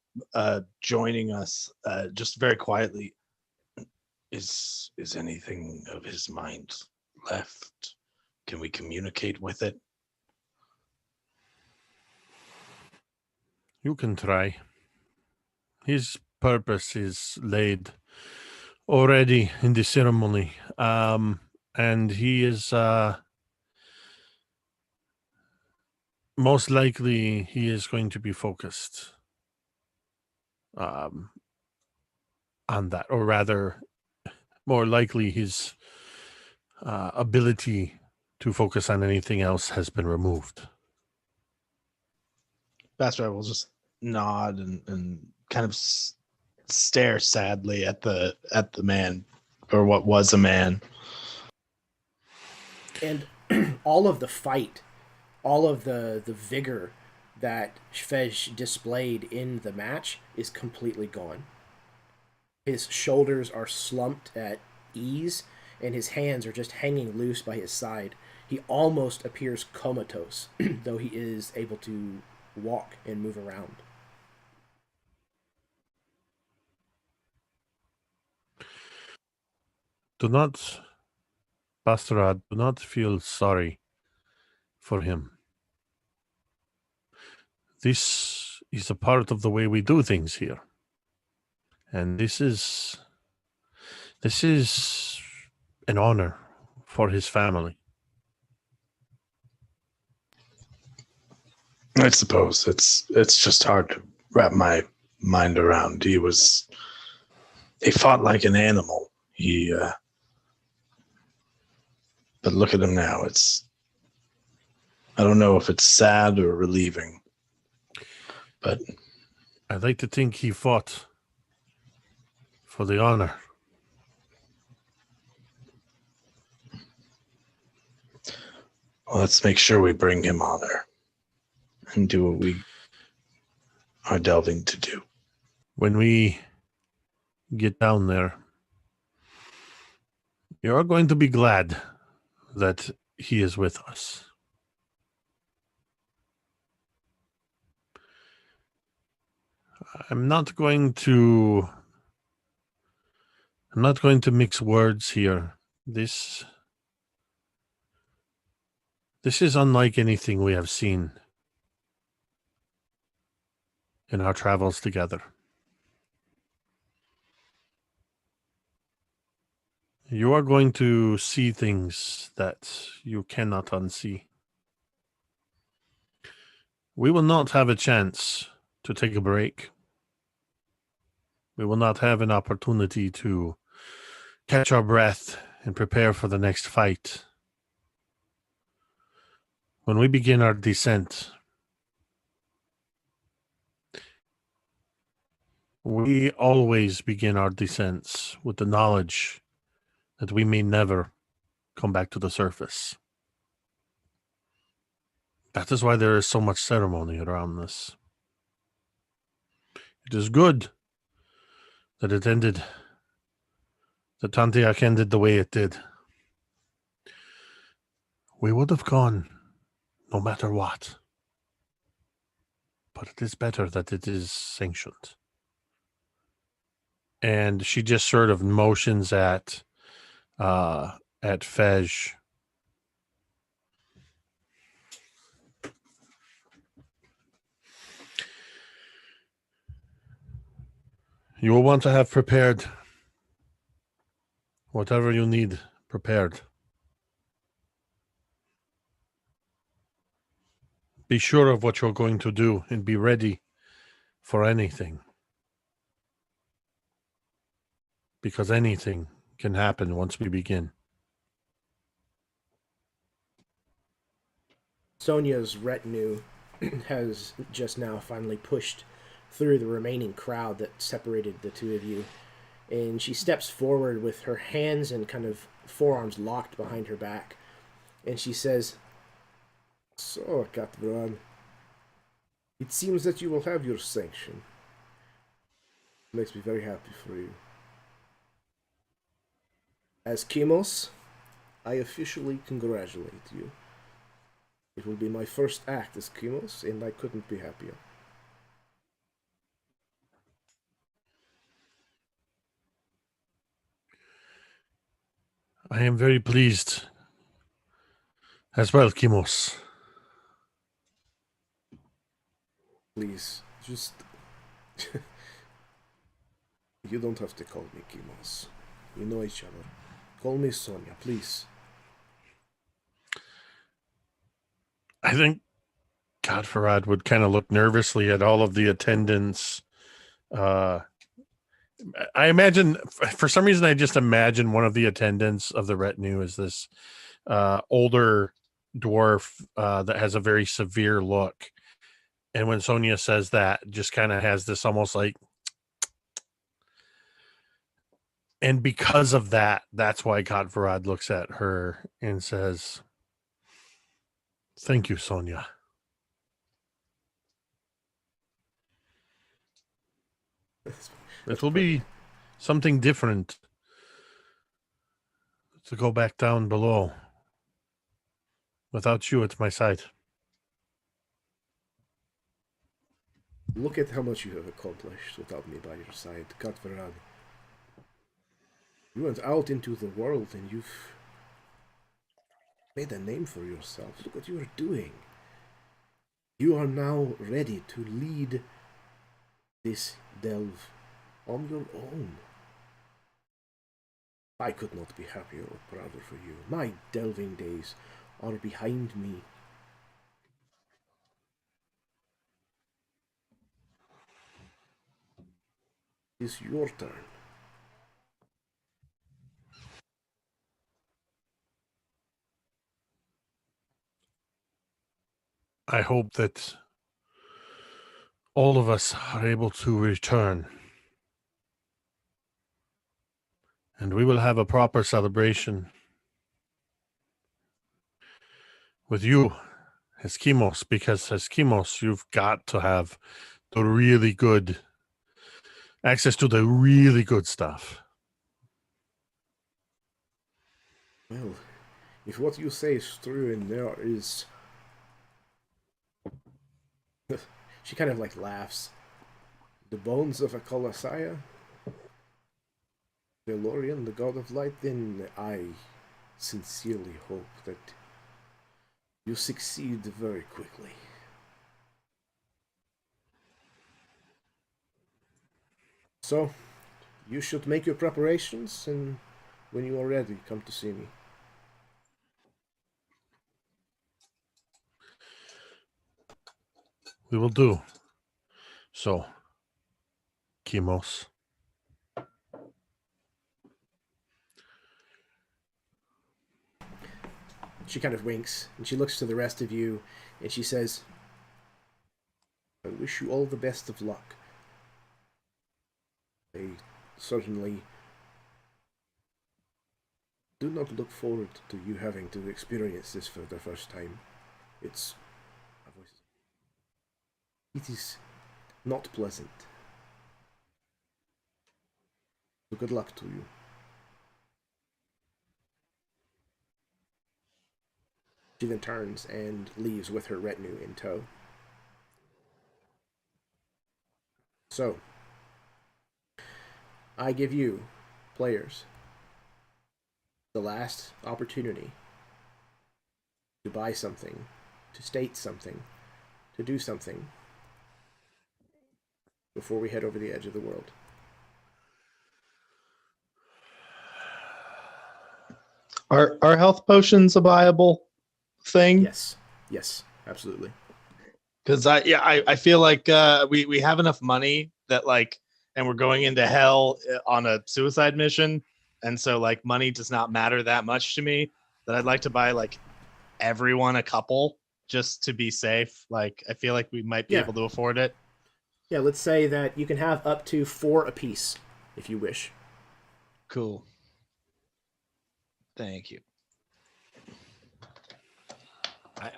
joining us, just very quietly. Is anything of his mind left? Can we communicate with it? You can try. His purpose is laid already in the ceremony, and he is most likely he is going to be focused on that, or rather, more likely his ability to focus on anything else has been removed. Katvaraad will just nod and kind of stare sadly at the man, or what was a man. And all of the fight, all of the vigor that Fej displayed in the match is completely gone. His shoulders are slumped at ease, and his hands are just hanging loose by his side. He almost appears comatose, though he is able to walk and move around. Katvaraad, do not feel sorry for him. This is a part of the way we do things here. And this is an honor for his family. I suppose it's just hard to wrap my mind around. He fought like an animal. But look at him now. I don't know if it's sad or relieving, but I'd like to think he fought for the honor. well, let's make sure we bring him honor and do what we are delving to do. When we get down there, you're going to be glad that he is with us. I'm not going to mix words here. This is unlike anything we have seen in our travels together. You are going to see things that you cannot unsee. We will not have a chance to take a break. We will not have an opportunity to catch our breath and prepare for the next fight. When we begin our descent, we always begin our descents with the knowledge that we may never come back to the surface. That is why there is so much ceremony around this. It is good that it ended, that Tantiak ended the way it did. We would have gone no matter what. But it is better that it is sanctioned. And she just sort of motions at Fej. You will want to have prepared whatever you need prepared. Be sure of what you're going to do and be ready for anything. Because anything can happen once we begin. Sonia's retinue has just now finally pushed through the remaining crowd that separated the two of you. And she steps forward with her hands and kind of forearms locked behind her back. And she says, "So, Katvaraad, it seems that you will have your sanction. It makes me very happy for you. As kimos, I officially congratulate you. It will be my first act as kimos, and I couldn't be happier." I am very pleased as well, Kimos. Please, just... You don't have to call me Kimos. We know each other. Call me Sonia, please. I think Katvaraad would kind of look nervously at all of the attendants. I imagine, for some reason, I just imagine one of the attendants of the retinue is this older dwarf that has a very severe look. And when Sonia says that, just kind of has this almost like... And because of that, that's why Katvaraad looks at her and says, "Thank you, Sonia." It will be something different to go back down below without you at my side. Look at how much you have accomplished without me by your side, Katvaraad. You went out into the world and you've made a name for yourself. Look what you are doing. You are now ready to lead this delve on your own. I could not be happier or prouder for you. My delving days are behind me. It's your turn. I hope that all of us are able to return. And we will have a proper celebration with you as Kimos, because as Kimos, you've got to have the really good access to the really good stuff. Well, if what you say is true and there is... She kind of like laughs. The bones of a Colossiah? Belorion, the god of light, then I sincerely hope that you succeed very quickly. So, you should make your preparations, and when you are ready, come to see me. We will do. So, kimos. She kind of winks, and she looks to the rest of you, and she says, I wish you all the best of luck. I certainly do not look forward to you having to experience this for the first time. It is not pleasant. So good luck to you. She then turns and leaves with her retinue in tow. So, I give you, players, the last opportunity to buy something, to state something, to do something before we head over the edge of the world. Are health potions a viable thing? Yes, absolutely. Because I feel like we have enough money that like, and we're going into hell on a suicide mission, and so like money does not matter that much to me. That I'd like to buy like everyone a couple just to be safe. Like I feel like we might be able to afford it. Yeah, let's say that you can have up to 4 apiece if you wish. Cool. Thank you.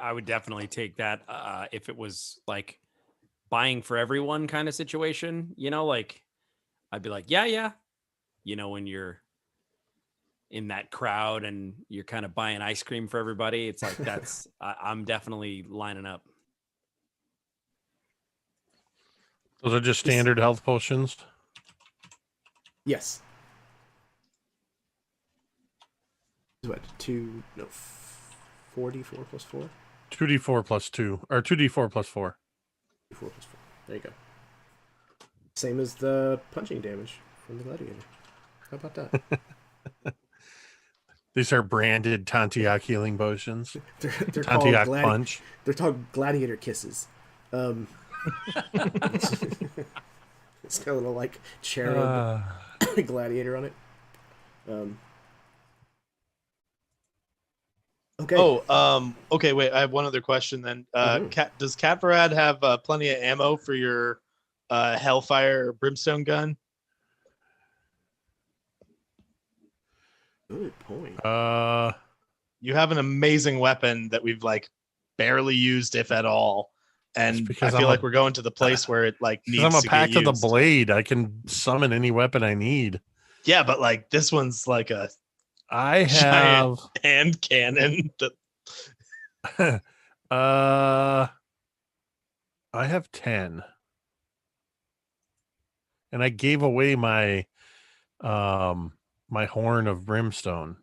I would definitely take that if it was like buying for everyone kind of situation, you know, like I'd be like, yeah. You know, when you're in that crowd and you're kind of buying ice cream for everybody, it's like that's I'm definitely lining up. Those are just standard health potions? Yes. What, 4d4 plus 4? 2d4 plus 2, or 2d4 plus 4. 4 plus 4. There you go. Same as the punching damage from the gladiator. How about that? These are branded Tantiak healing potions. They're Tantiak called punch. They're called gladiator kisses. It's got a little like cherub gladiator on it. Okay. Okay. Wait, I have one other question then. Does Katvaraad have plenty of ammo for your Hellfire Brimstone gun? Good point. You have an amazing weapon that we've like barely used, if at all. And I feel like we're going to the place where it like needs to get used. I'm a pact of the blade. I can summon any weapon I need. Yeah, but like this one's like a I giant have hand cannon. I have 10. And I gave away my my horn of brimstone.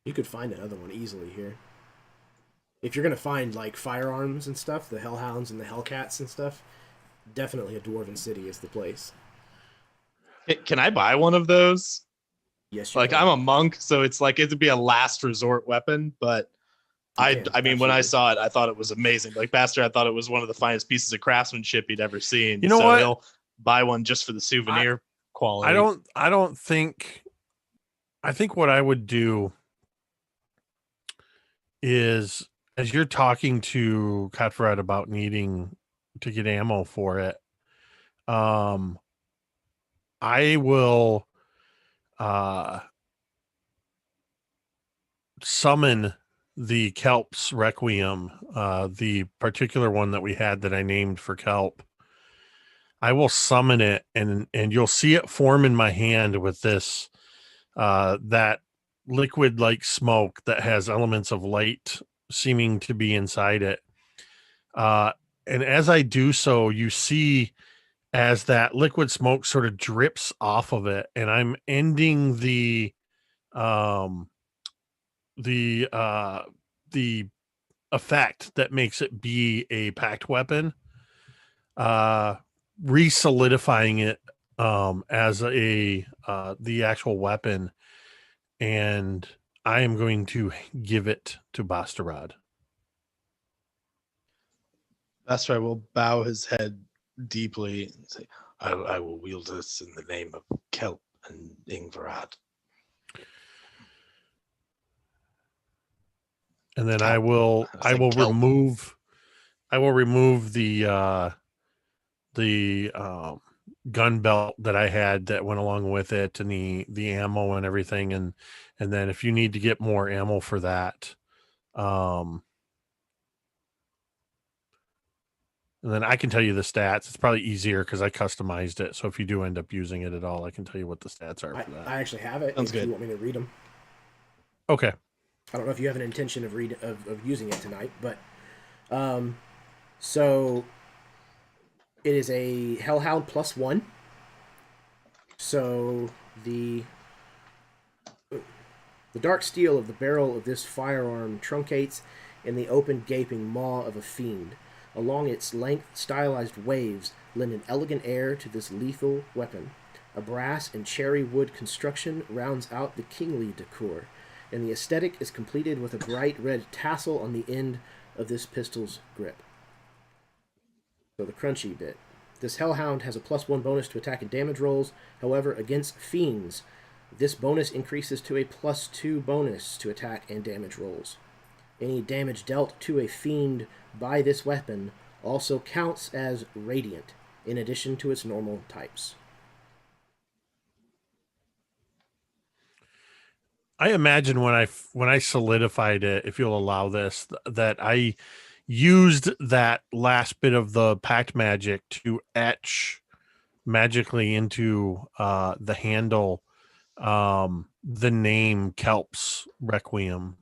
You could find another one easily here. If you're gonna find like firearms and stuff, the hellhounds and the hellcats and stuff, definitely a dwarven city is the place. Can I buy one of those? Yes, you like can. I'm a monk, so it's like it'd be a last resort weapon, but I mean, absolutely. when I saw it, I thought it was amazing. Like Bastard, I thought it was one of the finest pieces of craftsmanship he'd ever seen. You know what? He'll buy one just for the souvenir quality. I don't think. I think what I would do is, as you're talking to Katvaraad about needing to get ammo for it, I will summon the Kelp's Requiem, the particular one that we had that I named for Kelp. I will summon it, and you'll see it form in my hand with this that liquid like smoke that has elements of light seeming to be inside it. And as I do so, you see as that liquid smoke sort of drips off of it, and I'm ending the effect that makes it be a packed weapon. re-solidifying it as a the actual weapon, and I am going to give it to Katvaraad. Bastra will bow his head deeply and say, I will wield this in the name of Kelp and Ingvarad. And then Kelp. I will Kelp. remove the gun belt that I had that went along with it, and the ammo and everything, and then if you need to get more ammo for that, and then I can tell you the stats. It's probably easier because I customized it. So if you do end up using it at all, I can tell you what the stats are for that. I actually have it. Sounds if good. you want me to read them. Okay. I don't know if you have an intention of using it tonight, but so it is a Hellhound +1. So the dark steel of the barrel of this firearm truncates in the open gaping maw of a fiend. Along its length, stylized waves lend an elegant air to this lethal weapon. A brass and cherry wood construction rounds out the kingly decor, and the aesthetic is completed with a bright red tassel on the end of this pistol's grip. So the crunchy bit. This Hellhound has a +1 bonus to attack and damage rolls. However, against fiends, this bonus increases to a +2 bonus to attack and damage rolls. Any damage dealt to a fiend by this weapon also counts as radiant, in addition to its normal types. I imagine when I solidified it, if you'll allow this, that I used that last bit of the pact magic to etch magically into the handle the name Kelp's Requiem,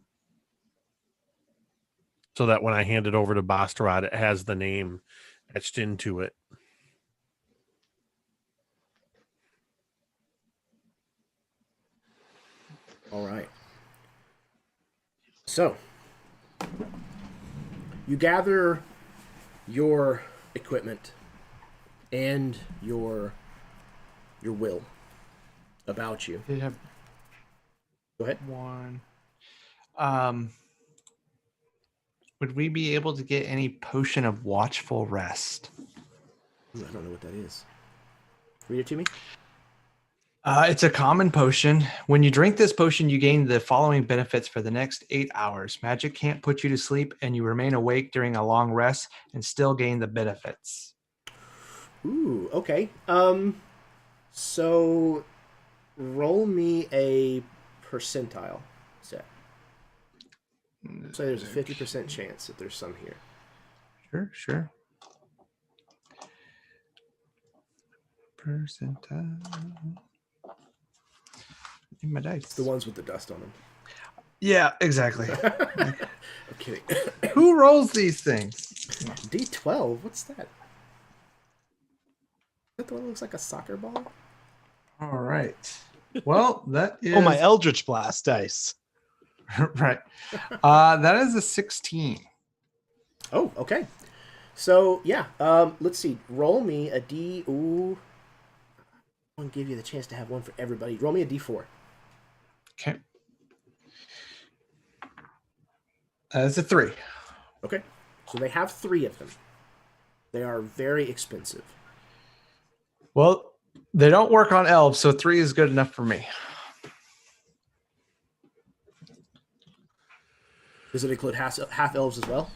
so that when I hand it over to Katvaraad, it has the name etched into it. All right. So, you gather your equipment and your will about you. Did have Go ahead. one. Would we be able to get any potion of watchful rest? Ooh, I don't know what that is. Read it to me. It's a common potion. When you drink this potion, you gain the following benefits for the next 8 hours. Magic can't put you to sleep, and you remain awake during a long rest and still gain the benefits. Ooh, okay. So roll me a percentile set. So there's a 50% chance that there's some here. Sure. Percentile. In my dice. The ones with the dust on them. Yeah, exactly. I'm kidding. Who rolls these things? D12? What's that? Is that the one that looks like a soccer ball? All right. Well, that is... Oh, my Eldritch Blast dice. Right. That is a 16. Oh, okay. So, yeah. Let's see. Roll me a D... Ooh. I'm going to give you the chance to have one for everybody. Roll me a D4. Okay. That's a 3. Okay. So they have 3 of them. They are very expensive. Well, they don't work on elves, so 3 is good enough for me. Does it include half elves as well?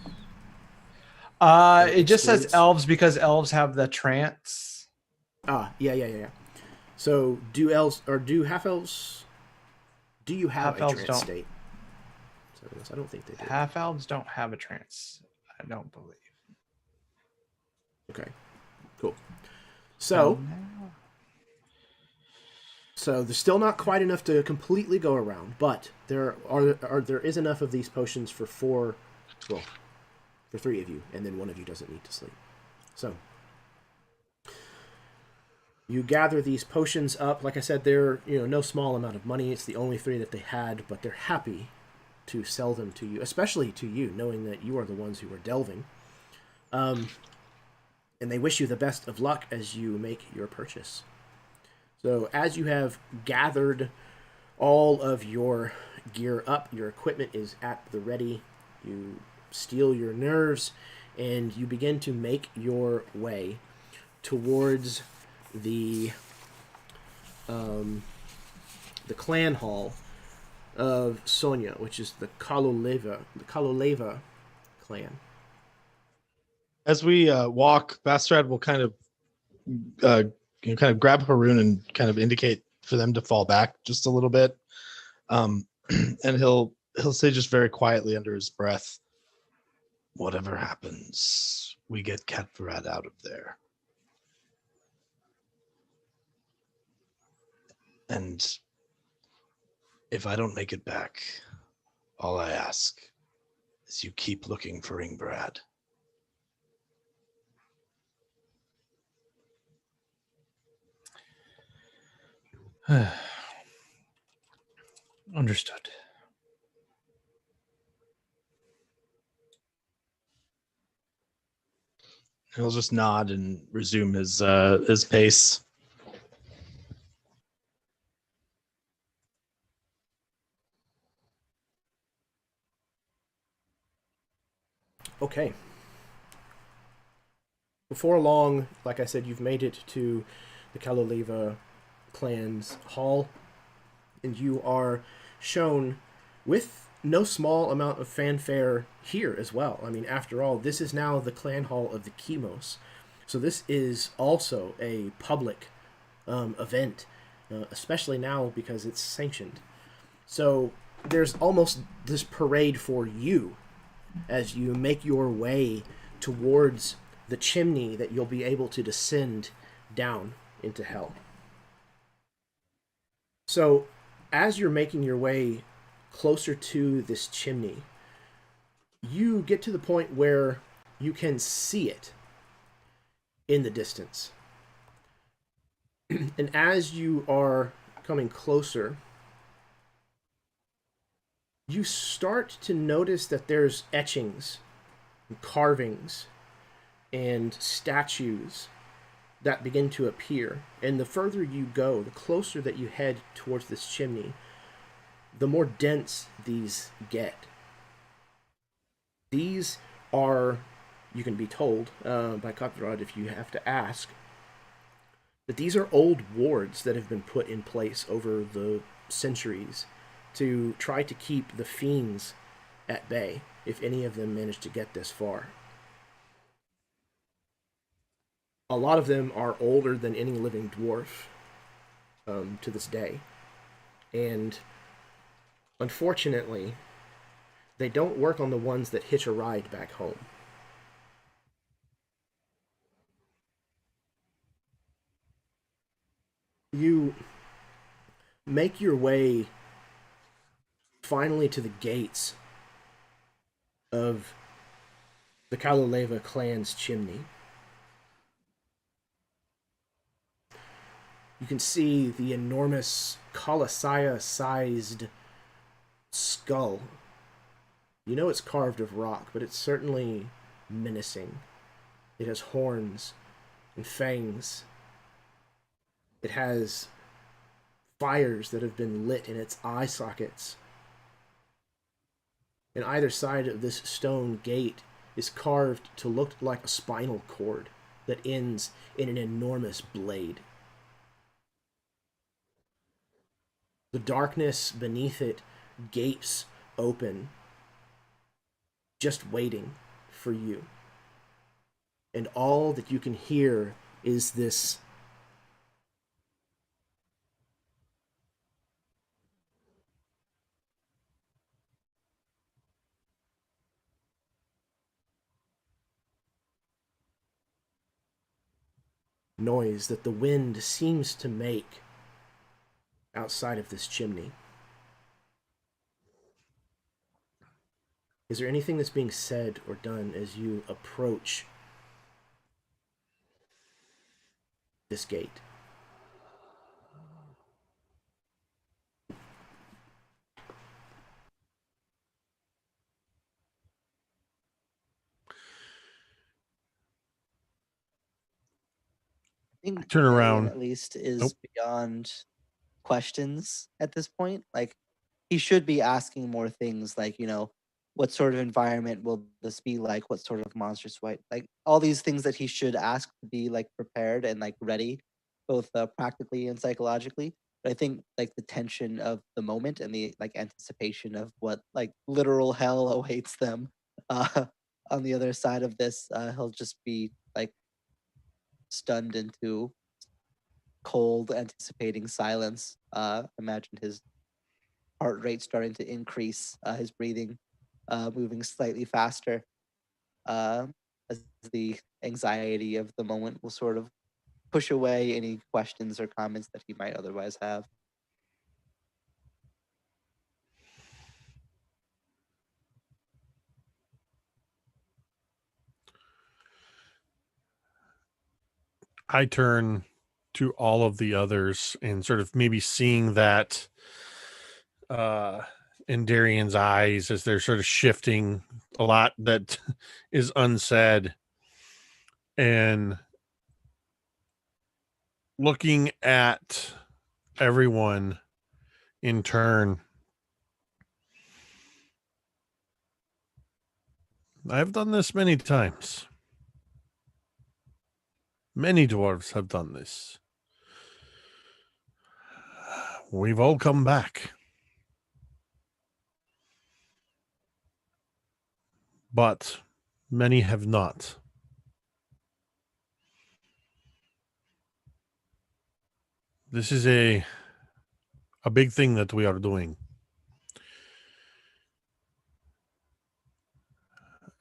It just says Excludes? elves because elves have the trance. Ah, yeah. So do elves or do half elves? Do you have Half a elves trance don't. state? So I don't think they do. Half elves don't have a trance. I don't believe. Okay, cool. So there's still not quite enough to completely go around, but there is enough of these potions for 4, well, for 3 of you, and then 1 of you doesn't need to sleep. So you gather these potions up. Like I said, they're no small amount of money. It's the only 3 that they had, but they're happy to sell them to you, especially to you, knowing that you are the ones who are delving. and they wish you the best of luck as you make your purchase. So as you have gathered all of your gear up, your equipment is at the ready, you steel your nerves, and you begin to make your way towards the clan hall of Sonia, which is the Kaloleva clan. As we walk, Bastrad will kind of grab Haroon and kind of indicate for them to fall back just a little bit, and he'll say just very quietly under his breath, "Whatever happens, we get Katvaraad out of there. And if I don't make it back, all I ask is you keep looking for Ingbrad." Understood. He'll just nod and resume his pace. Okay. Before long, like I said, you've made it to the Kaloleva clan's hall, and you are shown with no small amount of fanfare here as well. I mean, after all, this is now the clan hall of the Kimos, so this is also a public event, especially now because it's sanctioned. So there's almost this parade for you as you make your way towards the chimney that you'll be able to descend down into hell. So, as you're making your way closer to this chimney, you get to the point where you can see it in the distance. And as you are coming closer, you start to notice that there's etchings and carvings and statues that begin to appear. And the further you go, the closer that you head towards this chimney, the more dense these get. These are, you can be told by Katvaraad if you have to ask, that these are old wards that have been put in place over the centuries to try to keep the fiends at bay, if any of them manage to get this far. A lot of them are older than any living dwarf to this day. And unfortunately, they don't work on the ones that hitch a ride back home. You make your way finally to the gates of the Kaloleva clan's chimney. You can see the enormous Colossiah-sized skull. You know it's carved of rock, but it's certainly menacing. It has horns and fangs. It has fires that have been lit in its eye sockets. And either side of this stone gate is carved to look like a spinal cord that ends in an enormous blade. The darkness beneath it gapes open, just waiting for you. And all that you can hear is this noise that the wind seems to make outside of this chimney. Is there anything that's being said or done as you approach this gate? think Turn Darian, around. at least is Nope. beyond questions at this point. Like he should be asking more things like, what sort of environment will this be like? What sort of monsters fight? Like all these things that he should ask to be like prepared and like ready, both practically and psychologically. But I think like the tension of the moment and the like anticipation of what like literal hell awaits them uh, on the other side of this, he'll just be like stunned into cold, anticipating silence. Imagine his heart rate starting to increase, his breathing moving slightly faster, uh, as the anxiety of the moment will sort of push away any questions or comments that he might otherwise have. I turn to all of the others and sort of maybe seeing that in Darian's eyes as they're sort of shifting a lot that is unsaid, and looking at everyone in turn. I've done this many times. Many dwarves have done this. We've all come back. But many have not. This is a big thing that we are doing.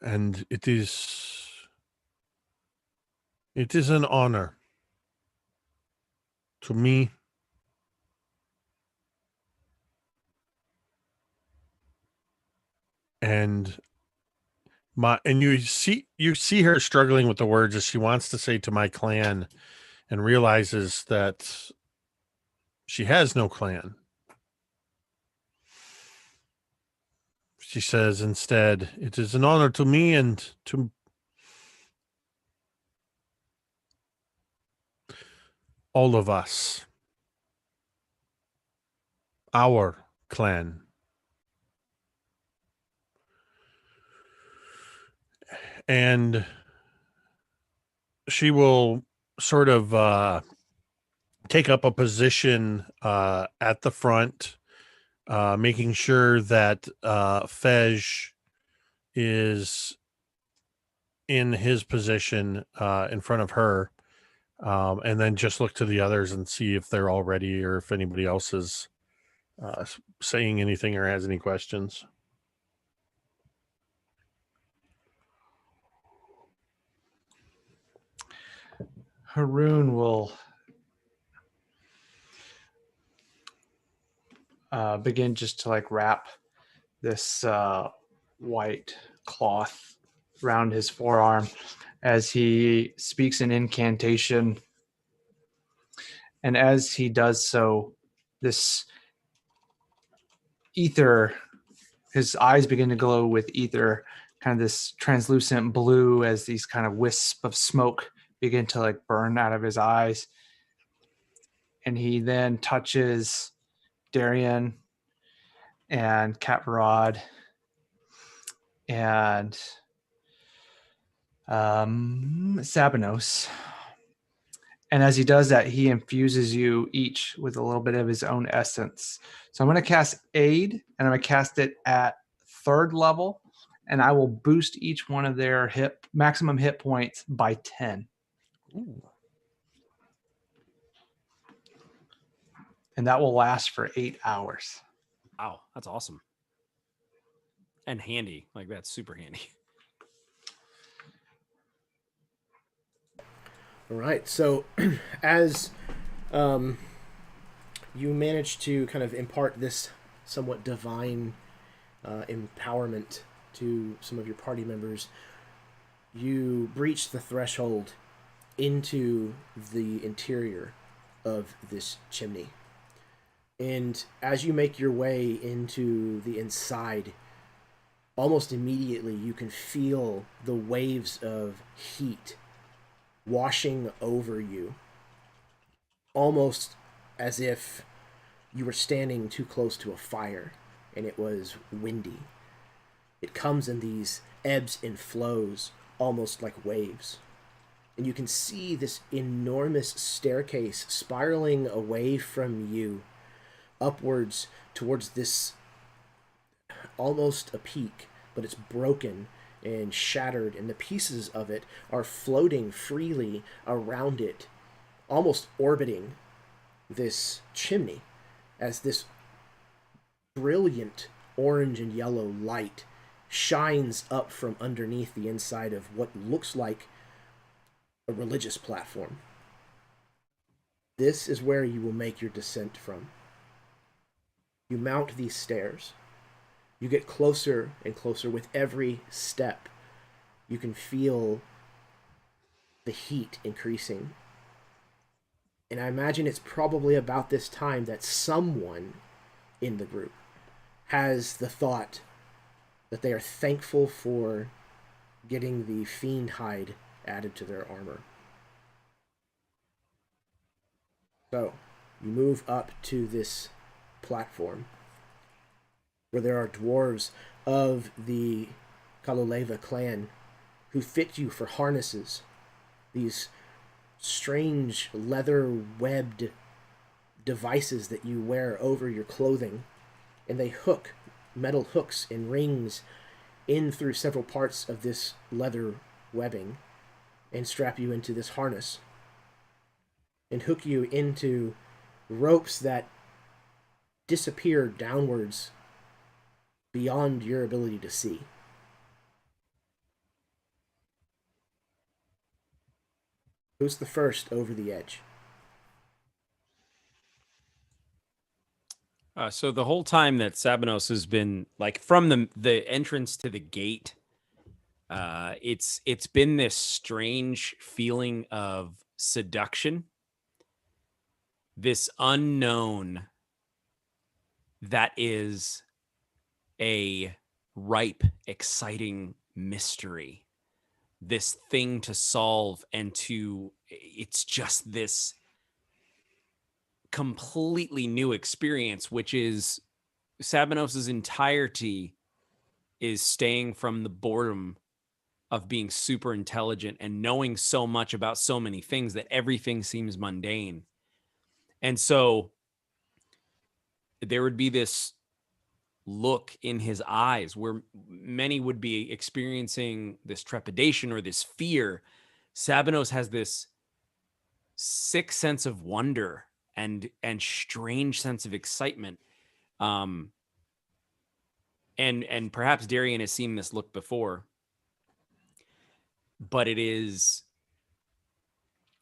And it is an honor to me and you see her struggling with the words as she wants to say to my clan and realizes that she has no clan. She says instead, it is an honor to me and to all of us. Our clan. And she will sort of take up a position at the front, making sure that Fej is in his position in front of her, and then just look to the others and see if they're all ready or if anybody else is saying anything or has any questions. Haroon will begin just to like wrap this white cloth around his forearm as he speaks an incantation. And as he does so, this ether, his eyes begin to glow with ether, kind of this translucent blue as these kind of wisps of smoke begin to like burn out of his eyes. And he then touches Darian and Katvaraad and Sabanos. And as he does that, he infuses you each with a little bit of his own essence. So I'm going to cast Aid, and I'm going to cast it at 3rd level, and I will boost each one of their maximum hit points by 10. Ooh. And that will last for 8 hours. Wow, that's awesome. And handy. Like, that's super handy. All right. So, as you manage to kind of impart this somewhat divine empowerment to some of your party members, you breach the threshold into the interior of this chimney. And as you make your way into the inside, almost immediately you can feel the waves of heat washing over you almost as if you were standing too close to a fire and it was windy. It comes in these ebbs and flows, almost like waves. And you can see this enormous staircase spiraling away from you, upwards towards this almost a peak, but it's broken and shattered, and the pieces of it are floating freely around it, almost orbiting this chimney as this brilliant orange and yellow light shines up from underneath the inside of what looks like a religious platform. This is where you will make your descent from. You mount these stairs. You get closer and closer with every step. You can feel the heat increasing. And I imagine it's probably about this time that someone in the group has the thought that they are thankful for getting the fiend hide added to their armor. So, you move up to this platform where there are dwarves of the Caebrek clan who fit you for harnesses, these strange leather-webbed devices that you wear over your clothing, and they hook metal hooks and rings in through several parts of this leather webbing and strap you into this harness and hook you into ropes that disappear downwards beyond your ability to see. Who's the first over the edge? So the whole time that Sabanos has been like from the entrance to the gate, it's been this strange feeling of seduction, this unknown that is a ripe, exciting mystery, this thing to solve, and it's just this completely new experience, which is Sabanos's entirety is staying from the boredom of being super intelligent and knowing so much about so many things that everything seems mundane. And so there would be this look in his eyes where many would be experiencing this trepidation or this fear. Sabanos has this sick sense of wonder and strange sense of excitement. And perhaps Darian has seen this look before, but it is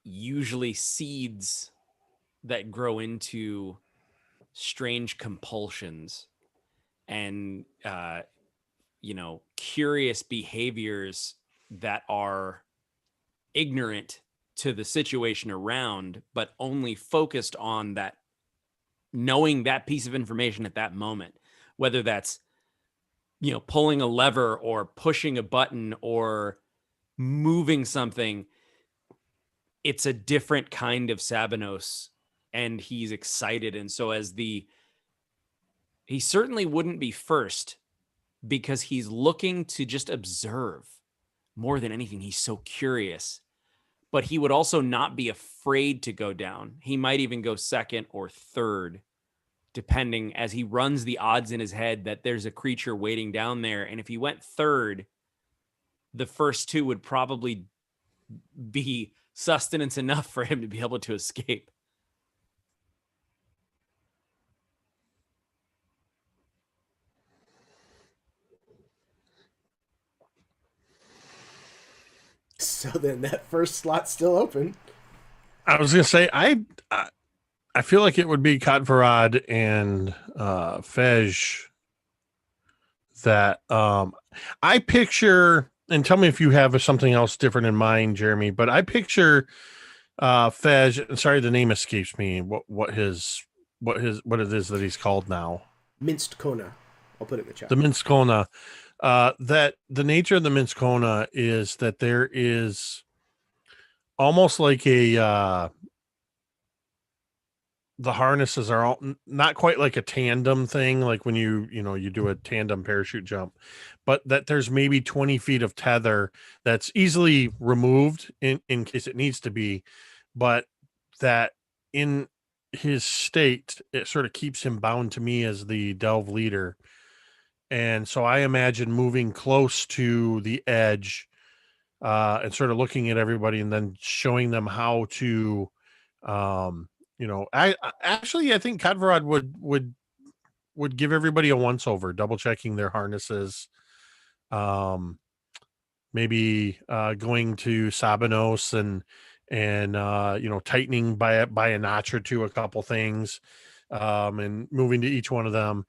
usually seeds that grow into strange compulsions and curious behaviors that are ignorant to the situation around, but only focused on that, knowing that piece of information at that moment, whether that's pulling a lever or pushing a button or moving something. It's a different kind of Sabanos, and he's excited. And so he certainly wouldn't be first because he's looking to just observe more than anything. He's so curious, but he would also not be afraid to go down. He might even go second or third, depending, as he runs the odds in his head that there's a creature waiting down there. And if he went third, the first two would probably be sustenance enough for him to be able to escape. So then that first slot's still open. I was gonna say I feel like it would be Katvaraad and Fej that I picture, and tell me if you have something else different in mind, Jeremy, but I picture Fej, sorry the name escapes me, what it is that he's called now. Minced Kona. I'll put it in the chat. The Minced Kona. That the nature of the Minced Kona is that there is almost like a the harnesses are all not quite like a tandem thing, like when you do a tandem parachute jump, but that there's maybe 20 feet of tether that's easily removed in case it needs to be, but that in his state, it sort of keeps him bound to me as the delve leader. And so I imagine moving close to the edge, and sort of looking at everybody and then showing them how to, I think Katvaraad would give everybody a once over, double checking their harnesses. Maybe going to Sabanos and tightening by a notch or two a couple things, and moving to each one of them,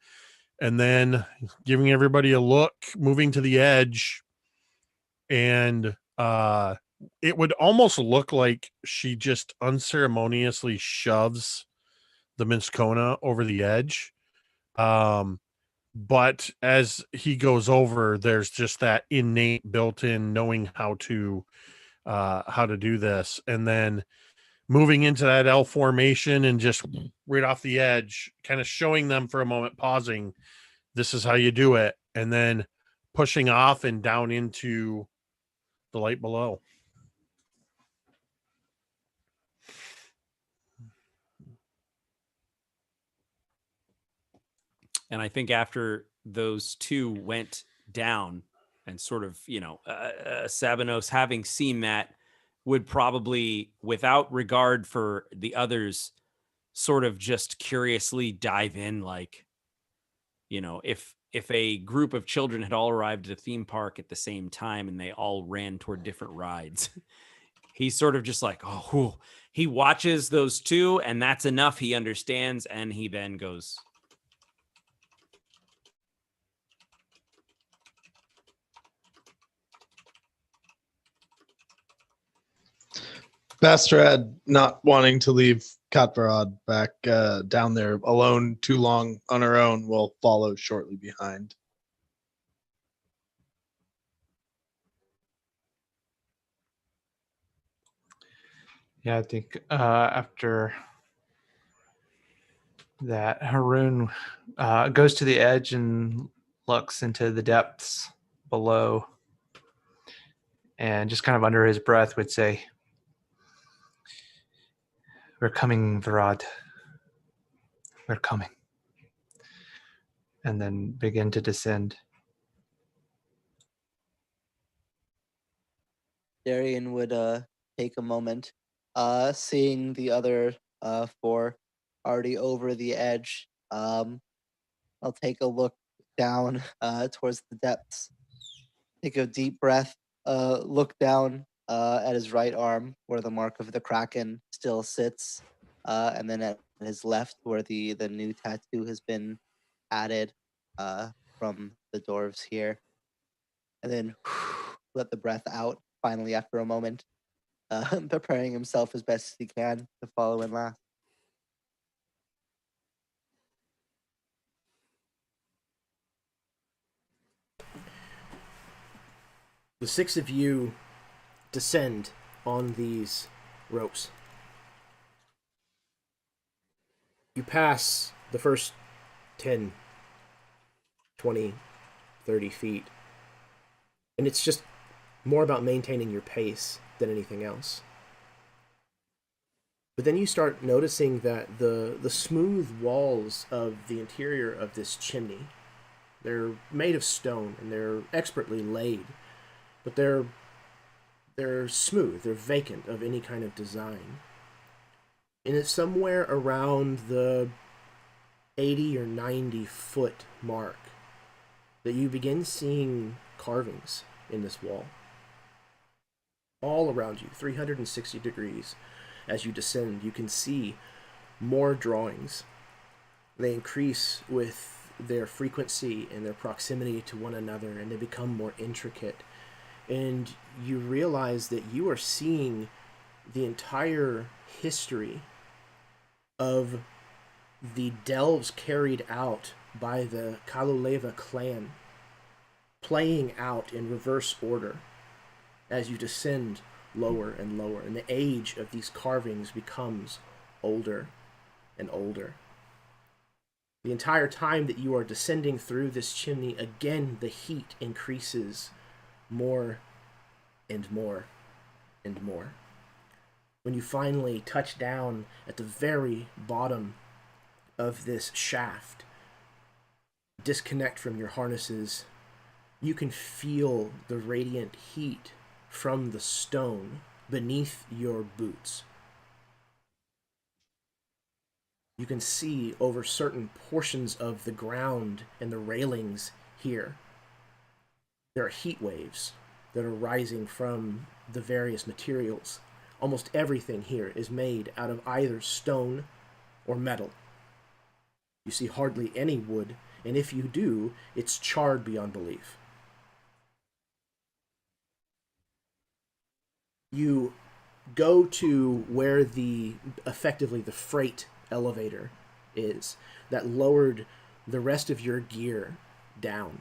and then giving everybody a look, moving to the edge, and it would almost look like she just unceremoniously shoves the Minskona over the edge. But as he goes over, there's just that innate built-in knowing how to do this, and then moving into that L formation and just right off the edge, kind of showing them for a moment, pausing. This is how you do it, and then pushing off and down into the light below. And I think after those two went down and sort of, Sabanos, having seen that, would probably, without regard for the others, sort of just curiously dive in, like, if a group of children had all arrived at a theme park at the same time and they all ran toward different rides, he's sort of just like, oh, whew. He watches those two and that's enough. He understands, and he then goes. Bastrad, not wanting to leave Katvaraad back down there alone too long on her own, will follow shortly behind. Yeah, I think after that, Haroon goes to the edge and looks into the depths below, and just kind of under his breath would say, "We're coming, Varad. We're coming." And then begin to descend. Darian would take a moment, seeing the other four already over the edge. I'll take a look down towards the depths. Take a deep breath, look down at his right arm where the mark of the Kraken still sits, and then at his left where the new tattoo has been added from the dwarves here. And then let the breath out finally after a moment, preparing himself as best as he can to follow in last. The six of you descend on these ropes. You pass the first 10, 20, 30 feet, and it's just more about maintaining your pace than anything else. But then you start noticing that the smooth walls of the interior of this chimney, they're made of stone and they're expertly laid, but they're smooth, they're vacant of any kind of design. And it's somewhere around the 80 or 90 foot mark that you begin seeing carvings in this wall. All around you, 360 degrees. As you descend, you can see more drawings. They increase with their frequency and their proximity to one another, and they become more intricate. And you realize that you are seeing the entire history of the delves carried out by the Kaluleva clan playing out in reverse order as you descend lower and lower, and the age of these carvings becomes older and older. The entire time that you are descending through this chimney, again, the heat increases more and more and more. When you finally touch down at the very bottom of this shaft, disconnect from your harnesses, you can feel the radiant heat from the stone beneath your boots. You can see over certain portions of the ground and the railings here. There are heat waves that are rising from the various materials. Almost everything here is made out of either stone or metal. You see hardly any wood, and if you do, it's charred beyond belief. You go to where effectively the freight elevator is that lowered the rest of your gear down.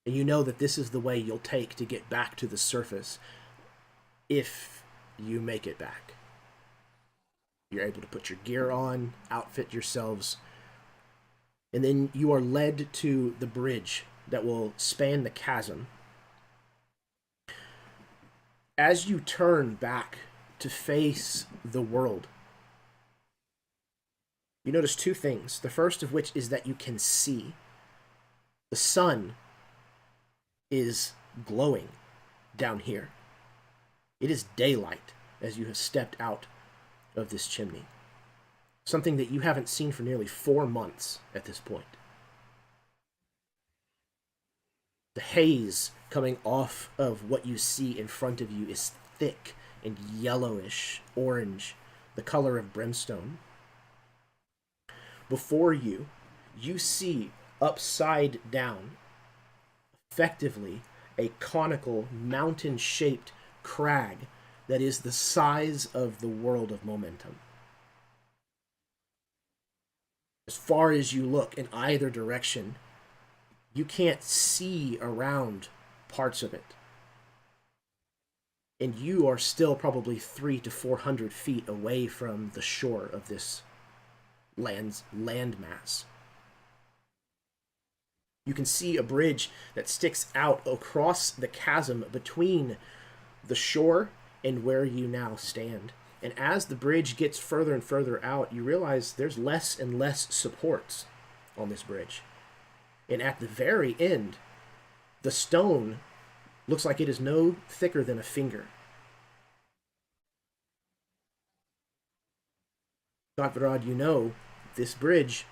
And you know that this is the way you'll take to get back to the surface if you make it back. You're able to put your gear on, outfit yourselves, and then you are led to the bridge that will span the chasm. As you turn back to face the world, you notice two things. The first of which is that you can see. The sun is glowing down here. It is daylight as you have stepped out of this chimney. Something that you haven't seen for nearly 4 months at this point. The haze coming off of what you see in front of you is thick and yellowish orange, the color of brimstone. Before you, you see upside down, effectively, a conical, mountain-shaped crag that is the size of the world of momentum. As far as you look in either direction, you can't see around parts of it. And you are still probably 300 to 400 feet away from the shore of this landmass. You can see a bridge that sticks out across the chasm between the shore and where you now stand. And as the bridge gets further and further out, you realize there's less and less supports on this bridge. And at the very end, the stone looks like it is no thicker than a finger. Katvaraad, you know, this bridge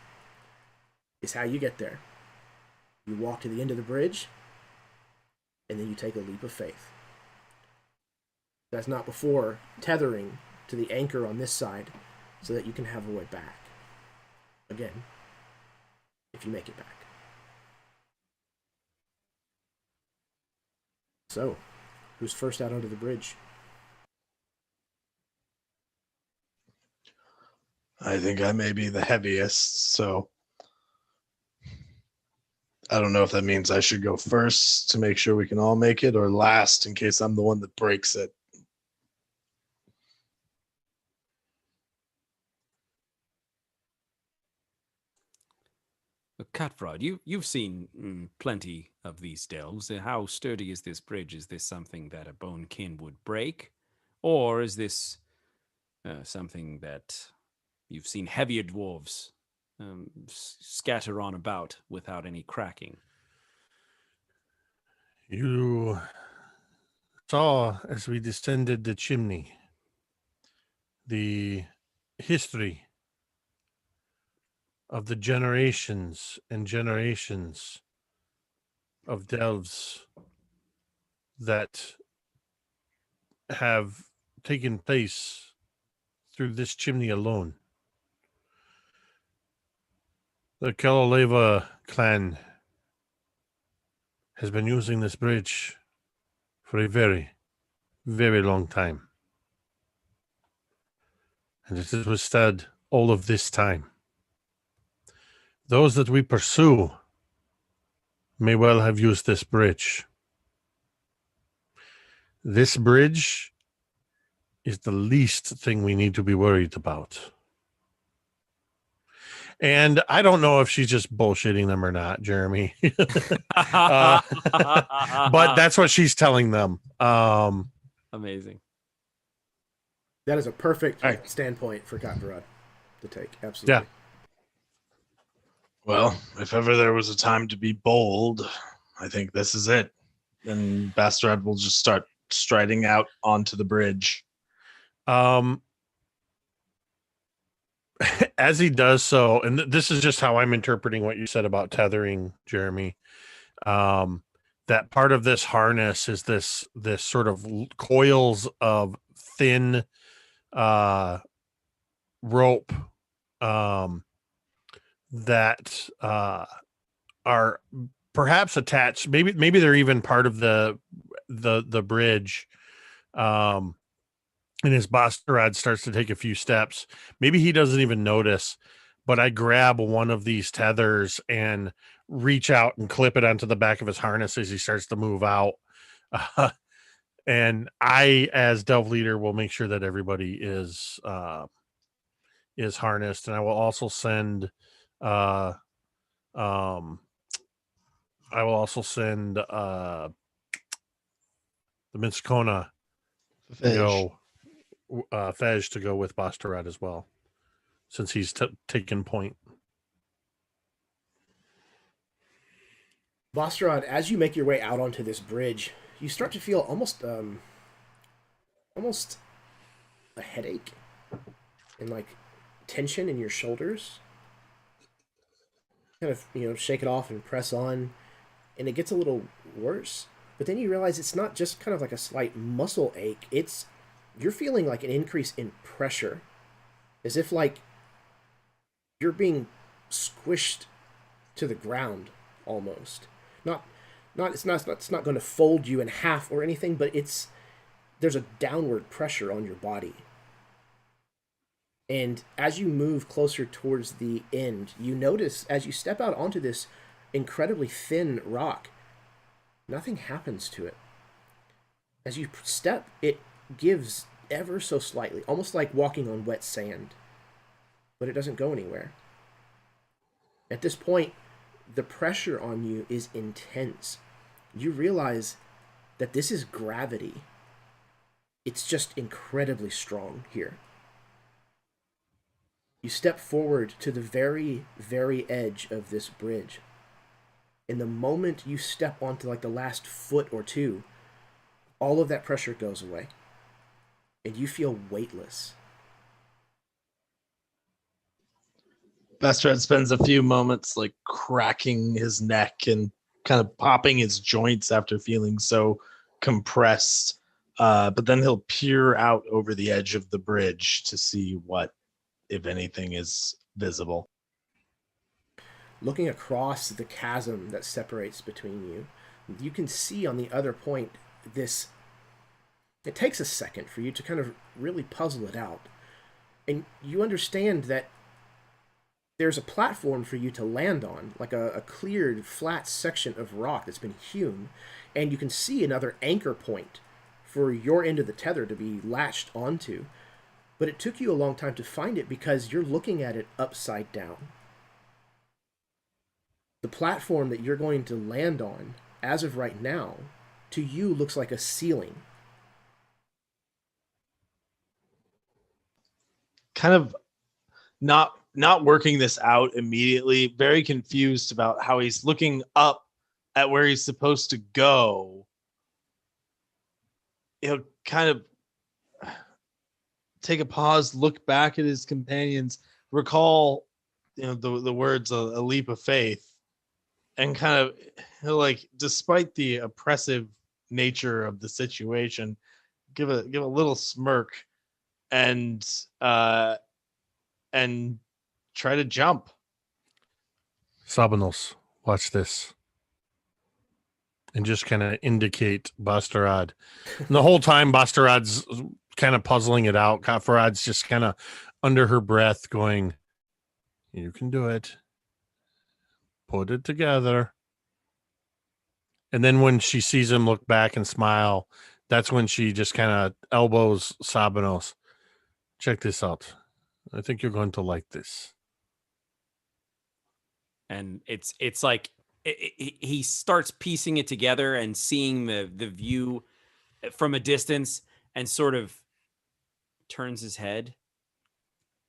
is how you get there. You walk to the end of the bridge, and then you take a leap of faith. That's not before tethering to the anchor on this side so that you can have a way back. Again, if you make it back. So, who's first out onto the bridge? I think I may be the heaviest, so I don't know if that means I should go first to make sure we can all make it, or last in case I'm the one that breaks it. Katvaraad, you've seen plenty of these delves. How sturdy is this bridge? Is this something that a bone kin would break? Or is this something that you've seen heavier dwarves scatter on about without any cracking? You saw as we descended the chimney the history of the generations and generations of delves that have taken place through this chimney alone. The Caebrek clan has been using this bridge for a very, very long time. And it has withstood all of this time. Those that we pursue may well have used this bridge. This bridge is the least thing we need to be worried about. And I don't know if she's just bullshitting them or not, Jeremy. But that's what she's telling them. Amazing. That is a perfect All right. standpoint for Katvaraad to take. Absolutely. Yeah. Well, if ever there was a time to be bold, I think this is it. And Bastrad will just start striding out onto the bridge. As he does so, and this is just how I'm interpreting what you said about tethering, Jeremy. That part of this harness is this sort of coils of thin rope that are perhaps attached. Maybe they're even part of the bridge. And as Bastrad starts to take a few steps, maybe he doesn't even notice, but I grab one of these tethers and reach out and clip it onto the back of his harness as he starts to move out. And I, as Delve Leader, will make sure that everybody is harnessed. And I will also send the Minskona to go Fej to go with Bastrad as well, since he's taken point. Bastrad, as you make your way out onto this bridge, you start to feel almost a headache and like tension in your shoulders. Kind of, shake it off and press on, and it gets a little worse. But then you realize it's not just kind of like a slight muscle ache. You're feeling like an increase in pressure, as if like you're being squished to the ground almost. It's not going to fold you in half or anything, but there's a downward pressure on your body. And as you move closer towards the end, you notice as you step out onto this incredibly thin rock, nothing happens to it. As you step, it gives ever so slightly, almost like walking on wet sand, but it doesn't go anywhere. At this point, the pressure on you is intense. You realize that this is gravity. It's just incredibly strong here. You step forward to the very, very edge of this bridge. In the moment you step onto like the last foot or two, all of that pressure goes away. And you feel weightless. Bastrad spends a few moments like cracking his neck and kind of popping his joints after feeling so compressed. But then he'll peer out over the edge of the bridge to see what, if anything, is visible. Looking across the chasm that separates between you, you can see on the other point this. It takes a second for you to kind of really puzzle it out. And you understand that there's a platform for you to land on, like a cleared, flat section of rock that's been hewn, and you can see another anchor point for your end of the tether to be latched onto. But it took you a long time to find it because you're looking at it upside down. The platform that you're going to land on, as of right now, to you looks like a ceiling. Kind of not working this out immediately, very confused about how he's looking up at where he's supposed to go. He'll kind of take a pause, look back at his companions, recall the words a leap of faith, and kind of he'll like, despite the oppressive nature of the situation, give a little smirk and try to jump. Sabanos, watch this. And just kind of indicate Bastrad. And the whole time Bastraad's kind of puzzling it out. Katvaraad's just kind of under her breath going, "You can do it. Put it together." And then when she sees him look back and smile, that's when she just kind of elbows Sabanos. "Check this out. I think you're going to like this." And it's like he starts piecing it together and seeing the view from a distance, and sort of turns his head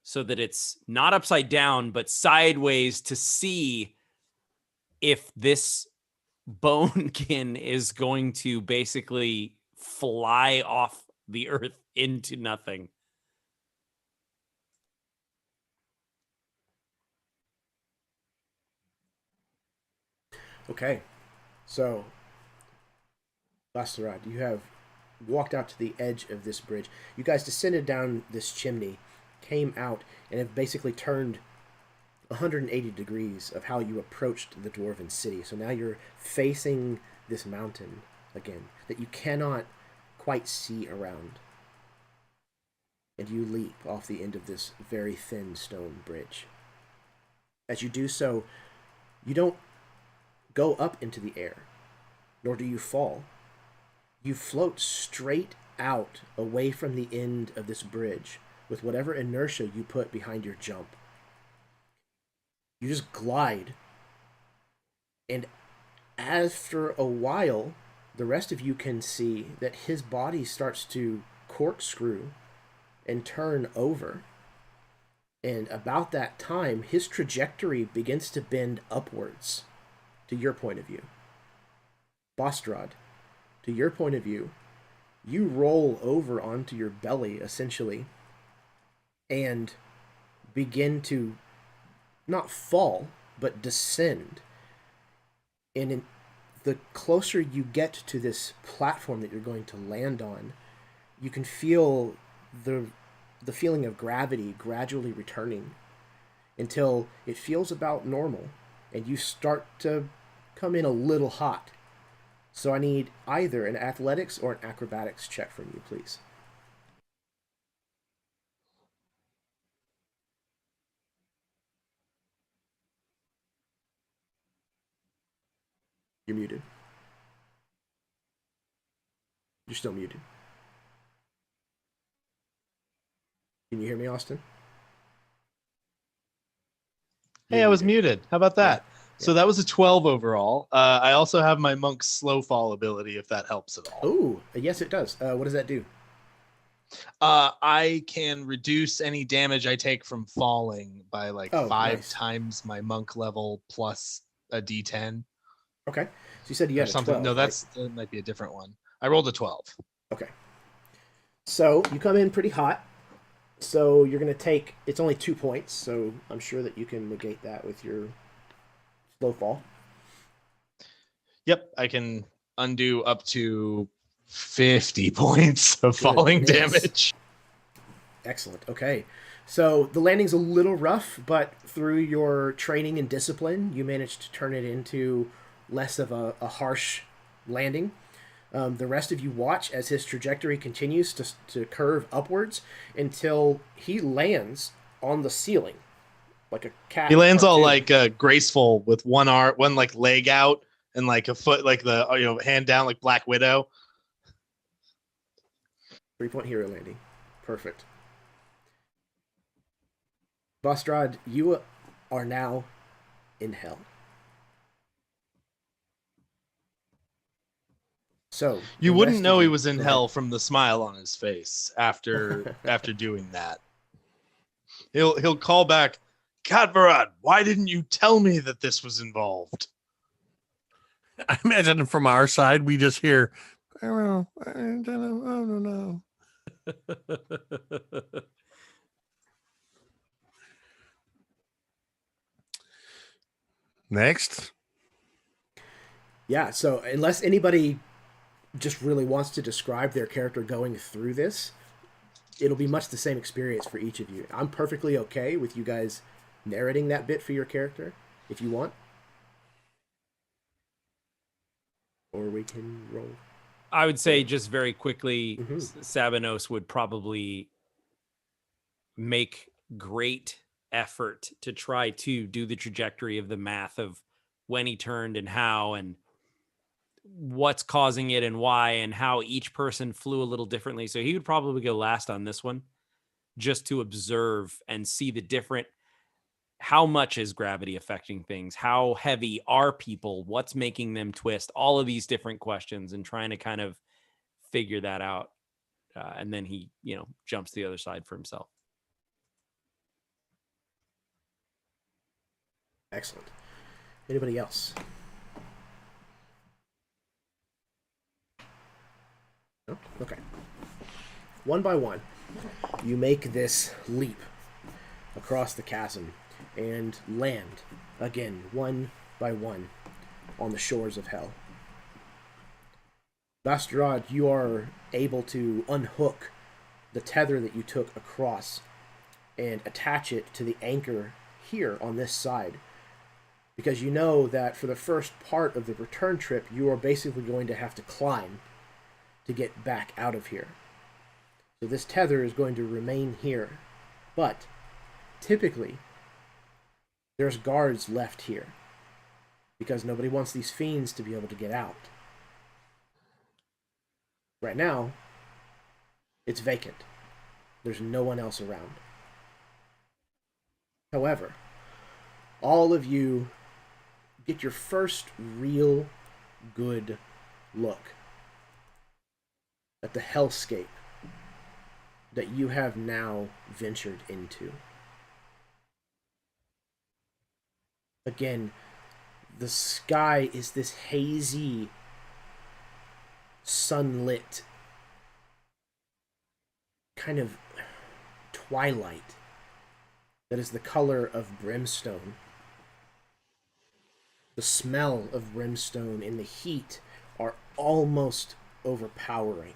so that it's not upside down but sideways, to see if this bonekin is going to basically fly off the earth into nothing. Okay, so Katvaraad, you have walked out to the edge of this bridge. You guys descended down this chimney, came out, and have basically turned 180 degrees of how you approached the dwarven city. So now you're facing this mountain again that you cannot quite see around. And you leap off the end of this very thin stone bridge. As you do so, you don't go up into the air, nor do you fall. You float straight out away from the end of this bridge with whatever inertia you put behind your jump. You just glide, and after a while, the rest of you can see that his body starts to corkscrew and turn over. And about that time, his trajectory begins to bend upwards, to your point of view. Katvaraad, to your point of view, you roll over onto your belly, essentially, and begin to not fall, but descend. And the closer you get to this platform that you're going to land on, you can feel the feeling of gravity gradually returning until it feels about normal, and you start to come in a little hot. So I need either an athletics or an acrobatics check from you, please. You're muted. You're still muted. Can you hear me, Austin? Hey, I was muted. How about that? Yeah. So that was a 12 overall. I also have my monk's slow fall ability, if that helps at all. Oh, yes, it does. What does that do? I can reduce any damage I take from falling by like 5 nice. times my monk level plus a d10. Okay. So you said you had something. 12, No, right? that might be a different one. I rolled a 12. Okay. So you come in pretty hot. So you're going to take, it's only 2 points, so I'm sure that you can negate that with your slow fall. Yep, I can undo up to 50 points of falling Goodness. damage. Excellent. Okay. So the landing's a little rough, but through your training and discipline, you managed to turn it into less of a harsh landing. The rest of you watch as his trajectory continues to curve upwards until he lands on the ceiling, like a cat. He lands all cartoon. like graceful with one arm, one like leg out, and like a foot, like the hand down, like Black Widow. 3-point hero landing. Perfect. Katvaraad, you are now in hell. So You the wouldn't rest know of he you- was in go hell ahead. from the smile on his face after doing that. He'll call back, Katvaraad, why didn't you tell me that this was involved? I imagine from our side, we just hear, I don't know. Next. Yeah, so unless anybody just really wants to describe their character going through this, it'll be much the same experience for each of you. I'm perfectly okay with you guys narrating that bit for your character, if you want. Or we can roll. I would say just very quickly, Mhm. Sabanos would probably make great effort to try to do the trajectory of the math of when he turned and how, and what's causing it and why, and how each person flew a little differently. So he would probably go last on this one, just to observe and see the different how much is gravity affecting things? How heavy are people? What's making them twist? All of these different questions, and trying to kind of figure that out. And then he, jumps to the other side for himself. Excellent. Anybody else? No? Okay. One by one, you make this leap across the chasm and land, again, one by one, on the shores of hell. Katvaraad, you are able to unhook the tether that you took across and attach it to the anchor here on this side, because you know that for the first part of the return trip, you are basically going to have to climb to get back out of here. So this tether is going to remain here, but typically there's guards left here because nobody wants these fiends to be able to get out. Right now, it's vacant. There's no one else around. However, all of you get your first real good look at the hellscape that you have now ventured into. Again, the sky is this hazy, sunlit kind of twilight that is the color of brimstone. The smell of brimstone and the heat are almost overpowering.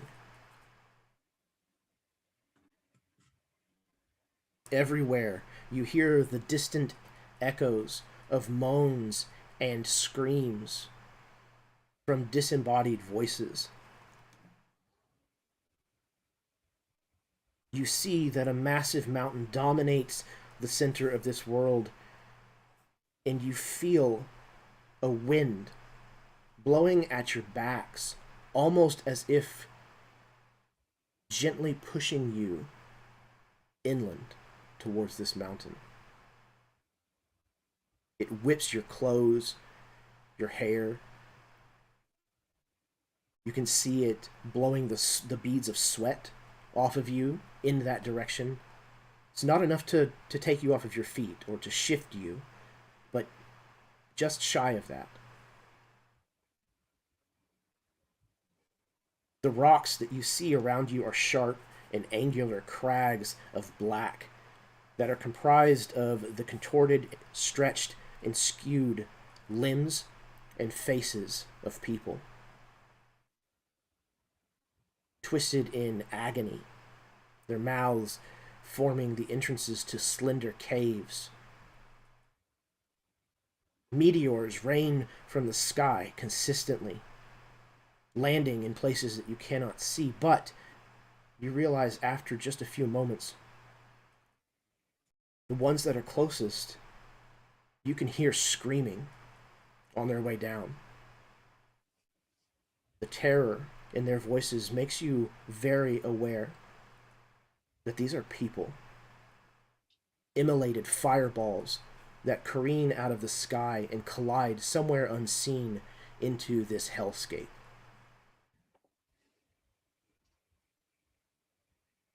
Everywhere you hear the distant echoes of moans and screams from disembodied voices. You see that a massive mountain dominates the center of this world, and you feel a wind blowing at your backs, almost as if gently pushing you inland towards this mountain. It whips your clothes, your hair. You can see it blowing the beads of sweat off of you in that direction. It's not enough to take you off of your feet or to shift you, but just shy of that. The rocks that you see around you are sharp and angular crags of black that are comprised of the contorted, stretched, and skewed limbs and faces of people, twisted in agony, their mouths forming the entrances to slender caves. Meteors rain from the sky consistently, landing in places that you cannot see, but you realize after just a few moments, the ones that are closest, you can hear screaming on their way down. The terror in their voices makes you very aware that these are people. Immolated fireballs that careen out of the sky and collide somewhere unseen into this hellscape.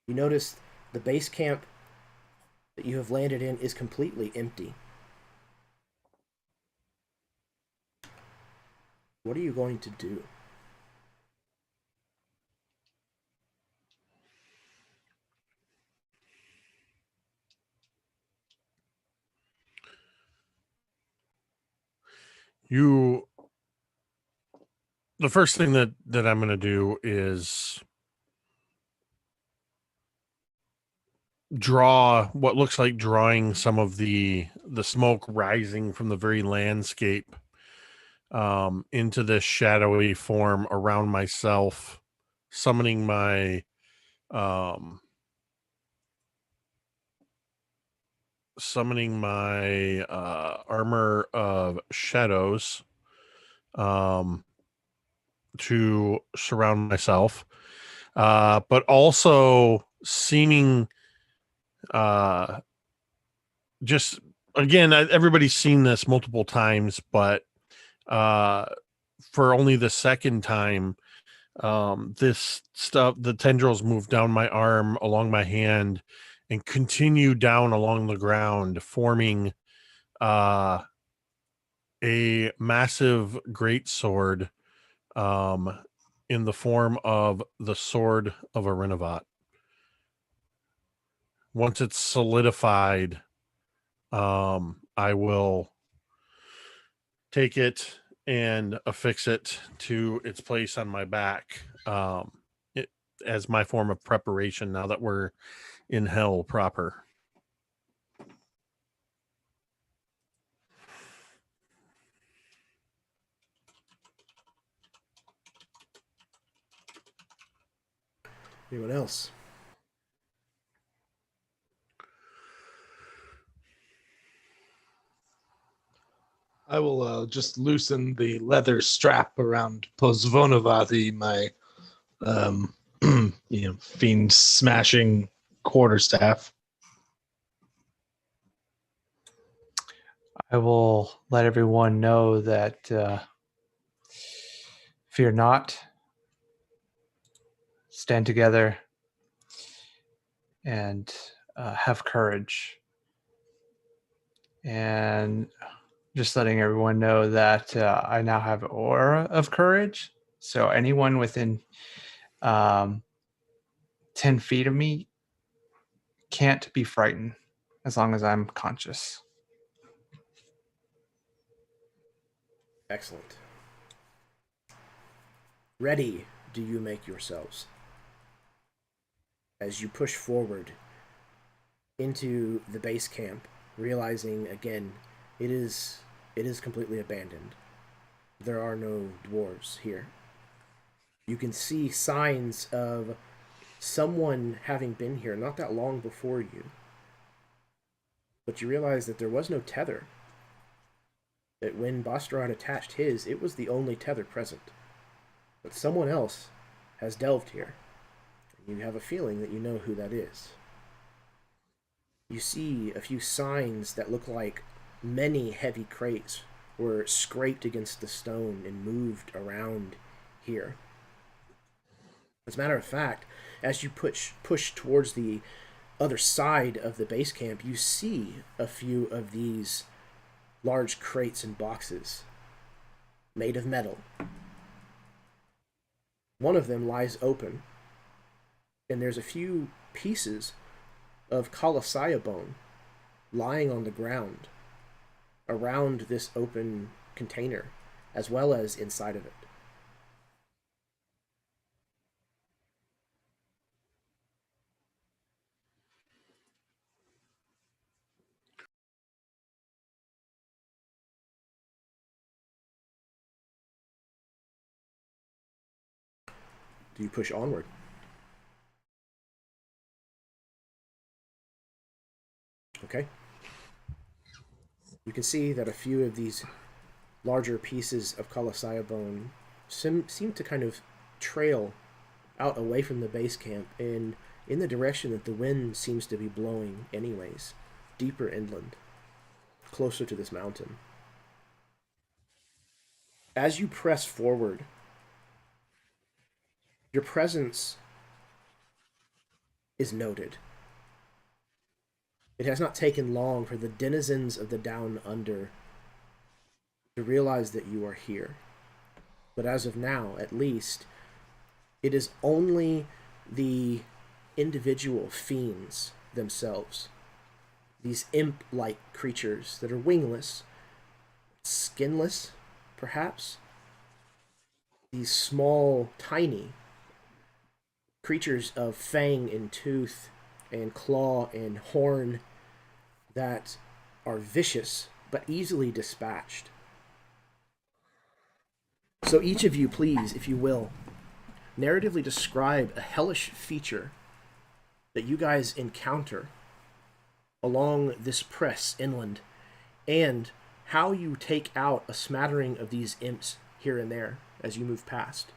You notice the base camp that you have landed in is completely empty. What are you going to do? The first thing that I'm going to do is draw what looks like drawing some of the smoke rising from the very landscape into this shadowy form around myself, summoning my armor of shadows to surround myself, but also seeming just again, everybody's seen this multiple times, but for only the second time, this stuff, the tendrils move down my arm, along my hand, and continue down along the ground, forming a massive great sword in the form of the sword of Arinavat. Once it's solidified, I will take it and affix it to its place on my back, as my form of preparation now that we're in hell proper. Anyone else? I will just loosen the leather strap around Pozvonovati, my fiend smashing quarterstaff. I will let everyone know that fear not, stand together, and have courage. And just letting everyone know that I now have aura of courage. So anyone within 10 feet of me can't be frightened as long as I'm conscious. Excellent. Ready do you make yourselves as you push forward into the base camp, realizing again it is completely abandoned. There are no dwarves here. You can see signs of someone having been here not that long before you, but you realize that there was no tether. That when Bastrad attached his, it was the only tether present. But someone else has delved here. And you have a feeling that you know who that is. You see a few signs that look like many heavy crates were scraped against the stone and moved around here. As a matter of fact, as you push towards the other side of the base camp, you see a few of these large crates and boxes made of metal. One of them lies open, and there's a few pieces of Colossiah bone lying on the ground around this open container, as well as inside of it. Do you push onward? Okay. You can see that a few of these larger pieces of Colossiah bone seem to kind of trail out away from the base camp and in the direction that the wind seems to be blowing anyways, deeper inland, closer to this mountain. As you press forward, your presence is noted. It has not taken long for the denizens of the Down Under to realize that you are here. But as of now, at least, it is only the individual fiends themselves. These imp-like creatures that are wingless, skinless, perhaps. These small, tiny creatures of fang and tooth and claw and horn that are vicious but easily dispatched. So each of you, please, if you will, narratively describe a hellish feature that you guys encounter along this press inland, and how you take out a smattering of these imps here and there as you move past.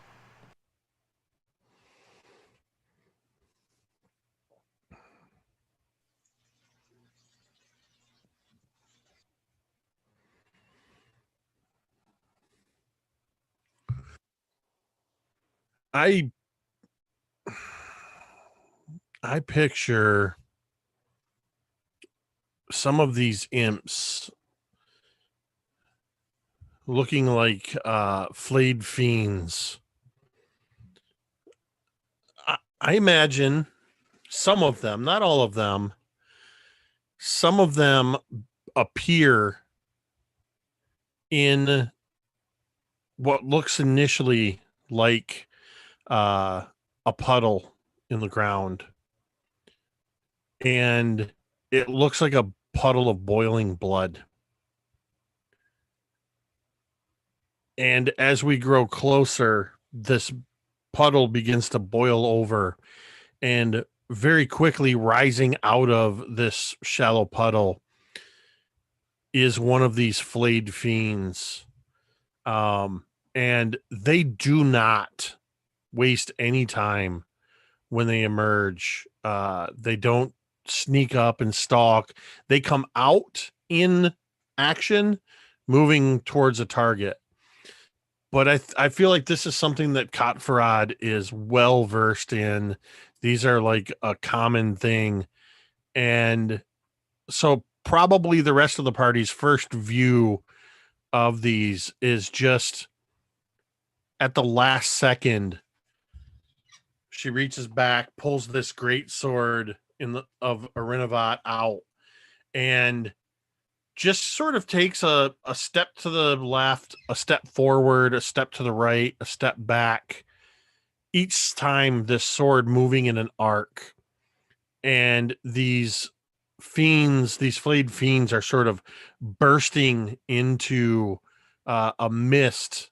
I picture some of these imps looking like flayed fiends. I imagine some of them, not all of them, some of them appear in what looks initially like a puddle in the ground. And it looks like a puddle of boiling blood. And as we grow closer, this puddle begins to boil over, and very quickly rising out of this shallow puddle is one of these flayed fiends. And they do not waste any time when they emerge. They don't sneak up and stalk. They come out in action, moving towards a target. But I feel like this is something that Katvaraad is well versed in. These are like a common thing. And so probably the rest of the party's first view of these is just at the last second. She reaches back, pulls this great sword of Arinavat out, and just sort of takes a step to the left, a step forward, a step to the right, a step back. Each time this sword moving in an arc. And these fiends, these flayed fiends are sort of bursting into a mist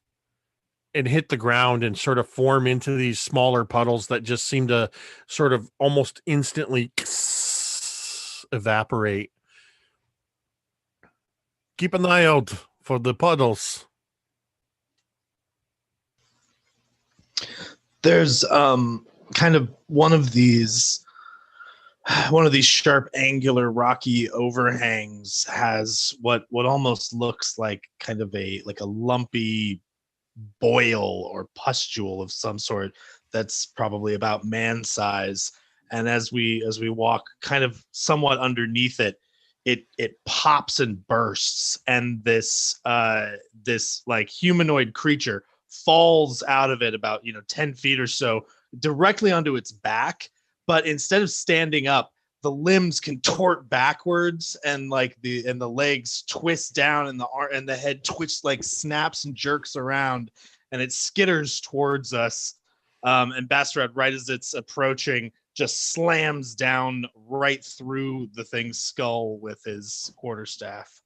and hit the ground and sort of form into these smaller puddles that just seem to sort of almost instantly evaporate. Keep an eye out for the puddles. There's kind of one of these sharp, angular, rocky overhangs has what almost looks like kind of a lumpy boil or pustule of some sort that's probably about man size. And as we walk kind of somewhat underneath it, it pops and bursts, and this like humanoid creature falls out of it about 10 feet or so directly onto its back. But instead of standing up, the limbs contort backwards, and the legs twist down, and the head twitches, like snaps and jerks around, and it skitters towards us. And Bastrad, right as it's approaching, just slams down right through the thing's skull with his quarterstaff.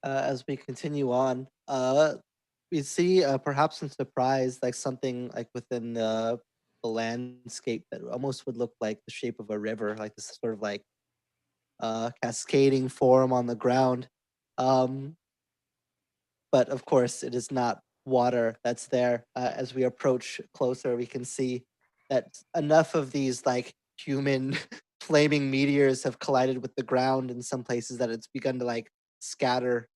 As we continue on, we see perhaps in surprise, like something like within the landscape that almost would look like the shape of a river, like this sort of like cascading form on the ground. Um, but of course, it is not water that's there. As we approach closer, we can see that enough of these like human flaming meteors have collided with the ground in some places that it's begun to like scatter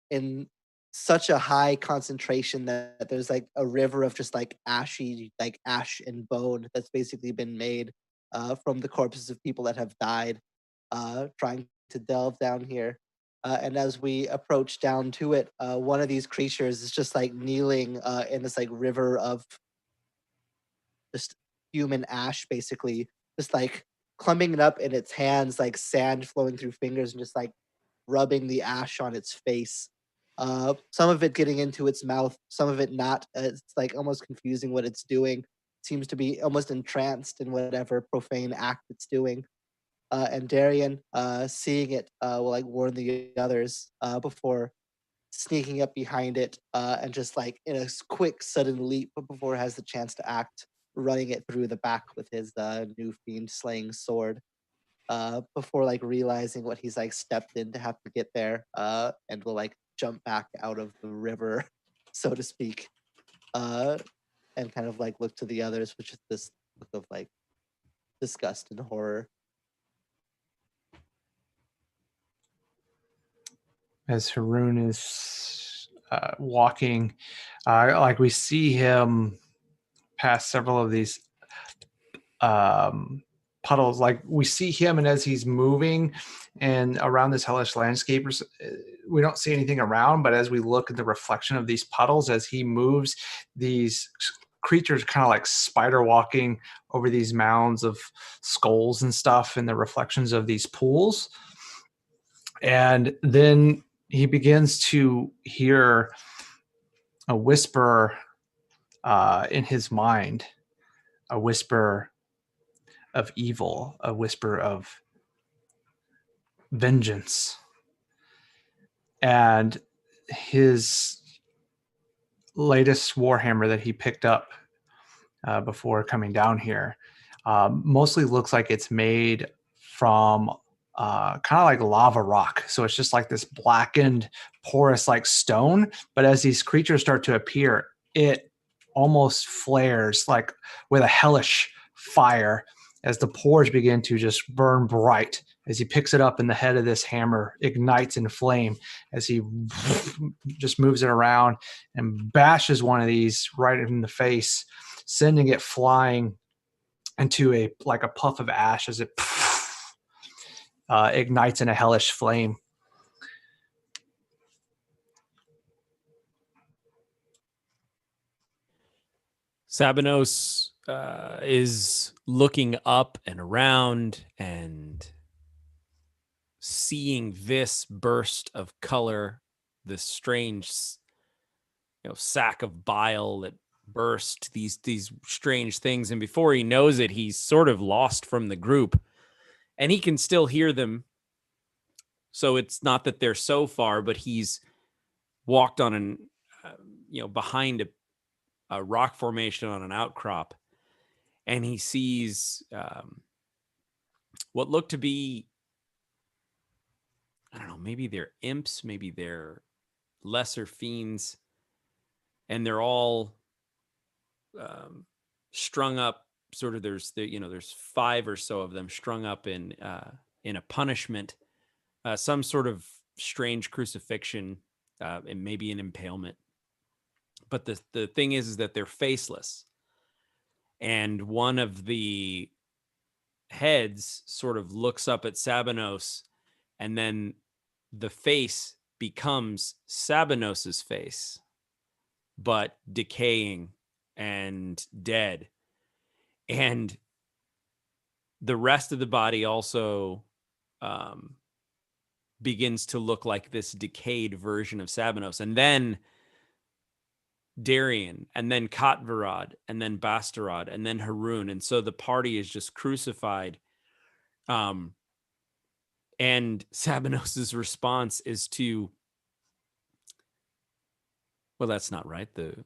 in such a high concentration that there's like a river of just like ashy, like ash and bone that's basically been made from the corpses of people that have died trying to delve down here. And as we approach down to it, one of these creatures is just like kneeling in this like river of just human ash, basically, just like clumping it up in its hands, like sand flowing through fingers, and just like rubbing the ash on its face. Some of it getting into its mouth, some of it not. It's like almost confusing what it's doing. It seems to be almost entranced in whatever profane act it's doing. And Darian, seeing it, will like warn the others before sneaking up behind it and just like in a quick sudden leap before it has the chance to act, running it through the back with his new fiend slaying sword. Before like realizing what he's like stepped in to have to get there, and will like jump back out of the river, so to speak. and kind of like look to the others, which is this look of like disgust and horror. As Haroon is walking, like we see him pass several of these puddles. Like we see him, and as he's moving and around this hellish landscape, we don't see anything around, but as we look at the reflection of these puddles as he moves, these creatures kind of like spider walking over these mounds of skulls and stuff in the reflections of these pools. And then he begins to hear a whisper in his mind, a whisper of evil, a whisper of vengeance. And his latest Warhammer that he picked up before coming down here mostly looks like it's made from kind of like lava rock. So it's just like this blackened, porous like stone. But as these creatures start to appear, it almost flares like with a hellish fire as the pores begin to just burn bright. As he picks it up and the head of this hammer ignites in flame as he just moves it around and bashes one of these right in the face, sending it flying into a puff of ash as it ignites in a hellish flame. Sabanos is looking up and around and seeing this burst of color, this strange, sack of bile that burst, these strange things. And before he knows it, he's sort of lost from the group, and he can still hear them. So it's not that they're so far, but he's walked on an, behind a rock formation on an outcrop, and he sees what look to be, I don't know, maybe they're imps, maybe they're lesser fiends, and they're all strung up. Sort of, there's 5 or so of them strung up in a punishment, some sort of strange crucifixion, and maybe an impalement. But the thing is that they're faceless, and one of the heads sort of looks up at Sabanos, and then the face becomes Sabanos's face, but decaying and dead. And the rest of the body also begins to look like this decayed version of Sabanos. And then Darian, and then Katvaraad, and then Bastarad, and then Haroon. And so the party is just crucified. And Sabanos's response is to, well, that's not right. The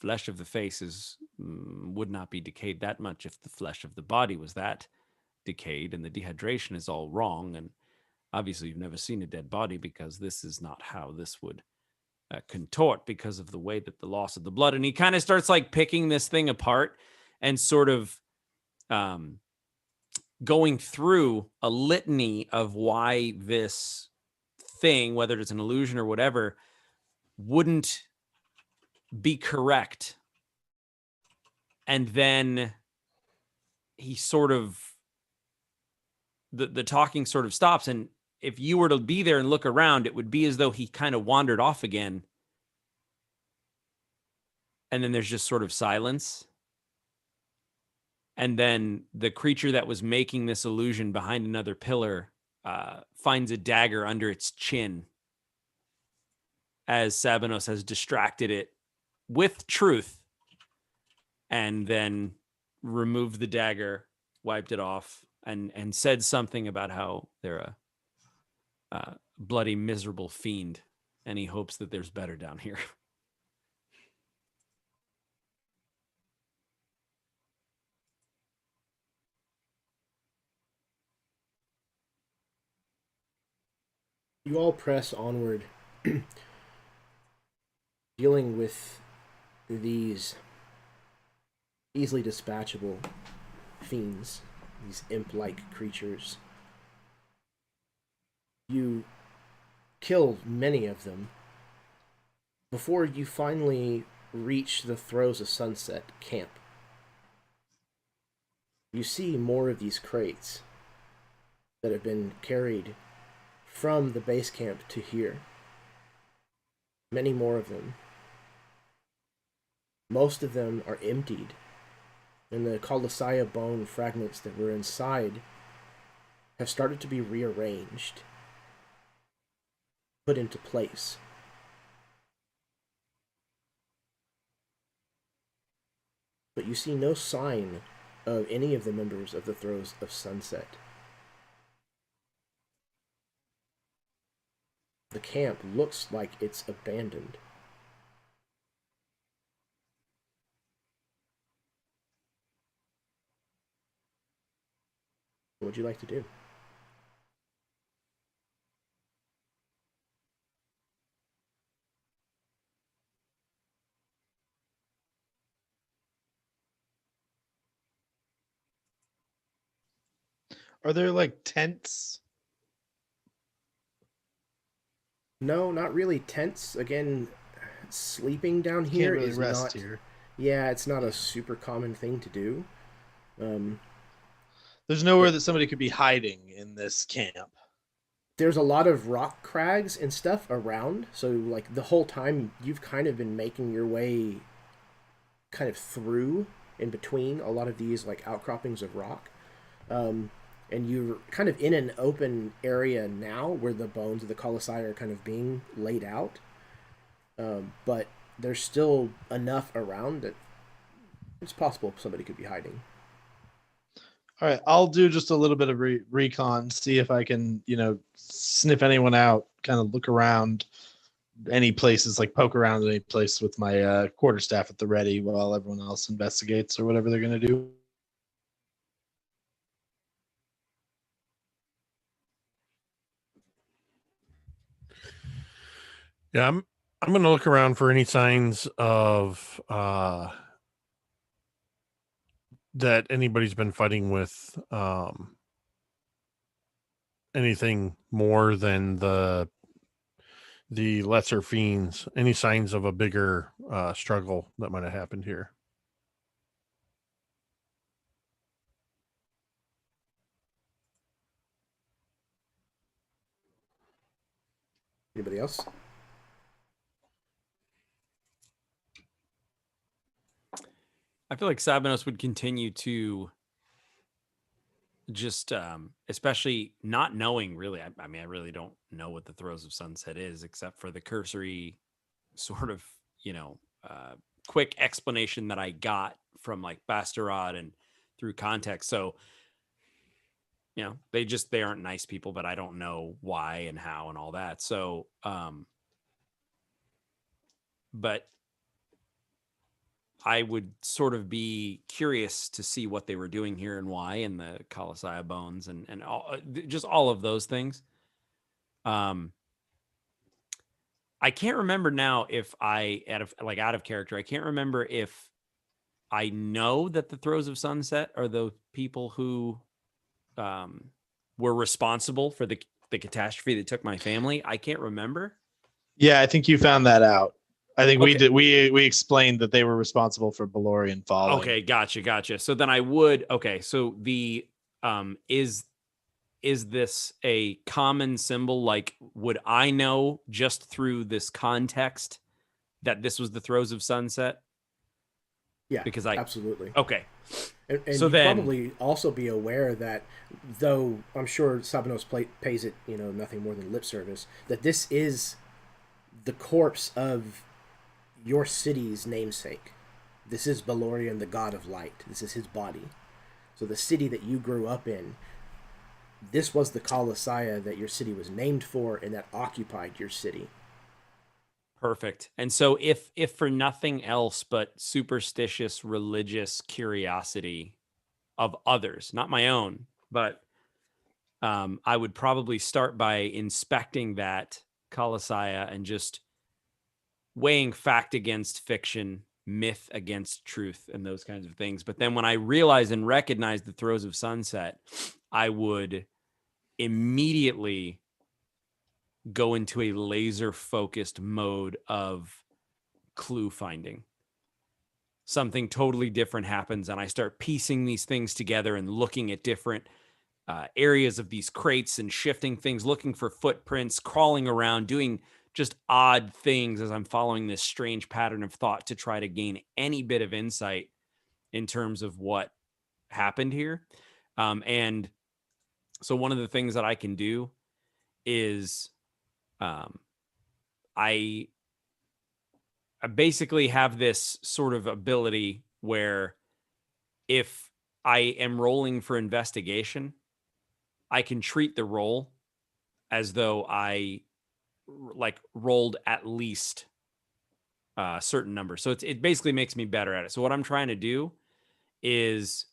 flesh of the face would not be decayed that much if the flesh of the body was that decayed, and the dehydration is all wrong. And obviously you've never seen a dead body, because this is not how this would contort, because of the way that the loss of the blood. And he kind of starts like picking this thing apart and sort of going through a litany of why this thing, whether it's an illusion or whatever, wouldn't be correct. And then he sort of, the talking sort of stops. And if you were to be there and look around, it would be as though he kind of wandered off again. And then there's just sort of silence. And then the creature that was making this illusion behind another pillar finds a dagger under its chin, as Sabanos has distracted it with truth, and then removed the dagger, wiped it off, and said something about how they're a bloody, miserable fiend, and he hopes that there's better down here. You all press onward, dealing with these easily dispatchable fiends, these imp-like creatures. You kill many of them before you finally reach the Throes of Sunset camp. You see more of these crates that have been carried from the base camp to here. Many more of them. Most of them are emptied, and the Colossiah bone fragments that were inside have started to be rearranged, put into place. But you see no sign of any of the members of the Throes of Sunset. The camp looks like it's abandoned. What would you like to do? Are there like tents? No, not really tents. Again, sleeping down You here can't really is rest not. here. Yeah, it's not a super common thing to do. There's nowhere that somebody could be hiding in this camp. There's a lot of rock crags and stuff around, so like the whole time you've kind of been making your way kind of through in between a lot of these like outcroppings of rock. And you're kind of in an open area now where the bones of the Colossi are kind of being laid out. But there's still enough around that it's possible somebody could be hiding. All right, I'll do just a little bit of recon, see if I can, sniff anyone out, kind of look around any places, like poke around any place with my quarterstaff at the ready while everyone else investigates or whatever they're going to do. Yeah, I'm going to look around for any signs of that anybody's been fighting with anything more than the lesser fiends. Any signs of a bigger struggle that might have happened here. Anybody else? I feel like Sabanos would continue to just, especially not knowing really. I mean, I really don't know what the Throes of Sunset is, except for the cursory sort of, quick explanation that I got from like Bastarad and through context. So, they aren't nice people, but I don't know why and how and all that. So, but I would sort of be curious to see what they were doing here and why, and the Colossia bones and all, just all of those things. I can't remember now if out of character, I can't remember if I know that the Throes of Sunset are the people who were responsible for the catastrophe that took my family. I can't remember. Yeah, I think you found that out. I think we Okay. did. We explained that they were responsible for Belorion falling. Okay, gotcha. So then I would. Okay, so the is this a common symbol? Like, would I know just through this context that this was the Throes of Sunset? Yeah, Because absolutely. Okay. And So you'd then- probably also be aware that, though I'm sure Sabanos pays it, nothing more than lip service, that this is the corpse of your city's namesake. This is Belorion, the god of light. This is his body. So the city that you grew up in, this was the Colossia that your city was named for and that occupied your city. Perfect. And so if for nothing else but superstitious religious curiosity of others, not my own, but I would probably start by inspecting that Colossia and just weighing fact against fiction, myth against truth and those kinds of things. But then when I realized and recognized the throes of sunset, I would immediately go into a laser focused mode of clue finding. Something totally different happens, and I start piecing these things together and looking at different areas of these crates and shifting things, looking for footprints, crawling around, doing just odd things as I'm following this strange pattern of thought to try to gain any bit of insight in terms of what happened here. And so one of the things that I can do is I basically have this sort of ability where if I am rolling for investigation, I can treat the roll as though I like rolled at least a certain number. So it basically makes me better at it. So what I'm trying to do is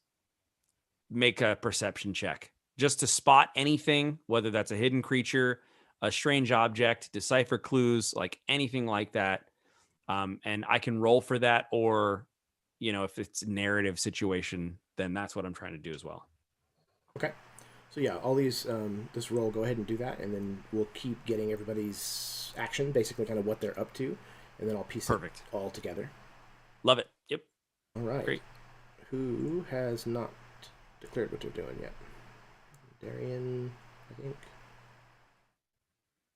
make a perception check just to spot anything, whether that's a hidden creature, a strange object, decipher clues, like anything like that. And I can roll for that, or, you know, if it's a narrative situation, then that's what I'm trying to do as well. Okay. So yeah, all these, this roll, go ahead and do that, and then we'll keep getting everybody's action, basically kind of what they're up to, and then I'll piece it all together. Love it. Yep. All right. Great. Who has not declared what they're doing yet? Darian, I think.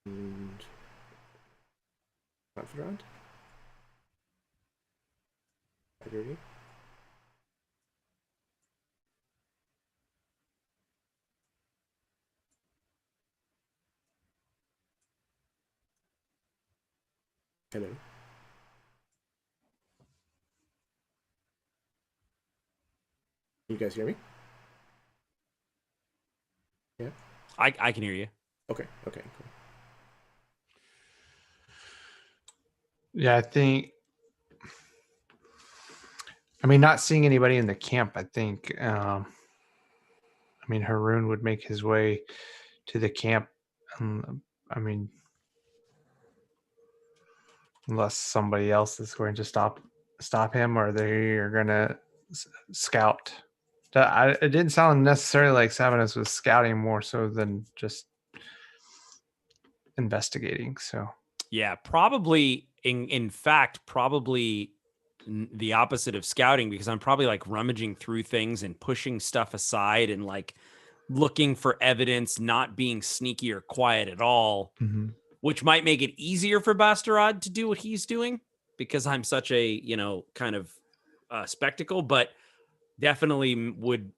And Katvaraad? Agree. Hello. You guys hear me? Yeah. I can hear you. Okay. Okay. Cool. Yeah, I mean, not seeing anybody in the camp, I think, I mean, Haroon would make his way to the camp. I mean, unless somebody else is going to stop him, or they are going to scout. It didn't sound necessarily like Savinus was scouting, more so than just investigating. So yeah, probably in fact, probably the opposite of scouting, because I'm probably like rummaging through things and pushing stuff aside and like looking for evidence, not being sneaky or quiet at all, which might make it easier for Bastarad to do what he's doing because I'm such a, you know, kind of spectacle, but definitely would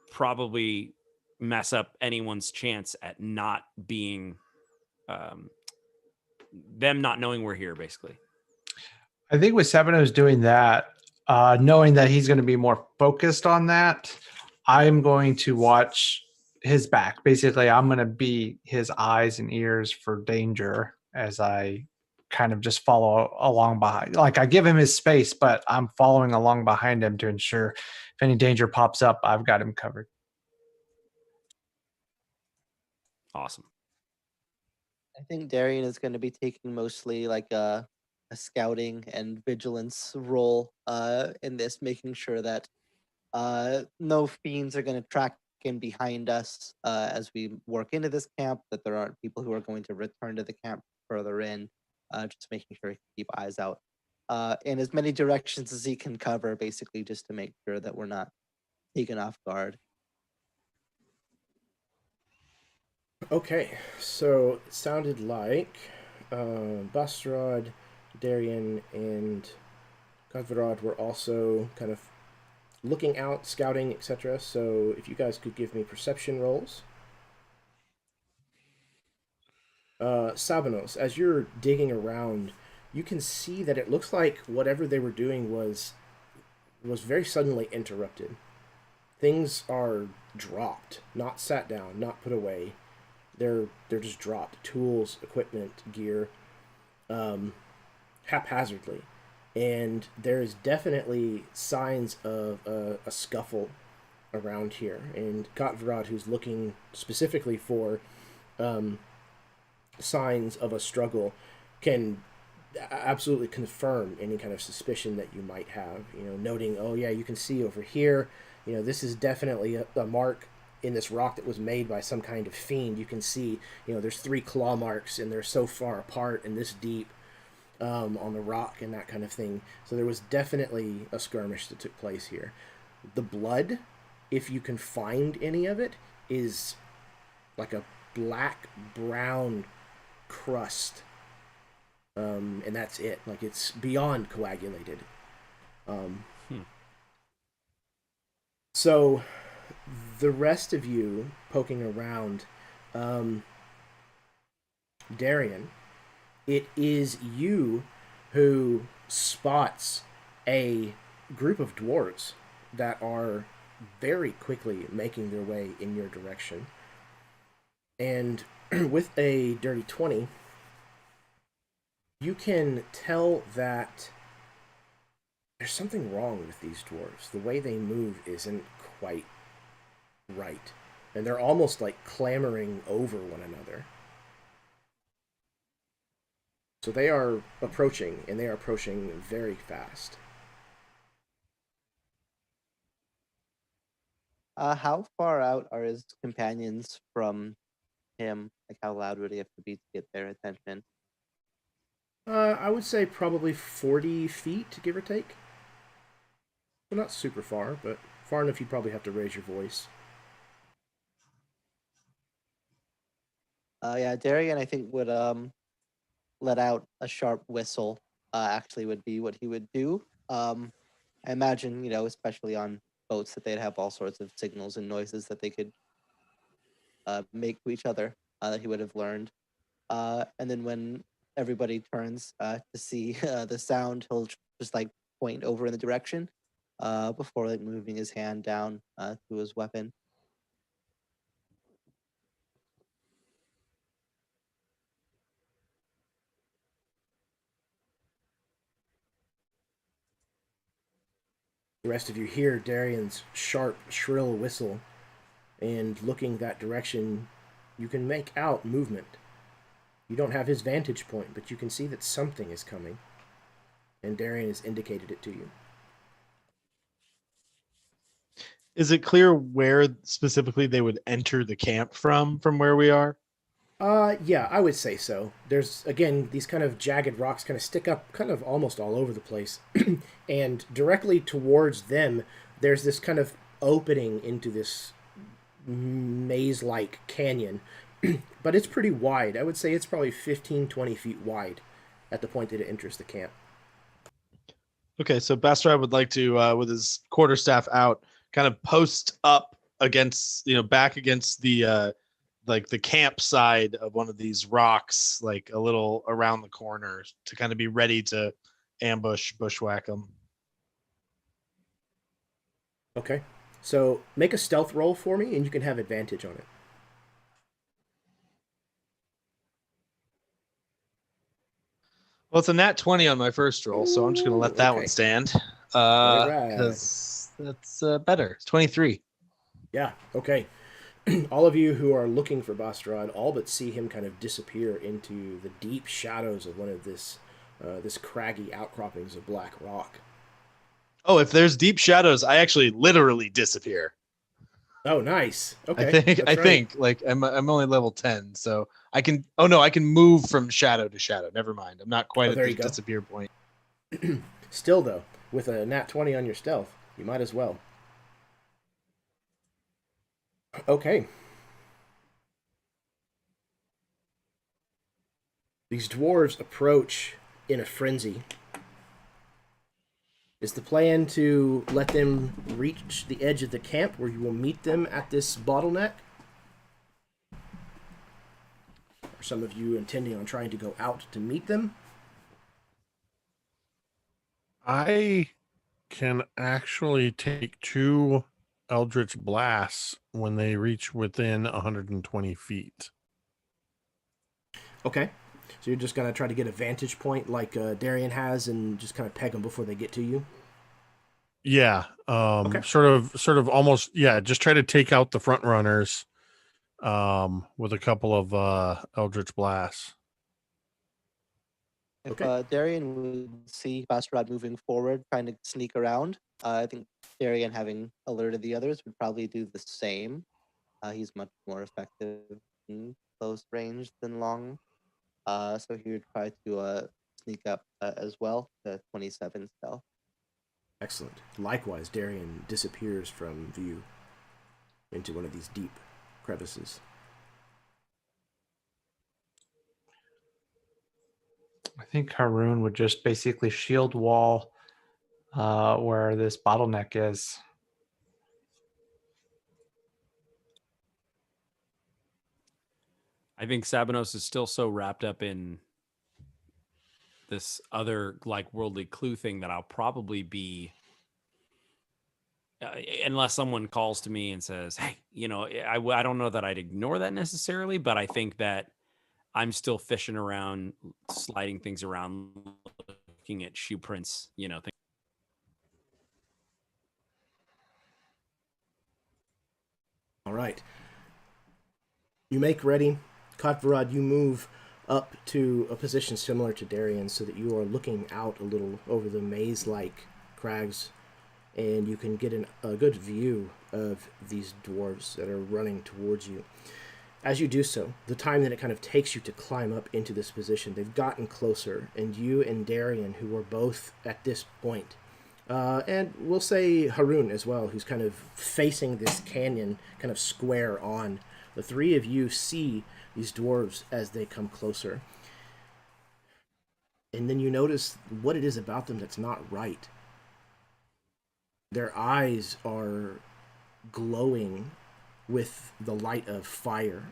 probably mess up anyone's chance at not being them not knowing we're here, basically. I think with Savinos doing that, knowing that he's going to be more focused on that, I'm going to watch his back. Basically, I'm going to be his eyes and ears for danger as I kind of just follow along behind. Like, I give him his space, but I'm following along behind him to ensure if any danger pops up, I've got him covered. Awesome. I think Darian is going to be taking mostly like a scouting and vigilance role in this, making sure that no fiends are going to track in behind us as we work into this camp, that there aren't people who are going to return to the camp further in, just making sure he can keep eyes out in as many directions as he can cover, basically just to make sure that we're not taken off guard. Okay, so it sounded like Bastarad, Darian, and Katvaraad were also kind of looking out, scouting, etc. So if you guys could give me perception rolls. Sabanos, as you're digging around, you can see that it looks like whatever they were doing was very suddenly interrupted. Things are dropped, not sat down, not put away. They're just dropped. Tools, equipment, gear, haphazardly. And there's definitely signs of a scuffle around here. And Katvaraad, who's looking specifically for signs of a struggle, can absolutely confirm any kind of suspicion that you might have. Noting, oh yeah, you can see over here, this is definitely a mark in this rock that was made by some kind of fiend. You can see, there's 3 claw marks, and they're so far apart and this deep on the rock and that kind of thing. So there was definitely a skirmish that took place here. The blood, if you can find any of it, is like a black-brown crust. And that's it. Like, it's beyond coagulated. So the rest of you poking around, Darian, it is you who spots a group of dwarves that are very quickly making their way in your direction. And with a dirty 20, you can tell that there's something wrong with these dwarves. The way they move isn't quite right. And they're almost like clamoring over one another. So they are approaching, and they are approaching very fast. How far out are his companions from him? Like, how loud would he have to be to get their attention? I would say probably 40 feet, give or take. Well, not super far, but far enough you'd probably have to raise your voice. Yeah, Darian, I think, would let out a sharp whistle. Actually, would be what he would do. I imagine, especially on boats, that they'd have all sorts of signals and noises that they could make to each other that he would have learned. And then when everybody turns to see the sound, he'll just like point over in the direction before like moving his hand down to his weapon. The rest of you hear Darian's sharp, shrill whistle, and looking that direction, you can make out movement. You don't have his vantage point, but you can see that something is coming, and Darian has indicated it to you. Is it clear where specifically they would enter the camp from where we are? Yeah, I would say so. There's, again, these kind of jagged rocks kind of stick up kind of almost all over the place. And directly towards them, there's this kind of opening into this maze-like canyon. But it's pretty wide. I would say it's probably 15, 20 feet wide at the point that it enters the camp. Okay, so Bastrad would like to, with his quarterstaff out, kind of post up against, back against the like the camp side of one of these rocks, like a little around the corner, to kind of be ready to ambush, bushwhack them. Okay, so make a stealth roll for me, and you can have advantage on it. Well, it's a nat 20 on my first roll, so I'm just going to let that one stand. Because that's better. It's 23. Yeah, okay. All of you who are looking for Bastrad all but see him kind of disappear into the deep shadows of one of this craggy outcroppings of black rock. Oh, if there's deep shadows, I actually literally disappear. Oh, nice. Okay. I think like I'm only level 10, so I can. Oh no, I can move from shadow to shadow. Never mind. I'm not quite at the disappear point. Still though, with a nat 20 on your stealth, you might as well. Okay. These dwarves approach in a frenzy. Is the plan to let them reach the edge of the camp where you will meet them at this bottleneck? Are some of you intending on trying to go out to meet them? I can actually take 2 Eldritch Blasts when they reach within 120 feet. Okay. So you're just going to try to get a vantage point like Darian has and just kind of peg them before they get to you? Yeah. Okay. Sort of almost, yeah, just try to take out the front runners with a couple of Eldritch Blasts. If Okay. Darian would see Katvaraad moving forward, trying to sneak around, I think Darian, having alerted the others, would probably do the same. He's much more effective in close range than long. So he would try to sneak up as well to 27 stealth. Excellent. Likewise, Darian disappears from view into one of these deep crevices. I think Haroon would just basically shield wall where this bottleneck is. I think Sabanos is still so wrapped up in this other like worldly clue thing that I'll probably be, unless someone calls to me and says, "Hey, I don't know that I'd ignore that necessarily, but I think that I'm still fishing around, sliding things around, looking at shoe prints, things." All right. You make ready. Katvaraad, you move up to a position similar to Darian so that you are looking out a little over the maze-like crags, and you can get a good view of these dwarves that are running towards you. As you do so, the time that it kind of takes you to climb up into this position, they've gotten closer, and you and Darian, who are both at this point, and we'll say Haroon as well, who's kind of facing this canyon kind of square on, the three of you see these dwarves as they come closer. And then you notice what it is about them that's not right. Their eyes are glowing with the light of fire.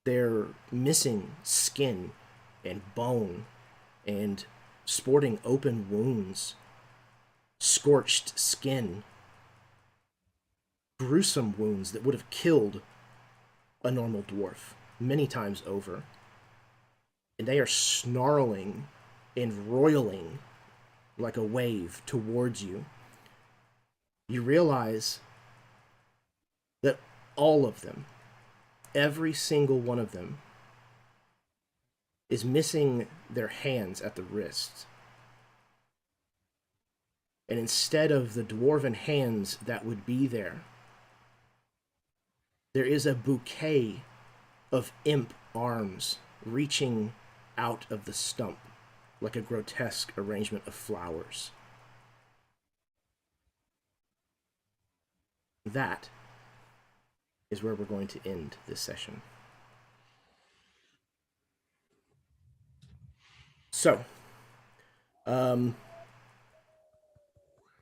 They're missing skin and bone and sporting open wounds, scorched skin, gruesome wounds that would have killed a normal dwarf many times over. And they are snarling and roiling like a wave towards you. You realize that all of them, every single one of them, is missing their hands at the wrists. And instead of the dwarven hands that would be there, there is a bouquet of imp arms reaching out of the stump like a grotesque arrangement of flowers. That is where we're going to end this session. So,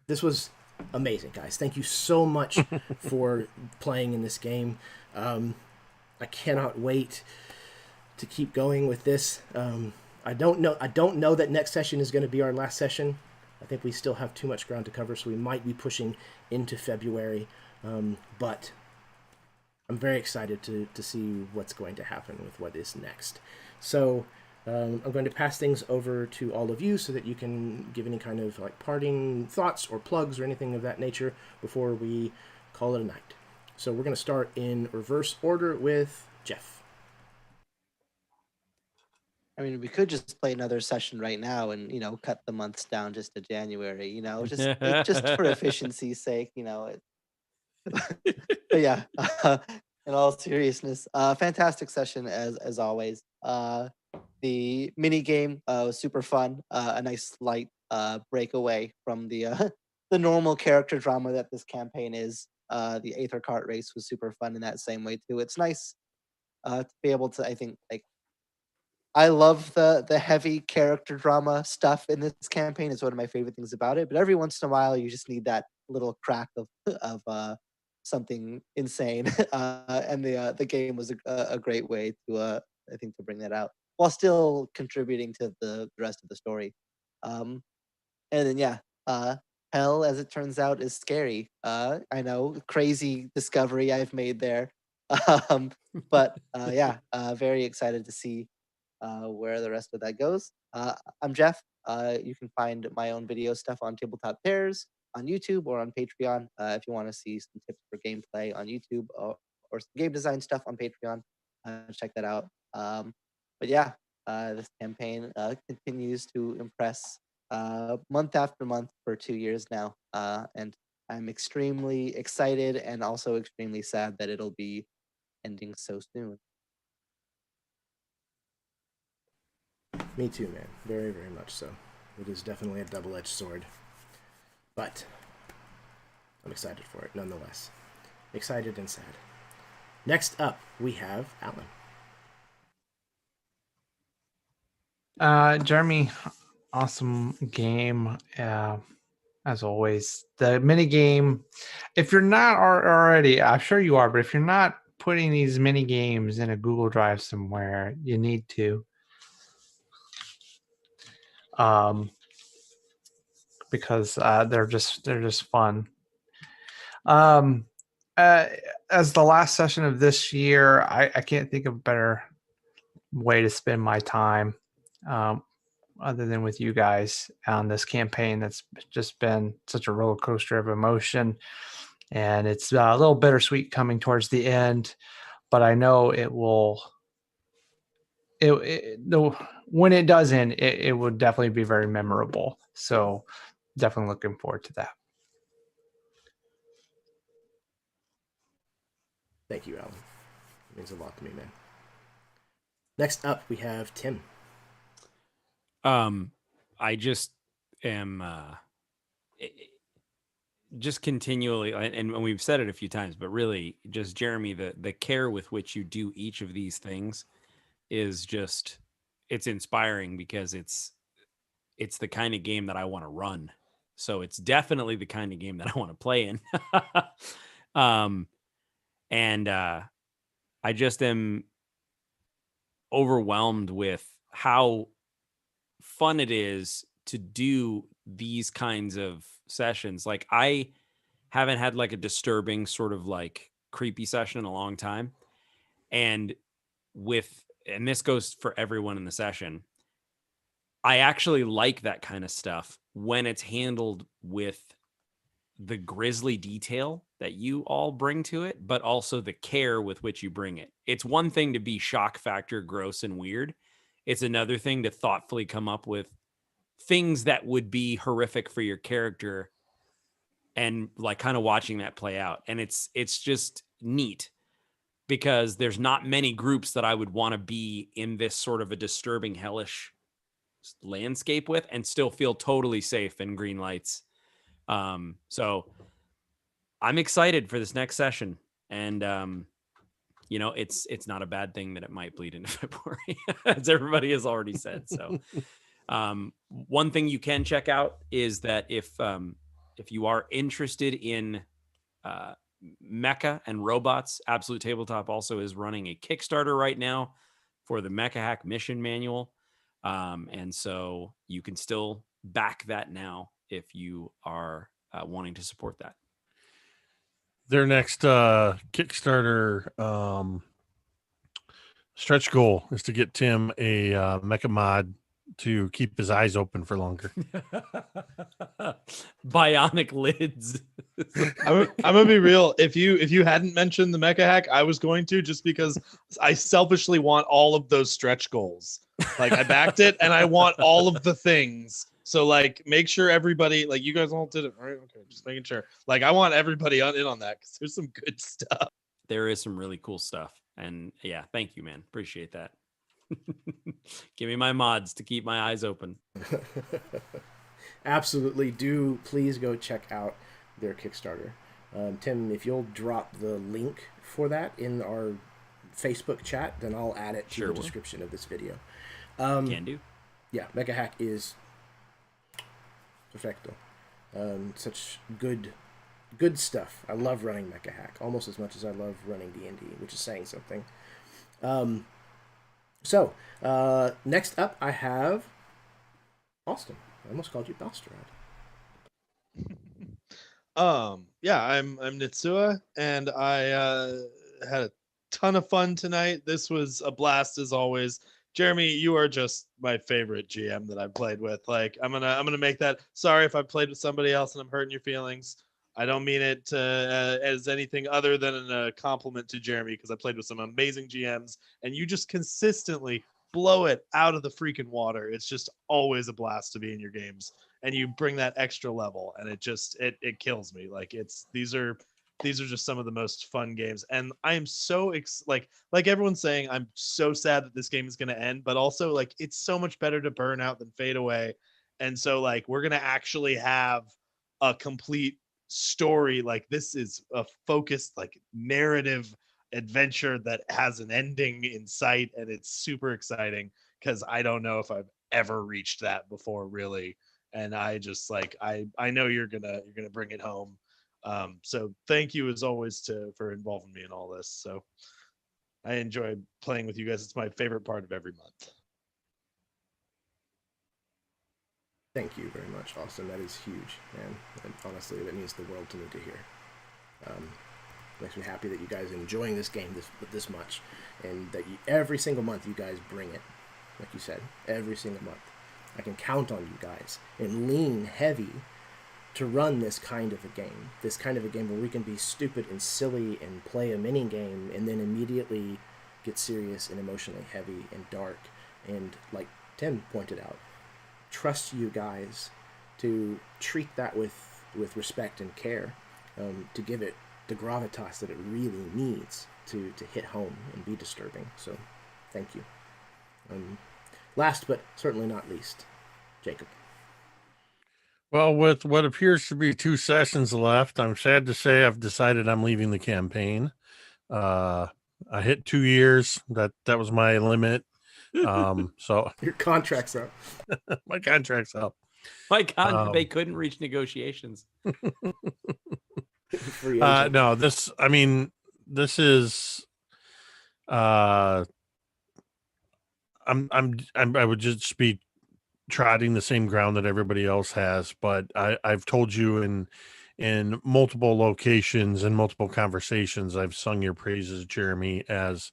this was amazing, guys. Thank you so much for playing in this game. I cannot wait to keep going with this. I don't know that next session is going to be our last session. I think we still have too much ground to cover, so we might be pushing into February. But I'm very excited to see what's going to happen with what is next. So I'm going to pass things over to all of you so that you can give any kind of like parting thoughts or plugs or anything of that nature before we call it a night. So we're going to start in reverse order with Jeff. I mean, we could just play another session right now and, cut the months down just to January, just for efficiency's sake, But yeah, in all seriousness, fantastic session as always. The mini game was super fun. A nice light breakaway from the the normal character drama that this campaign is. The Aether Cart race was super fun in that same way too. It's nice to be able to, I think, like, I love the heavy character drama stuff in this campaign. It's one of my favorite things about it. But every once in a while, you just need that little crack of something insane. And the game was a great way to I think to bring that out while still contributing to the rest of the story. And then hell, as it turns out, is scary. I know, crazy discovery I've made there. But very excited to see where the rest of that goes. I'm Jeff. You can find my own video stuff on Tabletop Pairs on YouTube or on Patreon. If you want to see some tips for gameplay on YouTube or some game design stuff on Patreon, check that out. This campaign continues to impress month after month for 2 years now, and I'm extremely excited and also extremely sad that it'll be ending so soon. Me too, man. Very, very much so. It is definitely a double-edged sword. But I'm excited for it, nonetheless. Excited and sad. Next up, we have Alan. Jeremy, awesome game. As always, the mini game. If you're not already, I'm sure you are, but if you're not putting these mini games in a Google Drive somewhere, you need to. Because they're just fun. As the last session of this year, I can't think of a better way to spend my time other than with you guys on this campaign that's just been such a roller coaster of emotion. And it's a little bittersweet coming towards the end, but I know it will. When it does end, it would definitely be very memorable. So definitely looking forward to that. Thank you, Alan. It means a lot to me, man. Next up, we have Tim. I just am just continually, and we've said it a few times, but really just Jeremy, the care with which you do each of these things is just, it's inspiring because it's the kind of game that I want to run. So it's definitely the kind of game that I want to play in. I just am overwhelmed with how fun it is to do these kinds of sessions. Like, I haven't had like a disturbing sort of like creepy session in a long time. And this goes for everyone in the session, I actually like that kind of stuff when it's handled with the grisly detail that you all bring to it, but also the care with which you bring it. It's one thing to be shock factor, gross and weird. It's another thing to thoughtfully come up with things that would be horrific for your character and like kind of watching that play out. And it's just neat because there's not many groups that I would want to be in this sort of a disturbing, hellish landscape with and still feel totally safe in green lights. So I'm excited for this next session, and it's not a bad thing that it might bleed into February, as everybody has already said. So one thing you can check out is that if you are interested in mecha and robots, Absolute Tabletop also is running a Kickstarter right now for the Mecha Hack Mission Manual. And so you can still back that now if you are wanting to support that. Their next Kickstarter stretch goal is to get Tim a mecha mod to keep his eyes open for longer. Bionic lids. I'm gonna be real. If you hadn't mentioned the mecha hack, I was going to, just because I selfishly want all of those stretch goals. Like, I backed it and I want all of the things. So like, make sure everybody, like, you guys all did it, right? Okay, just making sure. Like, I want everybody in on that because there's some good stuff. There is some really cool stuff. And yeah, thank you, man. Appreciate that. Give me my mods to keep my eyes open. Absolutely. Do please go check out their Kickstarter. Tim, if you'll drop the link for that in our Facebook chat, then I'll add it to the description of this video. Can do. Yeah, Mecha Hack is perfecto. Such good stuff. I love running Mecha Hack almost as much as I love running D&D, which is saying something. So next up I have Austin. I almost called you Belorion. Yeah, I'm Nitsua, and I had a ton of fun tonight. This was a blast as always. Jeremy, you are just my favorite GM that I've played with. Like, I'm gonna make that. Sorry if I played with somebody else and I'm hurting your feelings. I don't mean it as anything other than a compliment to Jeremy, because I played with some amazing GMs, and you just consistently blow it out of the freaking water. It's just always a blast to be in your games, and you bring that extra level, and it kills me. Like these are just some of the most fun games, and I am so like everyone's saying, I'm so sad that this game is going to end, but also like it's so much better to burn out than fade away. And so like we're going to actually have a complete story. Like this is a focused like narrative adventure that has an ending in sight, and it's super exciting because I don't know if I've ever reached that before, really. And I just like I know you're gonna bring it home. So thank you as always for involving me in all this. So I enjoy playing with you guys. It's my favorite part of every month. Thank you very much, Austin. That is huge, man. And honestly, that means the world to me to hear. Makes me happy that you guys are enjoying this game this much, and that every single month you guys bring it. Like you said, every single month. I can count on you guys and lean heavy to run this kind of a game. This kind of a game where we can be stupid and silly and play a mini game and then immediately get serious and emotionally heavy and dark. And like Tim pointed out, trust you guys to treat that with respect and care, to give it the gravitas that it really needs to hit home and be disturbing. So thank you. Last but certainly not least, Jacob. Well, with what appears to be 2 sessions left, I'm sad to say I've decided I'm leaving the campaign. I hit 2 years. That was my limit. So Your contract's up. my contract's up. My God, they couldn't reach negotiations. No, this is I would just be trotting the same ground that everybody else has, but I've told you in multiple locations and multiple conversations, I've sung your praises, Jeremy, as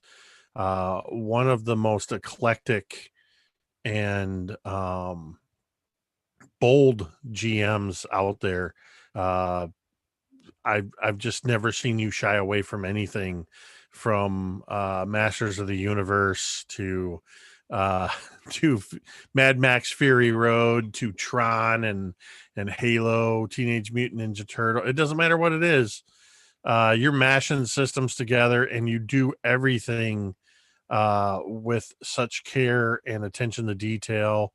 one of the most eclectic and bold GMs out there. I've just never seen you shy away from anything, from Masters of the Universe to Mad Max Fury Road to Tron and Halo, Teenage Mutant Ninja Turtle. It doesn't matter what it is. You're mashing systems together and you do everything with such care and attention to detail.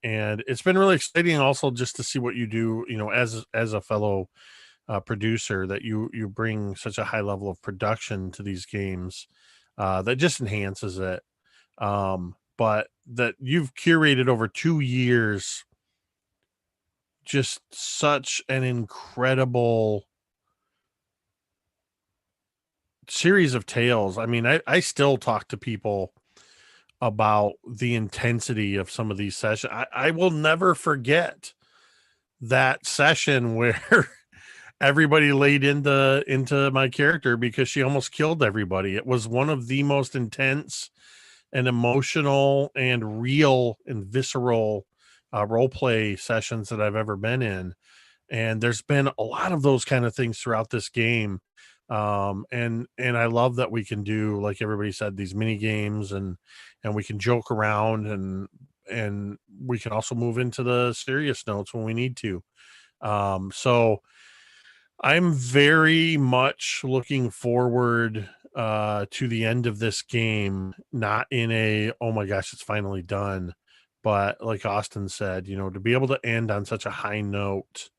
And it's been really exciting also just to see what you do, as a fellow producer, that you bring such a high level of production to these games that just enhances it. But that you've curated over 2 years, just such an incredible series of tales. I mean, I still talk to people about the intensity of some of these sessions. I will never forget that session where everybody laid into my character because she almost killed everybody. It was one of the most intense and emotional and real and visceral role play sessions that I've ever been in. And there's been a lot of those kind of things throughout this game. And I love that we can do, like everybody said, these mini games and we can joke around and we can also move into the serious notes when we need to. So I'm very much looking forward to the end of this game, not in a, oh my gosh, it's finally done, but like Austin said, to be able to end on such a high note,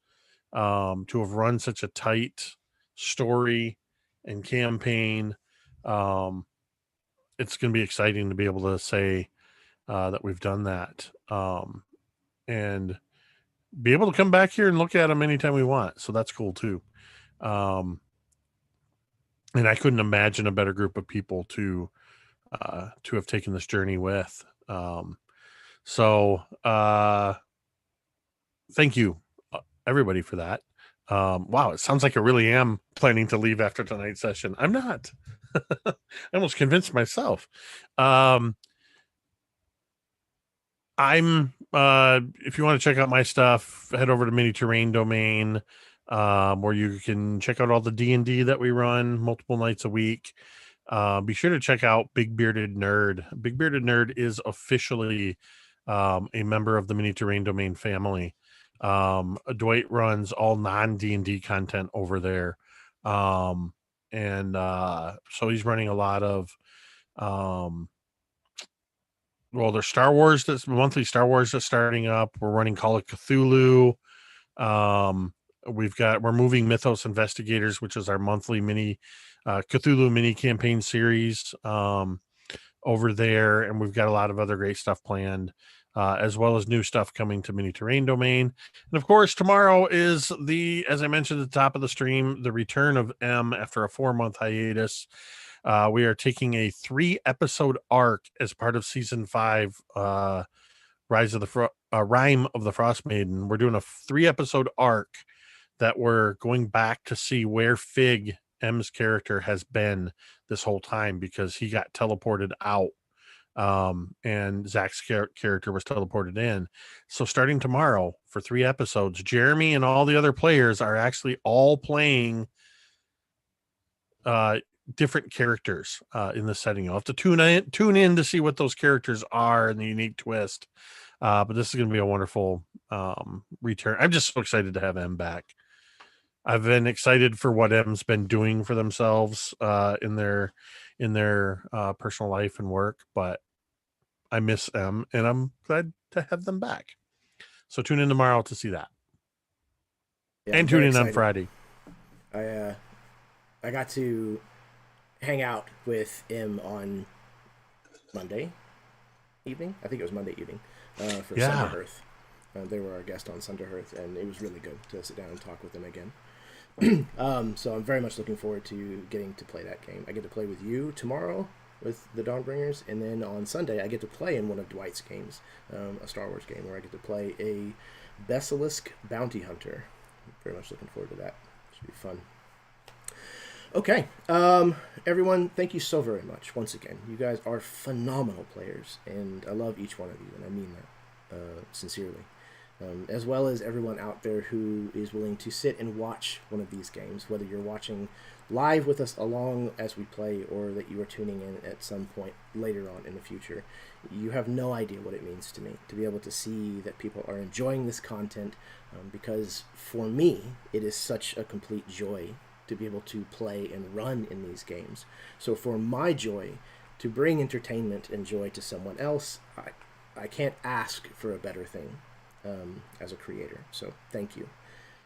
to have run such a tight story and campaign, it's going to be exciting to be able to say that we've done that, and be able to come back here and look at them anytime we want. So that's cool too. And I couldn't imagine a better group of people to have taken this journey with. So thank you, everybody, for that. Wow, it sounds like I really am planning to leave after tonight's session. I'm not. I almost convinced myself. I'm if you want to check out my stuff, head over to Mini Terrain Domain, where you can check out all the D&D that we run multiple nights a week. be sure to check out Big Bearded Nerd. Big Bearded Nerd is officially a member of the Mini Terrain Domain family. Dwight runs all non D&D content over there. So he's running a lot of there's Star Wars, that's monthly Star Wars that's starting up. We're running Call of Cthulhu. We're moving Mythos Investigators, which is our monthly mini Cthulhu mini campaign series over there, and we've got a lot of other great stuff planned, as well as new stuff coming to Mini Terrain Domain. And of course, tomorrow is as I mentioned at the top of the stream, the return of M after a 4-month hiatus. We are taking a 3-episode arc as part of season 5, Rime of the Frost Maiden. We're doing a 3-episode arc that we're going back to see where Fig, M's character, has been this whole time, because he got teleported out, and Zach's character was teleported in. So starting tomorrow for 3 episodes, Jeremy and all the other players are actually all playing different characters in the setting. You'll have to tune in to see what those characters are and the unique twist. But this is going to be a wonderful return. I'm just so excited to have M back. I've been excited for what M's been doing for themselves in their personal life and work, but I miss M, and I'm glad to have them back. So tune in tomorrow to see that. Yeah, and tune in on Friday. I got to hang out with M on Monday evening. I think it was Monday evening for Sunday Earth. They were our guest on Sunday Earth, and it was really good to sit down and talk with them again. So I'm very much looking forward to getting to play that game. I get to play with you tomorrow with the Dawnbringers, and then on Sunday I get to play in one of Dwight's games, a Star Wars game, where I get to play a Basilisk Bounty Hunter. I'm very much looking forward to that. Should be fun. Okay, everyone, thank you so very much once again. You guys are phenomenal players, and I love each one of you, and I mean that sincerely. As well as everyone out there who is willing to sit and watch one of these games, whether you're watching live with us along as we play, or that you are tuning in at some point later on in the future. You have no idea what it means to me to be able to see that people are enjoying this content, because for me, it is such a complete joy to be able to play and run in these games. So for my joy to bring entertainment and joy to someone else, I can't ask for a better thing as a creator. So thank you.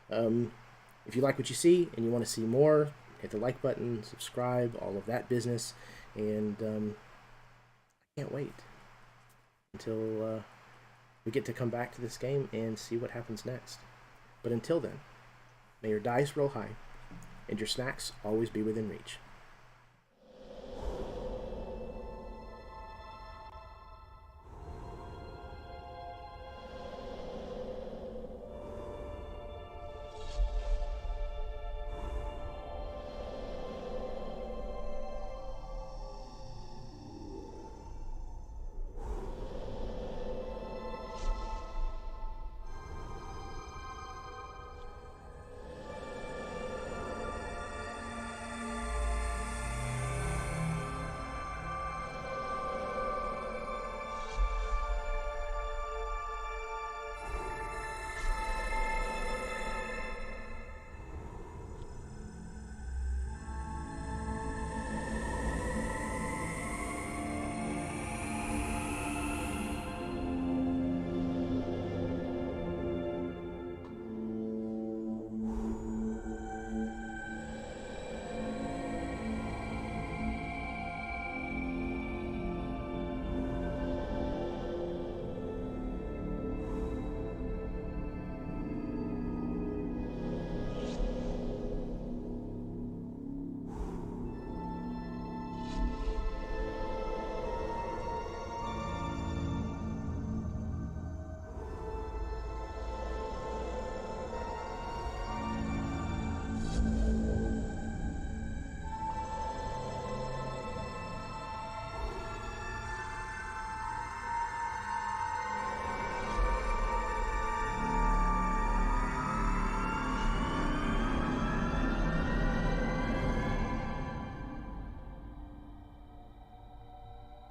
If you like what you see and you want to see more, hit the like button, subscribe, all of that business, and I can't wait until we get to come back to this game and see what happens next. But until then, may your dice roll high and your snacks always be within reach.